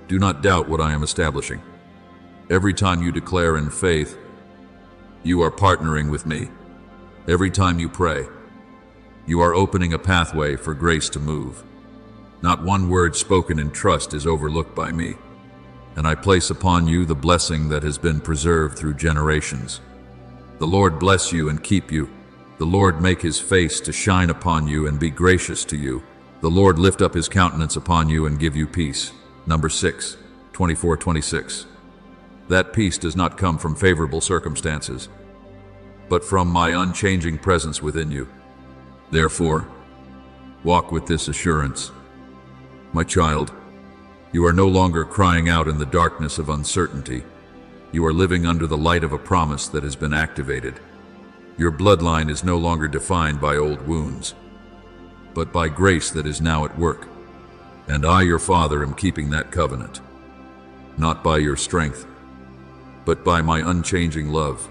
do not doubt what I am establishing. Every time you declare in faith, you are partnering with me. Every time you pray, you are opening a pathway for grace to move. Not one word spoken in trust is overlooked by me, and I place upon you the blessing that has been preserved through generations. The Lord bless you and keep you. The Lord make his face to shine upon you and be gracious to you. The Lord lift up his countenance upon you and give you peace. Numbers 6:24-26. That peace does not come from favorable circumstances, but from my unchanging presence within you. Therefore, walk with this assurance. My child, you are no longer crying out in the darkness of uncertainty. You are living under the light of a promise that has been activated. Your bloodline is no longer defined by old wounds, but by grace that is now at work. And I, your Father, am keeping that covenant, not by your strength, but by my unchanging love,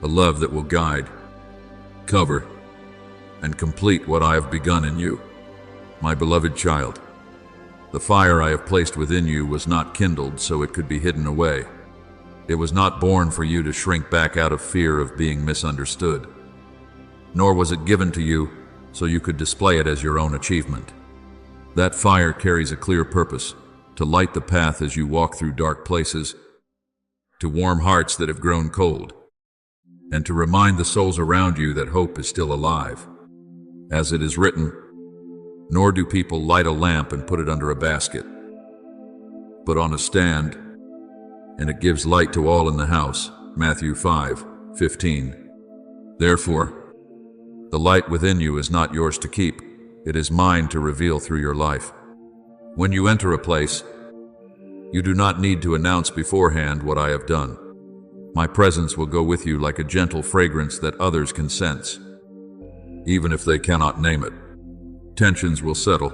a love that will guide, cover, and complete what I have begun in you. My beloved child, the fire I have placed within you was not kindled so it could be hidden away. It was not born for you to shrink back out of fear of being misunderstood. Nor was it given to you so you could display it as your own achievement. That fire carries a clear purpose, to light the path as you walk through dark places, to warm hearts that have grown cold, and to remind the souls around you that hope is still alive. As it is written, nor do people light a lamp and put it under a basket, but on a stand, and it gives light to all in the house. Matthew 5:15. Therefore, the light within you is not yours to keep. It is mine to reveal through your life. When you enter a place, you do not need to announce beforehand what I have done. My presence will go with you like a gentle fragrance that others can sense, even if they cannot name it. Tensions will settle,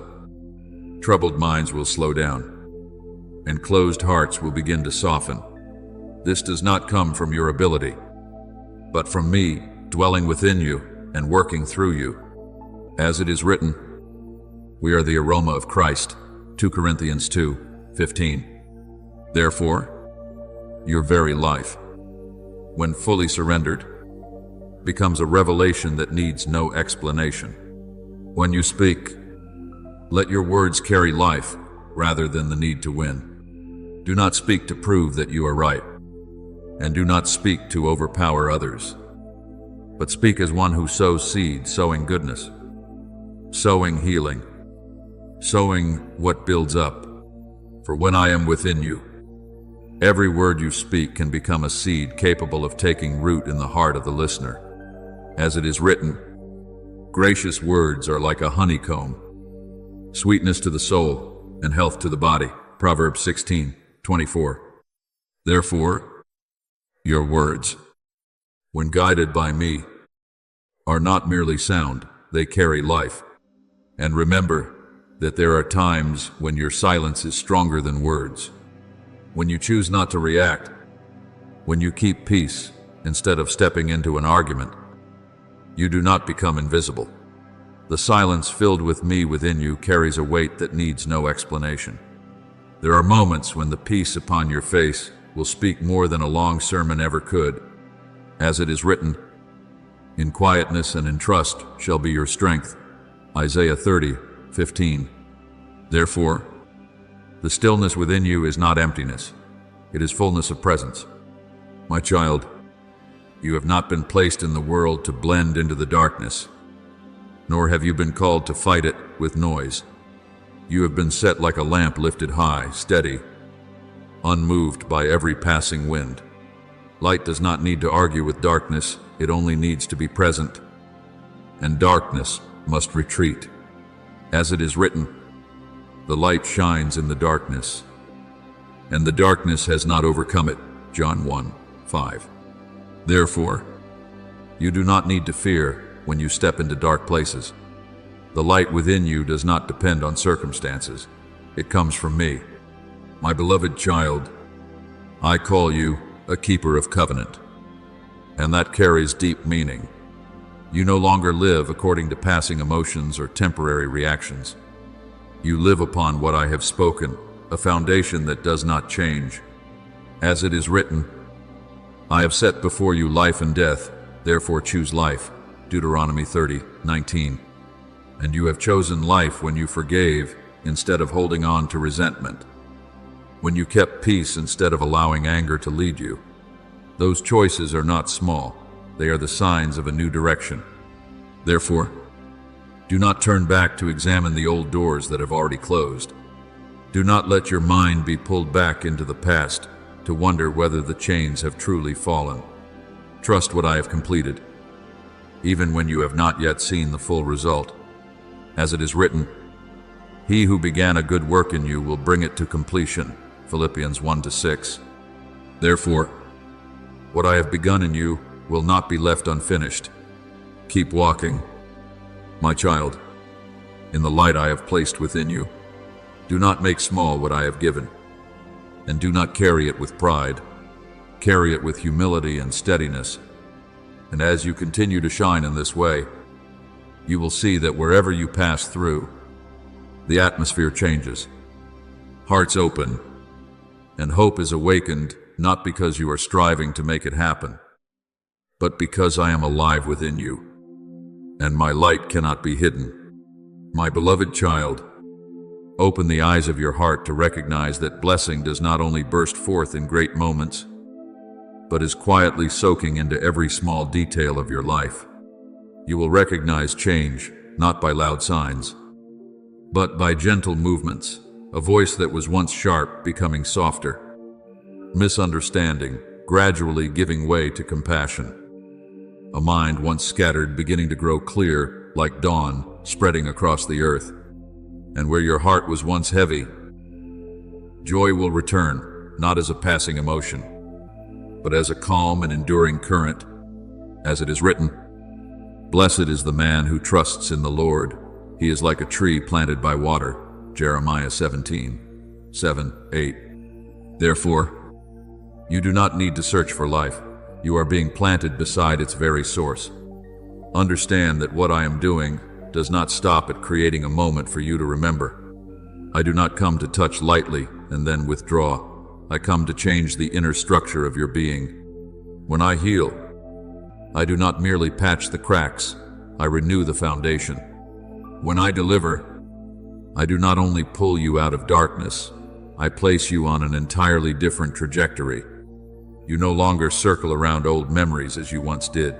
troubled minds will slow down, and closed hearts will begin to soften. This does not come from your ability, but from me dwelling within you and working through you. As it is written, we are the aroma of Christ. 2 Corinthians 2:15. Therefore, your very life, when fully surrendered, becomes a revelation that needs no explanation. When you speak, let your words carry life rather than the need to win. Do not speak to prove that you are right, and do not speak to overpower others, but speak as one who sows seed, sowing goodness, sowing healing, sowing what builds up. For when I am within you, every word you speak can become a seed capable of taking root in the heart of the listener. As it is written, gracious words are like a honeycomb, sweetness to the soul and health to the body. Proverbs 16:24. Therefore, your words, when guided by me, are not merely sound, they carry life. And remember that there are times when your silence is stronger than words. When you choose not to react, when you keep peace instead of stepping into an argument, you do not become invisible. The silence filled with me within you carries a weight that needs no explanation. There are moments when the peace upon your face will speak more than a long sermon ever could. As it is written, in quietness and in trust shall be your strength. Isaiah 30:15. Therefore, the stillness within you is not emptiness. It is fullness of presence. My child, you have not been placed in the world to blend into the darkness, nor have you been called to fight it with noise. You have been set like a lamp lifted high, steady, unmoved by every passing wind. Light does not need to argue with darkness, it only needs to be present, and darkness must retreat. As it is written, the light shines in the darkness, and the darkness has not overcome it. John 1:5. Therefore, you do not need to fear when you step into dark places. The light within you does not depend on circumstances. It comes from me. My beloved child, I call you a keeper of covenant, and that carries deep meaning. You no longer live according to passing emotions or temporary reactions. You live upon what I have spoken, a foundation that does not change. As it is written, I have set before you life and death, therefore choose life. Deuteronomy 30:19. And you have chosen life when you forgave instead of holding on to resentment, when you kept peace instead of allowing anger to lead you. Those choices are not small. They are the signs of a new direction. Therefore, do not turn back to examine the old doors that have already closed. Do not let your mind be pulled back into the past to wonder whether the chains have truly fallen. Trust what I have completed, even when you have not yet seen the full result. As it is written, he who began a good work in you will bring it to completion. Philippians 1-6. Therefore, what I have begun in you will not be left unfinished. Keep walking, my child, in the light I have placed within you. Do not make small what I have given, and do not carry it with pride. Carry it with humility and steadiness. And as you continue to shine in this way, you will see that wherever you pass through, the atmosphere changes, hearts open, and hope is awakened, not because you are striving to make it happen, but because I am alive within you, and my light cannot be hidden. My beloved child, open the eyes of your heart to recognize that blessing does not only burst forth in great moments, but is quietly soaking into every small detail of your life. You will recognize change, not by loud signs, but by gentle movements, a voice that was once sharp becoming softer, misunderstanding gradually giving way to compassion, a mind once scattered beginning to grow clear like dawn spreading across the earth, and where your heart was once heavy, joy will return, not as a passing emotion, but as a calm and enduring current. As it is written, "Blessed is the man who trusts in the Lord. He is like a tree planted by water." Jeremiah 17:7-8. Therefore, you do not need to search for life. You are being planted beside its very source. Understand that what I am doing does not stop at creating a moment for you to remember. I do not come to touch lightly and then withdraw. I come to change the inner structure of your being. When I heal, I do not merely patch the cracks, I renew the foundation. When I deliver, I do not only pull you out of darkness, I place you on an entirely different trajectory. You no longer circle around old memories as you once did.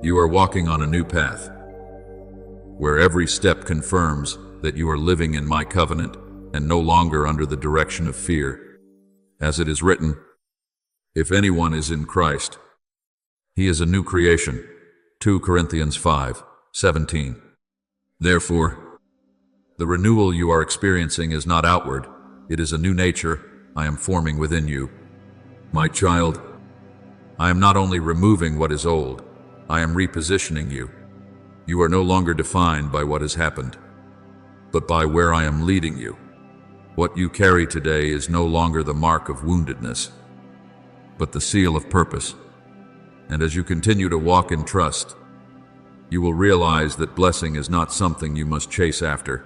You are walking on a new path, where every step confirms that you are living in my covenant and no longer under the direction of fear. As it is written, if anyone is in Christ, he is a new creation. 2 Corinthians 5:17. Therefore, the renewal you are experiencing is not outward. It is a new nature I am forming within you. My child, I am not only removing what is old, I am repositioning you. You are no longer defined by what has happened, but by where I am leading you. What you carry today is no longer the mark of woundedness, but the seal of purpose. And as you continue to walk in trust, you will realize that blessing is not something you must chase after.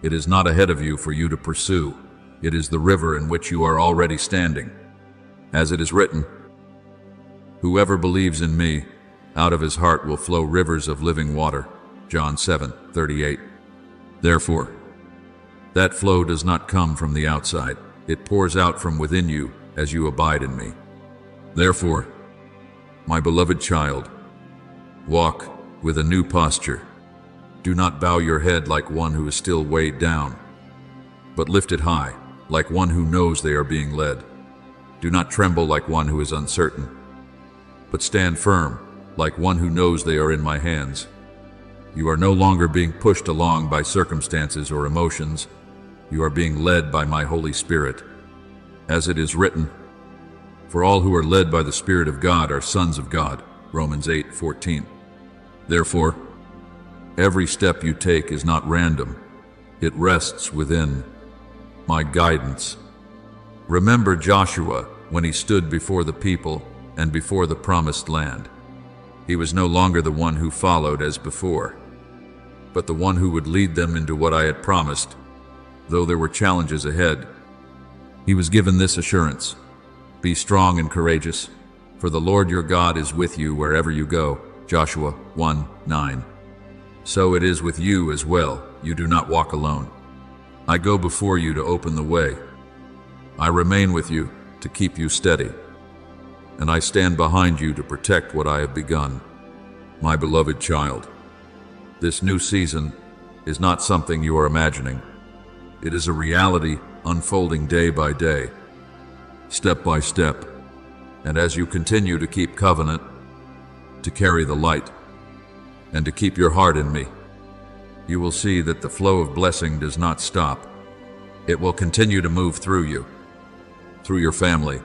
It is not ahead of you for you to pursue. It is the river in which you are already standing. As it is written, whoever believes in me, out of his heart will flow rivers of living water. John 7:38. Therefore, that flow does not come from the outside. It pours out from within you as you abide in me. Therefore, my beloved child, walk with a new posture. Do not bow your head like one who is still weighed down, but lift it high, like one who knows they are being led. Do not tremble like one who is uncertain, but stand firm, like one who knows they are in my hands. You are no longer being pushed along by circumstances or emotions. You are being led by my Holy Spirit. As it is written, for all who are led by the Spirit of God are sons of God. Romans 8:14. Therefore, every step you take is not random. It rests within my guidance. Remember Joshua when he stood before the people and before the promised land. He was no longer the one who followed as before, but the one who would lead them into what I had promised. Though there were challenges ahead, he was given this assurance: be strong and courageous, for the Lord your God is with you wherever you go. Joshua 1:9. So it is with you as well. You do not walk alone. I go before you to open the way. I remain with you to keep you steady, and I stand behind you to protect what I have begun. My beloved child, this new season is not something you are imagining. It is a reality unfolding day by day, step by step, and as you continue to keep covenant, to carry the light, and to keep your heart in me, you will see that the flow of blessing does not stop. It will continue to move through you, through your family,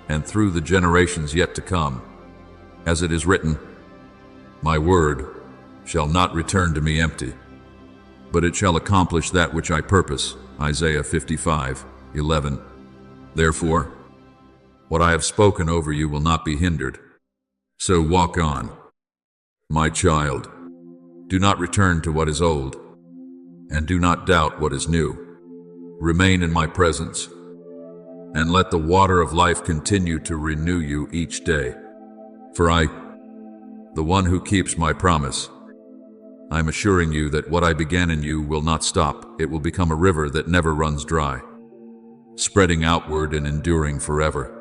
and through the generations yet to come. As it is written, my word shall not return to me empty, but it shall accomplish that which I purpose. Isaiah 55:11. Therefore, what I have spoken over you will not be hindered. So walk on, my child. Do not return to what is old, and do not doubt what is new. Remain in my presence, and let the water of life continue to renew you each day. For I, the one who keeps my promise, I am assuring you that what I began in you will not stop. It will become a river that never runs dry, spreading outward and enduring forever.